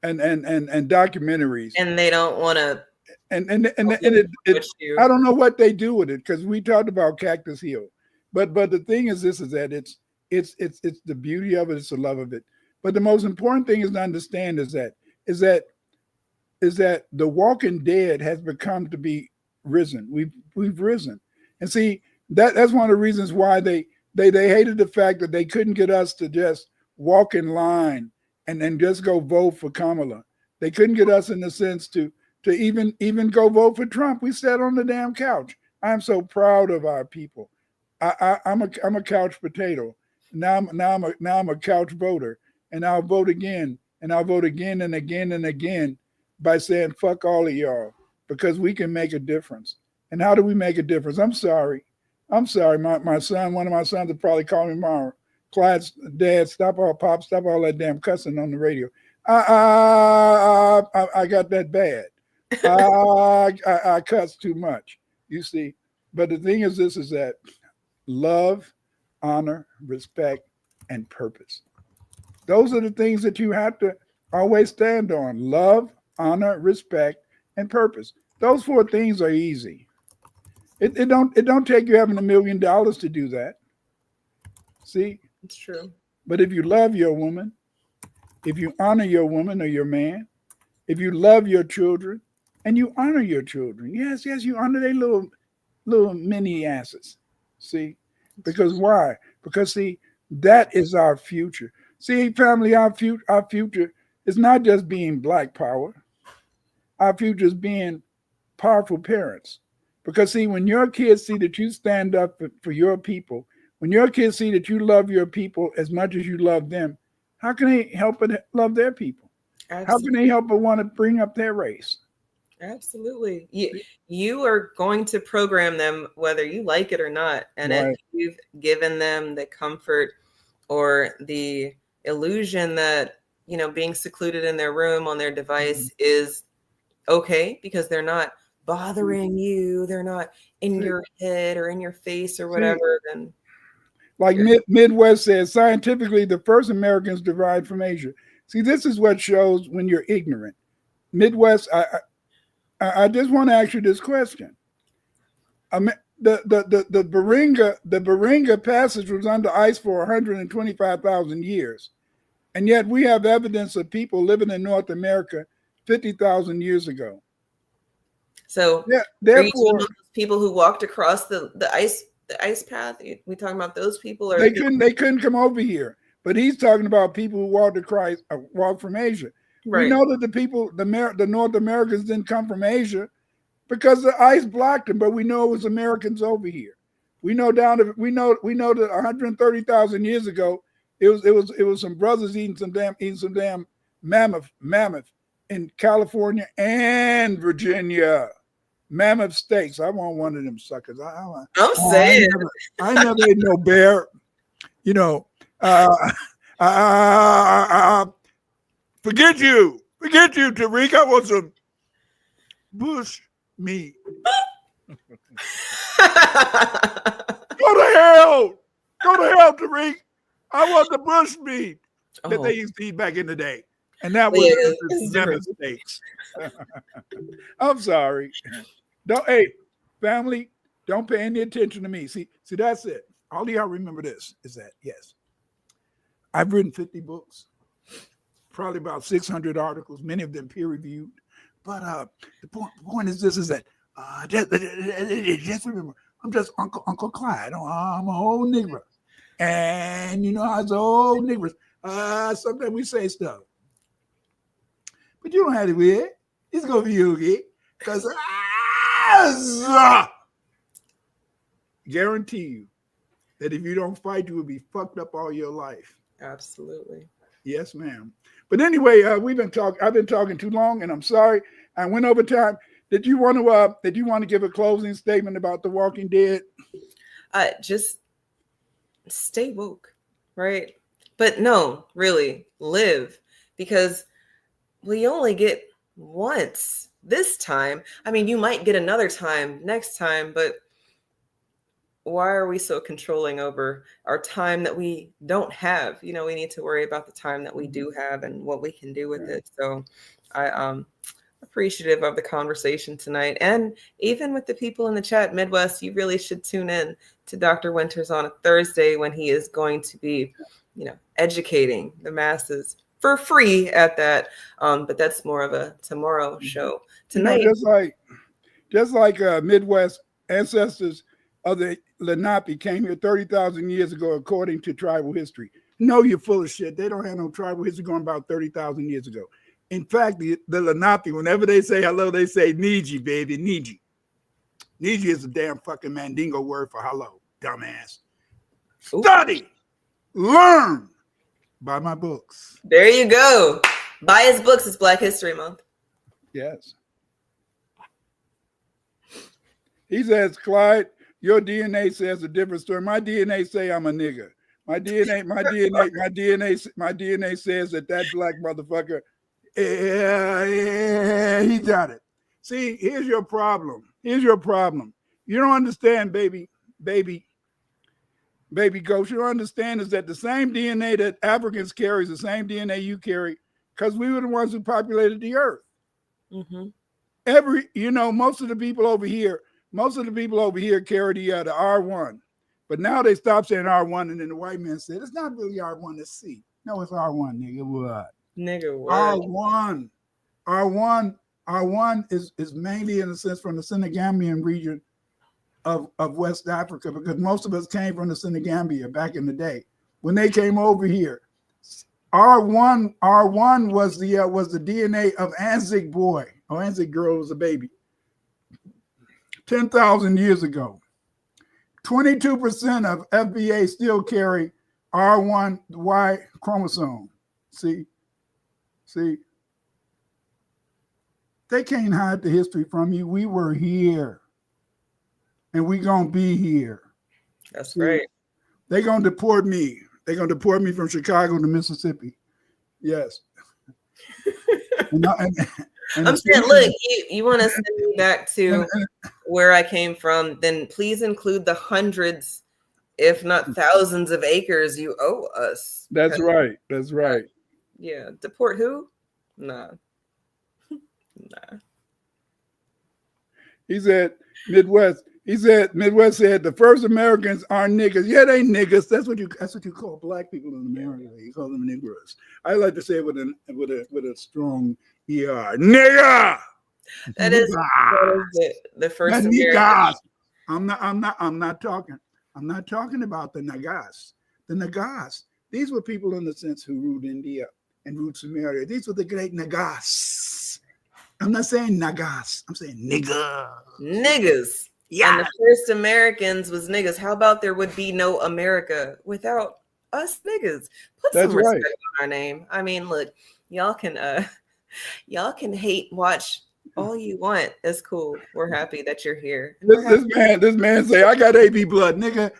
Speaker 3: and documentaries,
Speaker 1: and they don't want to.
Speaker 3: I don't know what they do with it because we talked about Cactus Hill, but the thing is that it's the beauty of it, it's the love of it. But the most important thing is to understand is that the Walking Dead has become to be risen. We've risen, and see that's one of the reasons why they hated the fact that they couldn't get us to just walk in line and just go vote for Kamala. They couldn't get us in the sense to even go vote for Trump. We sat on the damn couch. I'm so proud of our people. I'm a couch potato. Now I'm a couch voter, and I'll vote again, and I'll vote again and again and again by saying fuck all of y'all because we can make a difference. And how do we make a difference? I'm sorry. My son, one of my sons will probably call me tomorrow. Clyde's dad, stop all that damn cussing on the radio. I got that bad. I cuss too much, you see. But the thing is is that love, honor, respect, and purpose. Those are the things that you have to always stand on. Love, honor, respect, and purpose. Those four things are easy. It don't take you having $1 million to do that. See?
Speaker 1: It's true.
Speaker 3: But if you love your woman, if you honor your woman or your man, if you love your children and you honor your children, yes, you honor their little mini asses. See? Because why? Because see, that is our future. See, family, our future is not just being Black power. Our future is being powerful parents. Because see, when your kids see that you stand up for your people, when your kids see that you love your people as much as you love them, how can they help but love their people? Absolutely. How can they help but want to bring up their race?
Speaker 1: Absolutely. You are going to program them whether you like it or not. And
Speaker 3: right.
Speaker 1: If you've given them the comfort or the illusion that, being secluded in their room on their device is okay because they're not bothering you, they're not in your head or in your face or whatever, then
Speaker 3: like Midwest says, scientifically, the first Americans derived from Asia. See, this is what shows when you're ignorant. Midwest, I just want to ask you this question. The Beringa Passage was under ice for 125,000 years. And yet we have evidence of people living in North America 50,000 years ago.
Speaker 1: So
Speaker 3: yeah,
Speaker 1: are you talking
Speaker 3: therefore,
Speaker 1: about those people who walked across the ice path? We talking about those people, or
Speaker 3: they couldn't come over here. But he's talking about people who walked from Asia. We
Speaker 1: Right.
Speaker 3: know that the North Americans didn't come from Asia because the ice blocked them, but we know it was Americans over here. We know that 130,000 years ago, it was some brothers eating some damn mammoth in California and Virginia. Mammoth steaks. I want one of them suckers.
Speaker 1: I'm saying
Speaker 3: I never ate no bear. You know, forget you, Tariq. I want some bush meat. Go to hell, Tariq. I want the bush meat that they used to eat back in the day, and that was mammoth steaks. I'm sorry. Hey, family, don't pay any attention to me. See, that's it. All of y'all remember this is that, yes, I've written 50 books, probably about 600 articles, many of them peer-reviewed. But the point is this, is that just remember, I'm just Uncle Clyde. I'm an old nigger. And you know how it's old niggers. Sometimes we say stuff. But you don't have to be it. It's going to be okay. Because guarantee you that if you don't fight, you will be fucked up all your life.
Speaker 1: Absolutely.
Speaker 3: Yes, ma'am. But anyway, I've been talking too long, and I'm sorry. I went over time. Did you want to give a closing statement about The Walking Dead?
Speaker 1: Just stay woke, right? But no, really live, because we only get once this time. I mean, you might get another time next time, but why are we so controlling over our time that we don't have? You know, we need to worry about the time that we do have and what we can do with it. So I appreciative of the conversation tonight. And even with the people in the chat, Midwest, you really should tune in to Dr. Winters on a Thursday when he is going to be, you know, educating the masses for free at that. But that's more of a tomorrow show. Tonight,
Speaker 3: you know, just like Midwest ancestors of the Lenape came here 30,000 years ago, according to tribal history. No, you're full of shit. They don't have no tribal history going about 30,000 years ago. In fact, the Lenape, whenever they say hello, they say Niji, baby, Niji. Niji is a damn fucking Mandingo word for hello, dumbass. Study, learn, buy my books.
Speaker 1: There you go. Buy his books. It's Black History Month.
Speaker 3: Yes. He says, Clyde, your DNA says a different story. My DNA say I'm a nigga. My DNA says that black motherfucker, he got it. See, here's your problem. You don't understand, baby ghost. You don't understand is that the same DNA that Africans carry is the same DNA you carry, because we were the ones who populated the earth.
Speaker 1: Mm-hmm.
Speaker 3: Most of the people over here carry the R1, but now they stopped saying R1, and then the white man said it's not really R1, it's C. No, it's R1, nigga. What?
Speaker 1: Nigga, what?
Speaker 3: R1 is mainly, in a sense, from the Senegambian region of West Africa, because most of us came from the Senegambia back in the day. When they came over here, R1 was the DNA of Anzac boy or Anzac girl was a baby 10,000 years ago. 22% of FBA still carry R1Y chromosome. See, they can't hide the history from you. We were here, and we gonna be here.
Speaker 1: That's right.
Speaker 3: They gonna deport me. They're gonna deport me from Chicago to Mississippi. Yes.
Speaker 1: I'm saying, look, you want to send me back to where I came from, then please include the hundreds, if not thousands of acres you owe us.
Speaker 3: That's right.
Speaker 1: Yeah. Deport who? Nah.
Speaker 3: He said, Midwest, He said, Midwest said, the first Americans are niggas. Yeah, they niggas. That's what you call black people in America. You call them Negroes. I like to say it with a strong ER. Nigga.
Speaker 1: That is the first
Speaker 3: That
Speaker 1: American.
Speaker 3: niggas. I'm not talking about the Nagas. The Nagas. These were people in the sense who ruled India and ruled Samaria. These were the great Nagas. I'm not saying Nagas. I'm saying niggas.
Speaker 1: Niggas. Yeah. And the first Americans was niggas. How about there would be no America without us niggas? Put some respect on our name. I mean, look, y'all can hate watch all you want. It's cool. We're happy that you're here.
Speaker 3: This man say, I got AB blood. Nigga,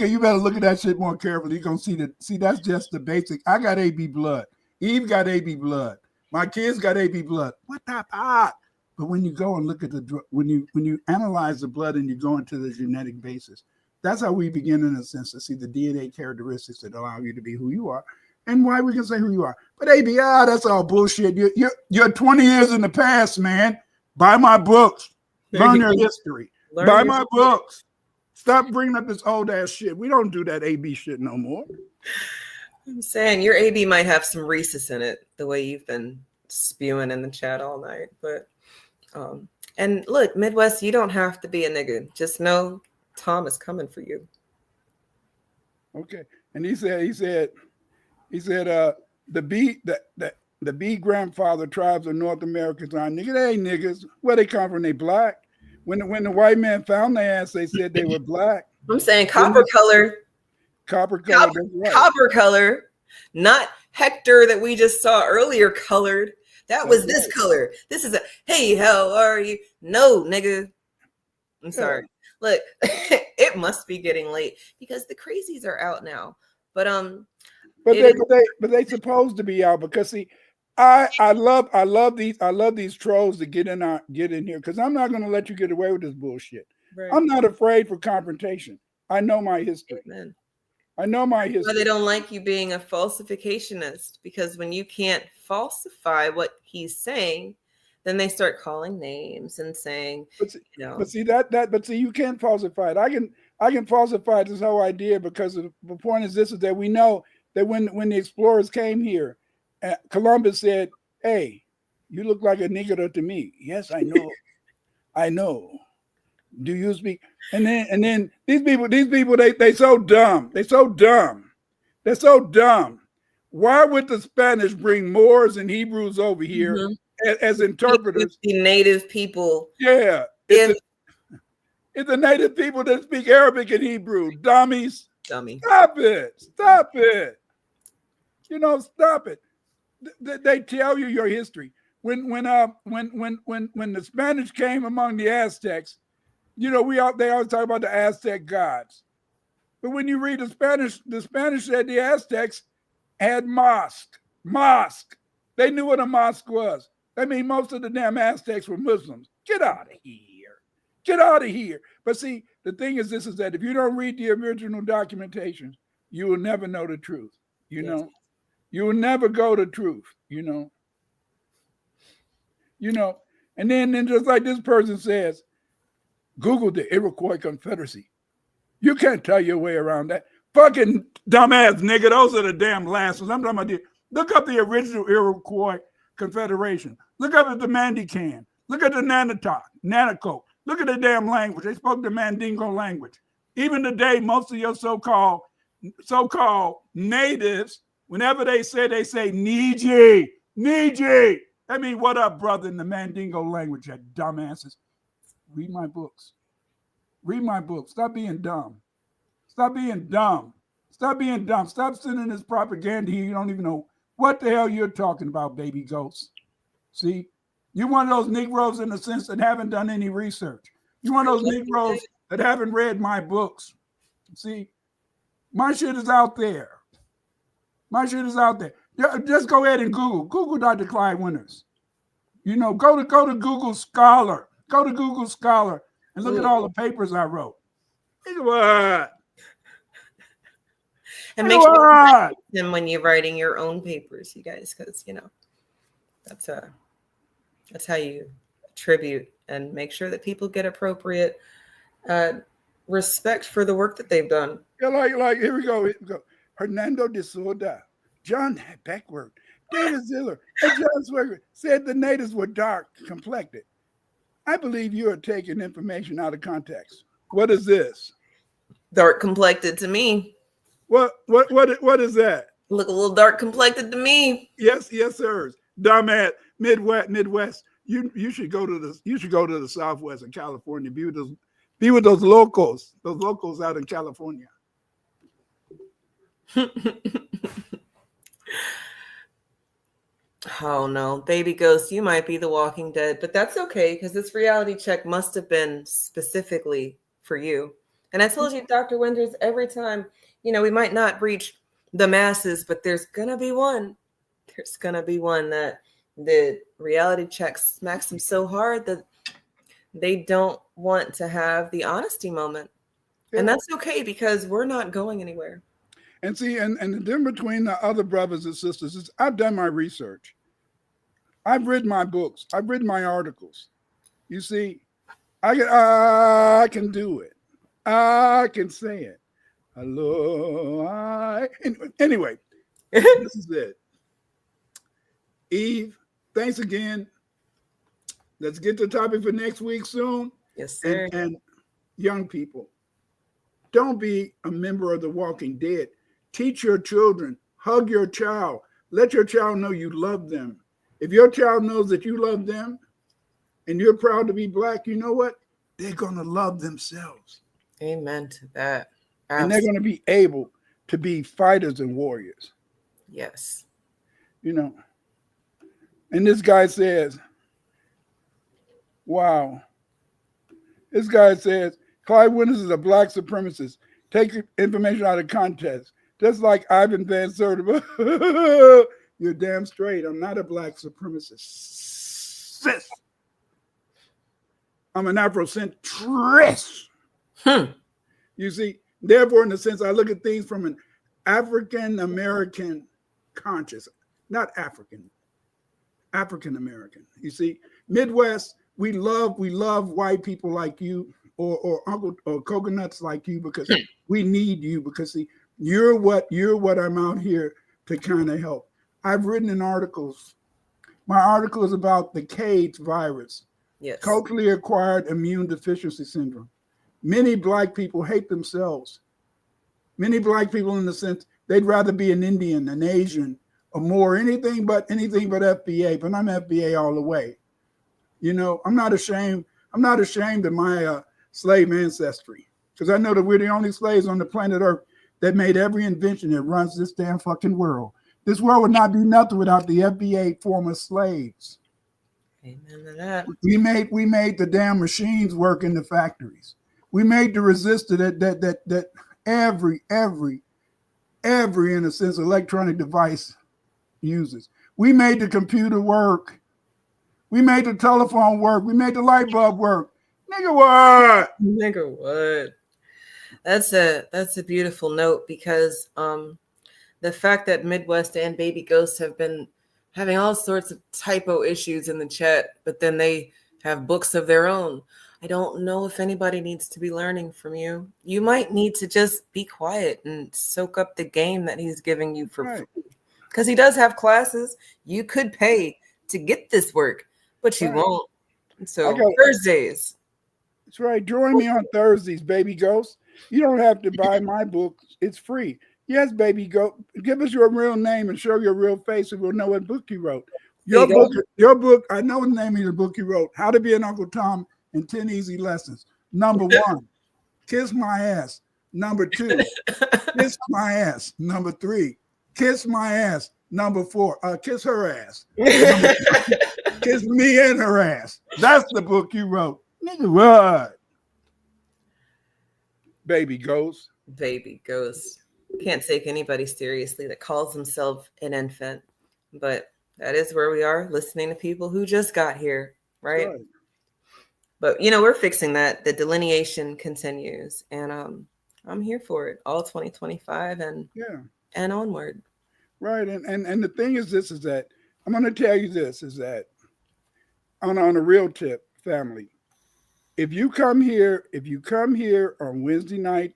Speaker 3: you better look at that shit more carefully. You're gonna see that's just the basic. I got AB blood. Eve got AB blood. My kids got AB blood. What the fuck? But when you go and look at when you analyze the blood and you go into the genetic basis, that's how we begin in a sense to see the DNA characteristics that allow you to be who you are and why we can say who you are. But AB, that's all bullshit. You're 20 years in the past, man. Buy my books. Learn your history. Buy my books. Stop bringing up this old ass shit. We don't do that AB shit no more.
Speaker 1: I'm saying your AB might have some rhesus in it, the way you've been spewing in the chat all night. But and look, Midwest, you don't have to be a nigga. Just know Tom is coming for you.
Speaker 3: Okay. And he said the B grandfather tribes of North Americans are niggas. They ain't niggas. Where they come from? They black. When the white man found their ass, they said they were black.
Speaker 1: I'm saying copper color.
Speaker 3: Copper color. Right.
Speaker 1: Copper color, not Hector that we just saw earlier colored. That was this color. This is hey, how are you? No, nigga. I'm sorry. Look, it must be getting late because the crazies are out now. But
Speaker 3: they supposed to be out because see, I love these trolls that get in here because I'm not going to let you get away with this bullshit. Right. I'm not afraid for confrontation. I know my history.
Speaker 1: Amen.
Speaker 3: I know my history.
Speaker 1: Well, they don't like you being a falsificationist because when you can't falsify what he's saying, then they start calling names and saying,
Speaker 3: But see you can't falsify it. I can falsify this whole idea because the point is that we know that when the explorers came here, Columbus said, "Hey, you look like a nigger to me." Yes, I know. I know. Do you speak? And then these people, they so dumb. They're so dumb. They're so dumb. Why would the Spanish bring Moors and Hebrews over here as interpreters?
Speaker 1: The native people.
Speaker 3: Yeah. It's the native people that speak Arabic and Hebrew. Dummies.
Speaker 1: Dummy.
Speaker 3: Stop it. Stop it. Stop it. They tell you your history. When the Spanish came among the Aztecs, they always talk about the Aztec gods. But when you read the Spanish said the Aztecs had mosque. They knew what a mosque was. I mean, most of the damn Aztecs were Muslims. Get out of here. Get out of here. But see, the thing is that if you don't read the original documentation, you will never know the truth. You will never go to truth, And then just like this person says, Google the Iroquois Confederacy. You can't tell your way around that. Fucking dumbass nigga. Those are the damn last ones. I'm talking about look up the original Iroquois Confederation. Look up the Mandican. Look at the Nanaco. Look at the damn language. They spoke the Mandingo language. Even today, most of your so-called natives, whenever they say Niji. That means what up, brother, in the Mandingo language, you dumbasses. Read my books. Read my books. Stop being dumb. Stop being dumb. Stop being dumb. Stop sending this propaganda here. You don't even know what the hell you're talking about, baby ghosts. See? You're one of those Negroes in the sense that haven't done any research. You're one of those Negroes that haven't read my books. See? My shit is out there. My shit is out there. Just go ahead and Google Dr. Clyde Winters. Go to Google Scholar. Go to Google Scholar and look at all the papers I wrote. What?
Speaker 1: And make sure you them when you're writing your own papers, you guys, because that's how you attribute and make sure that people get appropriate respect for the work that they've done.
Speaker 3: Yeah, like here we go. Here we go. Hernando de Soda, John Beckworth, David Ziller, and John Swigert said the natives were dark complected. I believe you are taking information out of context. What is this?
Speaker 1: Dark complected to me.
Speaker 3: What is that?
Speaker 1: Look a little dark complected to me.
Speaker 3: Yes, sir. Dumbass, Midwest. You should go to the Southwest in California. Be with those locals out in California.
Speaker 1: Oh no, baby ghost, you might be the Walking Dead, but that's okay because this reality check must have been specifically for you. And I told you, Dr. Winters, every time, we might not reach the masses, but there's gonna be one. There's gonna be one that the reality check smacks them so hard that they don't want to have the honesty moment. Yeah. And that's okay because we're not going anywhere.
Speaker 3: And see, and the difference between the other brothers and sisters is I've done my research. I've read my books. I've read my articles. You see, I can do it. I can say it. Hello. Anyway, this is it. Eve, thanks again. Let's get to the topic for next week soon.
Speaker 1: Yes, sir.
Speaker 3: And young people, don't be a member of the Walking Dead. Teach your children. Hug your child. Let your child know you love them. If your child knows that you love them and you're proud to be Black, you know what? They're going to love themselves.
Speaker 1: Amen to that.
Speaker 3: Absolutely. And they're going to be able to be fighters and warriors.
Speaker 1: Yes.
Speaker 3: And this guy says, wow. This guy says, Clyde Winters is a Black supremacist. Take information out of context. Just like Ivan Van Sertima. You're damn straight. I'm not a Black supremacist. I'm an Afrocentrist. You see, therefore, in a sense, I look at things from an African-American conscious, not African American. You see, Midwest, we love white people like you or uncle or coconuts like you because we need you because see, you're what I'm out here to kind of help. I've written in articles. My article is about the AIDS virus,
Speaker 1: yes,
Speaker 3: culturally acquired immune deficiency syndrome. Many Black people hate themselves. Many Black people, in the sense, they'd rather be an Indian, an Asian, or more anything but FBA. But I'm FBA all the way. I'm not ashamed. I'm not ashamed of my slave ancestry because I know that we're the only slaves on the planet Earth that made every invention that runs this damn fucking world. This world would not be nothing without the FBA former slaves.
Speaker 1: Amen to that.
Speaker 3: We made the damn machines work in the factories. We made the resistor that every in a sense electronic device uses. We made the computer work. We made the telephone work. We made the light bulb work. Nigga, what?
Speaker 1: Nigga, what? That's a beautiful note because the fact that Midwest and Baby Ghosts have been having all sorts of typo issues in the chat, but then they have books of their own. I don't know if anybody needs to be learning from you. You might need to just be quiet and soak up the game that he's giving you for free. Because he does have classes. You could pay to get this work, but you won't. So Thursdays.
Speaker 3: That's right. Join me on Thursdays, Baby Ghost. You don't have to buy my book. It's free. Yes, Baby Ghost. Give us your real name and show your real face and we'll know what book you wrote. Your book, I know the name of the book you wrote, How to Be an Uncle Tom in 10 Easy Lessons. Number 1, kiss my ass. Number 2, kiss my ass. Number 3, kiss my ass. Number 4, kiss her ass. Kiss me and her ass. That's the book you wrote. Nigga, what? Baby Ghost.
Speaker 1: Baby Ghost. Can't take anybody seriously that calls themselves an infant, but that is where we are, listening to people who just got here, right? But we're fixing that. The delineation continues, and I'm here for it all 2025 and onward.
Speaker 3: Right, and the thing is this is that I'm going to tell you this is that on a real tip, family, if you come here on Wednesday night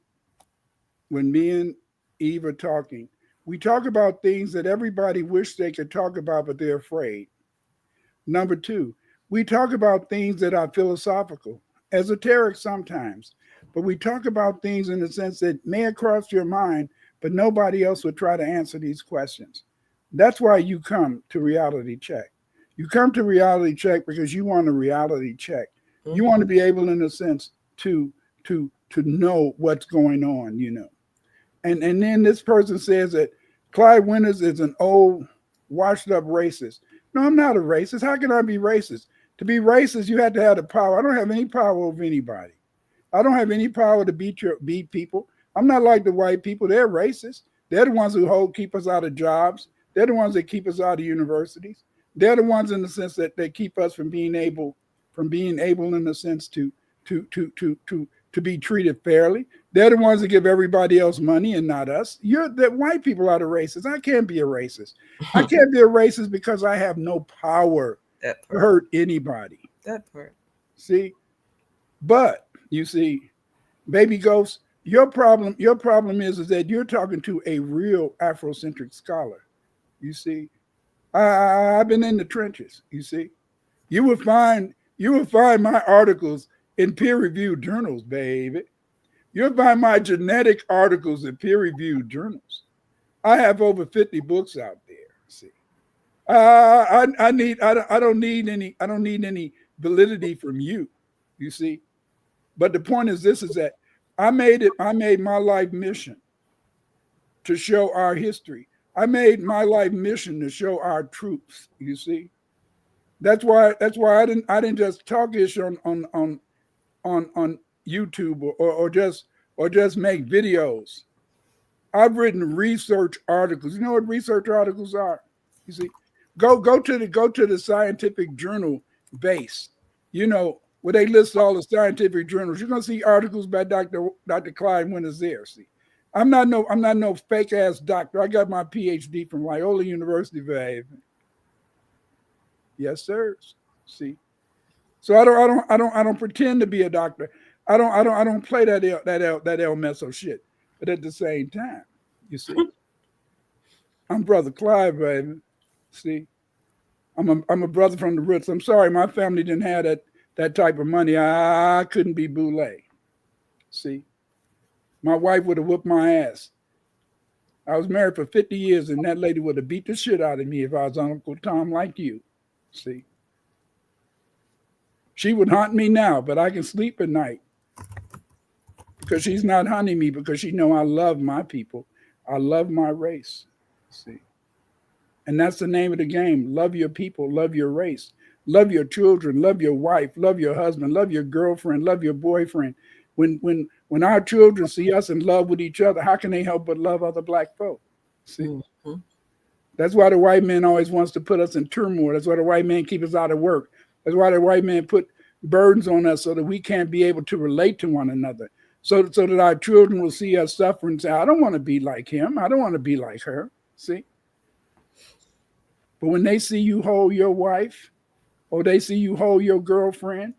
Speaker 3: when me and Eve are talking, we talk about things that everybody wish they could talk about, but they're afraid. Number two, we talk about things that are philosophical, esoteric sometimes, but we talk about things in the sense that may have crossed your mind, but nobody else would try to answer these questions. That's why you come to Reality Check. You come to Reality Check because you want a reality check. Mm-hmm. You want to be able, in a sense, to know what's going on, you know. And then this person says that Clyde Winters is an old, washed up racist. No, I'm not a racist. How can I be racist? To be racist, you have to have the power. I don't have any power over anybody. I don't have any power to beat people. I'm not like the white people. They're racist. They're the ones who keep us out of jobs. They're the ones that keep us out of universities. They're the ones in the sense that they keep us from being able in the sense to be treated fairly. They're the ones that give everybody else money and not us. The white people are the racists. I can't be a racist. I can't be a racist because I have no power to hurt anybody.
Speaker 1: That part.
Speaker 3: See? But you see, Baby Ghost, your problem is that you're talking to a real Afrocentric scholar. You see? I've been in the trenches, you see. You will find my articles in peer-reviewed journals, baby. You'll find my genetic articles in peer-reviewed journals. I have over 50 books out there. See, I don't need any validity from you. You see, but the point is this: is that I made my life mission to show our history. I made my life mission to show our troops. You see, that's why I didn't just talk ish on YouTube or just make videos. I've written research articles. You know what research articles are? You see, go to the scientific journal base. You know, where they list all the scientific journals. You're gonna see articles by Dr. Clyde Winters there. See, I'm not no fake ass doctor. I got my PhD from Loyola University, baby. Yes, sir. See. So I don't pretend to be a doctor. I don't play that El Meso shit. But at the same time, you see, I'm Brother Clyde, baby. See, I'm a brother from the roots. I'm sorry, my family didn't have that type of money. I couldn't be Boulay. See, my wife would have whooped my ass. I was married for 50 years, and that lady would have beat the shit out of me if I was Uncle Tom like you. See. She would haunt me now, but I can sleep at night because she's not haunting me because she know I love my people. I love my race. See, and that's the name of the game. Love your people, love your race, love your children, love your wife, love your husband, love your girlfriend, love your boyfriend. When our children see us in love with each other, how can they help but love other black folk? See, mm-hmm. That's why the white man always wants to put us in turmoil. That's why the white man keep us out of work. That's why the white man put burdens on us so that we can't be able to relate to one another. So that our children will see us suffer and say, I don't want to be like him. I don't want to be like her. See? But when they see you hold your wife or they see you hold your girlfriend,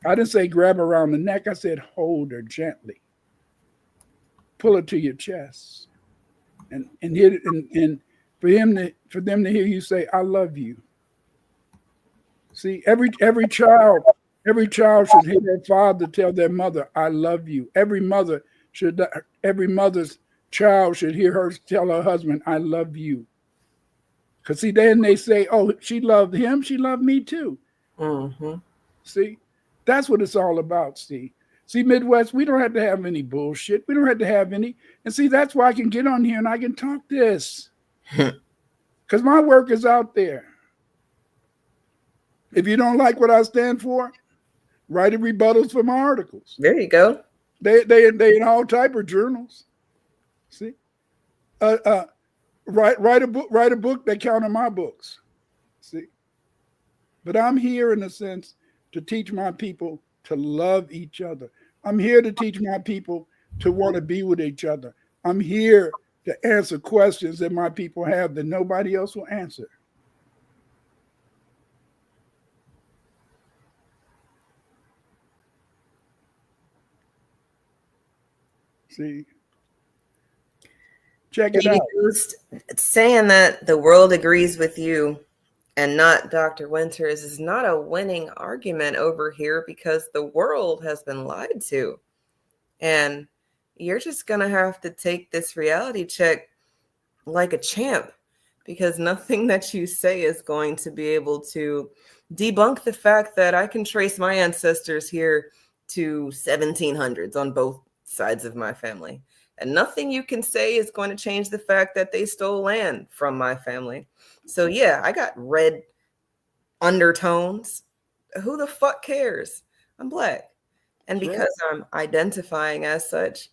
Speaker 3: I didn't say grab her around the neck. I said hold her gently. Pull her to your chest. And for them to hear you say, I love you. See, every child should hear their father tell their mother, I love you. Every mother's child should hear her tell her husband, I love you. Because see, then they say, oh, she loved him, she loved me too. Mm-hmm. See, that's what it's all about, see. See, Midwest, we don't have to have any bullshit. We don't have to have any. And see, that's why I can get on here and I can talk this. Because my work is out there. If you don't like what I stand for, write rebuttals for my articles.
Speaker 1: There you go.
Speaker 3: They in all type of journals. See, write a book that counter my books. See, but I'm here in a sense to teach my people to love each other. I'm here to teach my people to want to be with each other. I'm here to answer questions that my people have that nobody else will answer. See, check it
Speaker 1: Baby
Speaker 3: out.
Speaker 1: Ghost, saying that the world agrees with you and not Dr. Winters is not a winning argument over here because the world has been lied to. And you're just going to have to take this reality check like a champ because nothing that you say is going to be able to debunk the fact that I can trace my ancestors here to 1700s on both sides of my family. And nothing you can say is going to change the fact that they stole land from my family. So yeah, I got red undertones. Who the fuck cares? I'm Black. And because I'm identifying as such,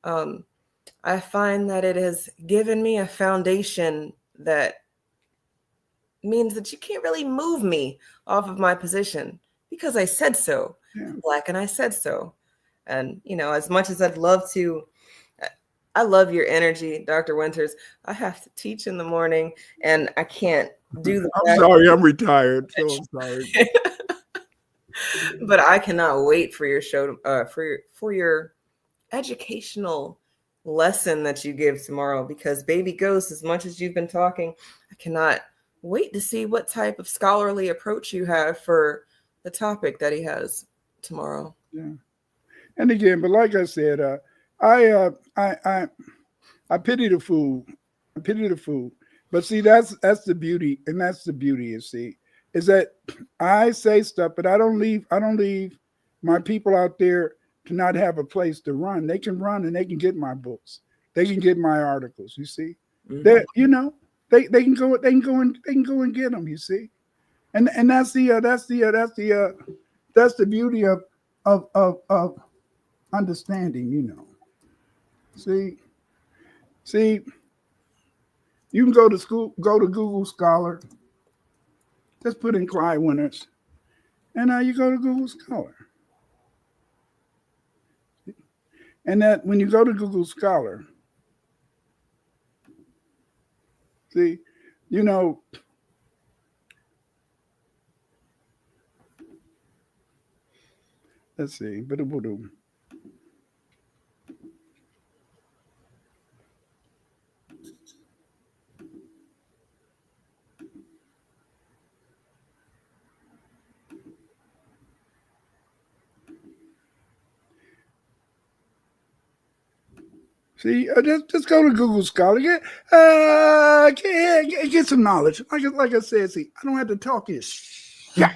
Speaker 1: I find that it has given me a foundation that means that you can't really move me off of my position because I said so.
Speaker 3: Yeah.
Speaker 1: I'm Black and I said so. And, you know, as much as I'd love to, I love your energy, Dr. Winters. I have to teach in the morning and I can't do the
Speaker 3: I'm sorry, I'm retired. So I'm sorry.
Speaker 1: But I cannot wait for your show, for your educational lesson that you give tomorrow because Baby Ghost, as much as you've been talking, I cannot wait to see what type of scholarly approach you have for the topic that he has tomorrow.
Speaker 3: Yeah. And again, but like I said, I pity the fool. I pity the fool. But see, that's the beauty, and that's the beauty, you see, is that I say stuff, but I don't leave my people out there to not have a place to run. They can run and they can get my books. They can get my articles, you see. They you know, they can go and get them, you see. And that's the beauty of understanding, you know. See, you can go to Google Scholar, just put in Clyde Winters, and now you go to Google Scholar. And that when you go to Google Scholar, see, you know, let's see, but it will do. See, just go to Google Scholar, get some knowledge. Like I said, see, I don't have to talk this shit.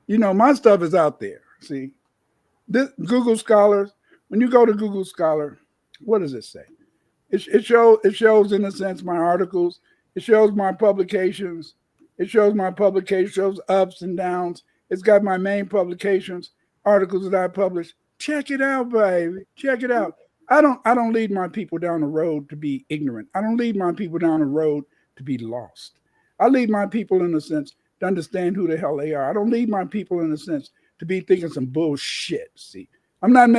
Speaker 3: You know, my stuff is out there. See, this Google Scholar. When you go to Google Scholar, what does it say? It shows in a sense my articles. It shows my publications. It shows my publications. Shows ups and downs. It's got my main publications, articles that I publish. Check it out, baby. Check it out. I don't lead my people down the road to be ignorant. I don't lead my people down the road to be lost. I lead my people in a sense to understand who the hell they are. I don't lead my people in a sense to be thinking some bullshit. See, I'm not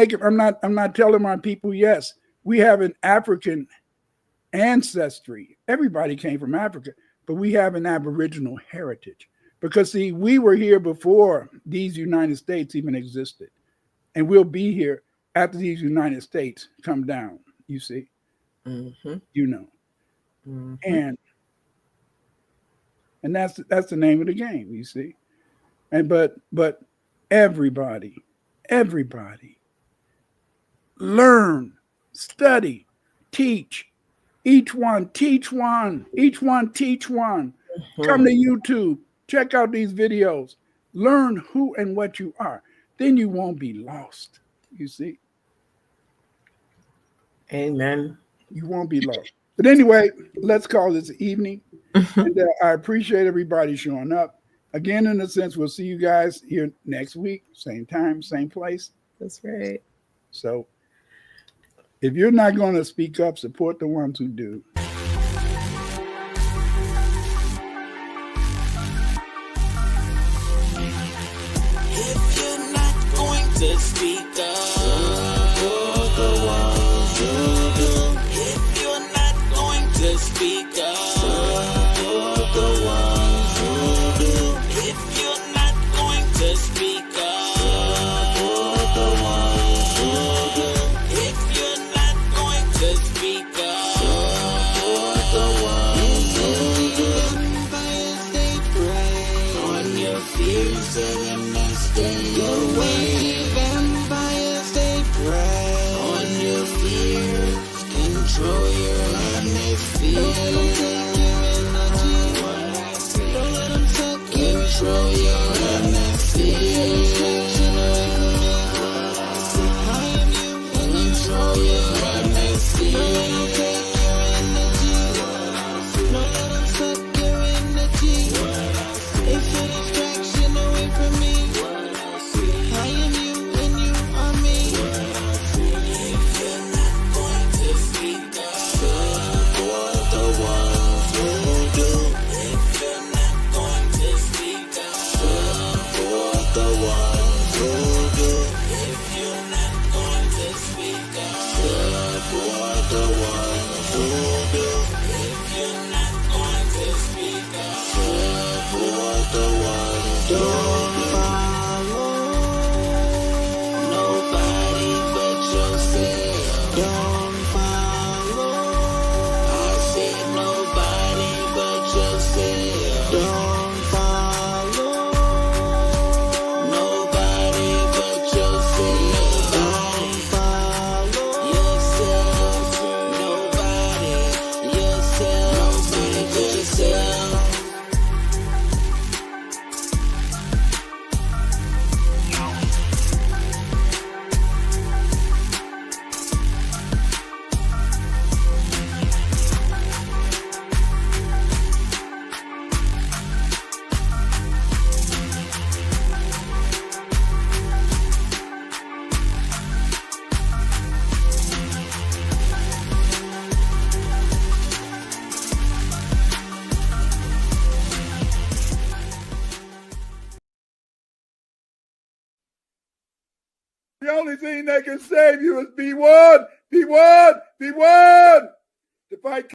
Speaker 3: telling my people, yes, we have an African ancestry. Everybody came from Africa, but we have an Aboriginal heritage because see, we were here before these United States even existed, and we'll be here after these United States come down, you see, you know, and that's the name of the game, you see, and but everybody, learn, study, teach, each one teach one. Come to YouTube, check out these videos, learn who and what you are, then you won't be lost. You see?
Speaker 1: Amen.
Speaker 3: You won't be lost. But anyway, let's call this evening. And I appreciate everybody showing up. Again, in a sense, we'll see you guys here next week. Same time, same place.
Speaker 1: That's right.
Speaker 3: So if you're not going to speak up, support the ones who do.
Speaker 2: If you're not going to speak up, you're the ones who do. If you're not going to speak up, you're the ones who do. If you're not going to speak up, you're the ones who do. If you're and I stay away. Vampires, they prey on your fear. Control your atmosphere. Take your energy. Don't let them suck you. Control your atmosphere. I am you. Control your atmosphere. Don't take your energy. Don't let them suck your energy. It's a distraction away from me. I am you and you are me. If you're not going to speak up, support the ones who do. If you're not going to speak up, support the ones who do. If you're not going to speak up, support the ones who do. If you're not going to speak up, support the ones who don't follow nobody but yourself. Don't follow. I said nobody but yourself. Don't follow nobody but yourself. Don't follow yourself. Nobody. Yourself. Nobody but yourself.
Speaker 3: The only thing that can save you is be one, be one, be one. To fight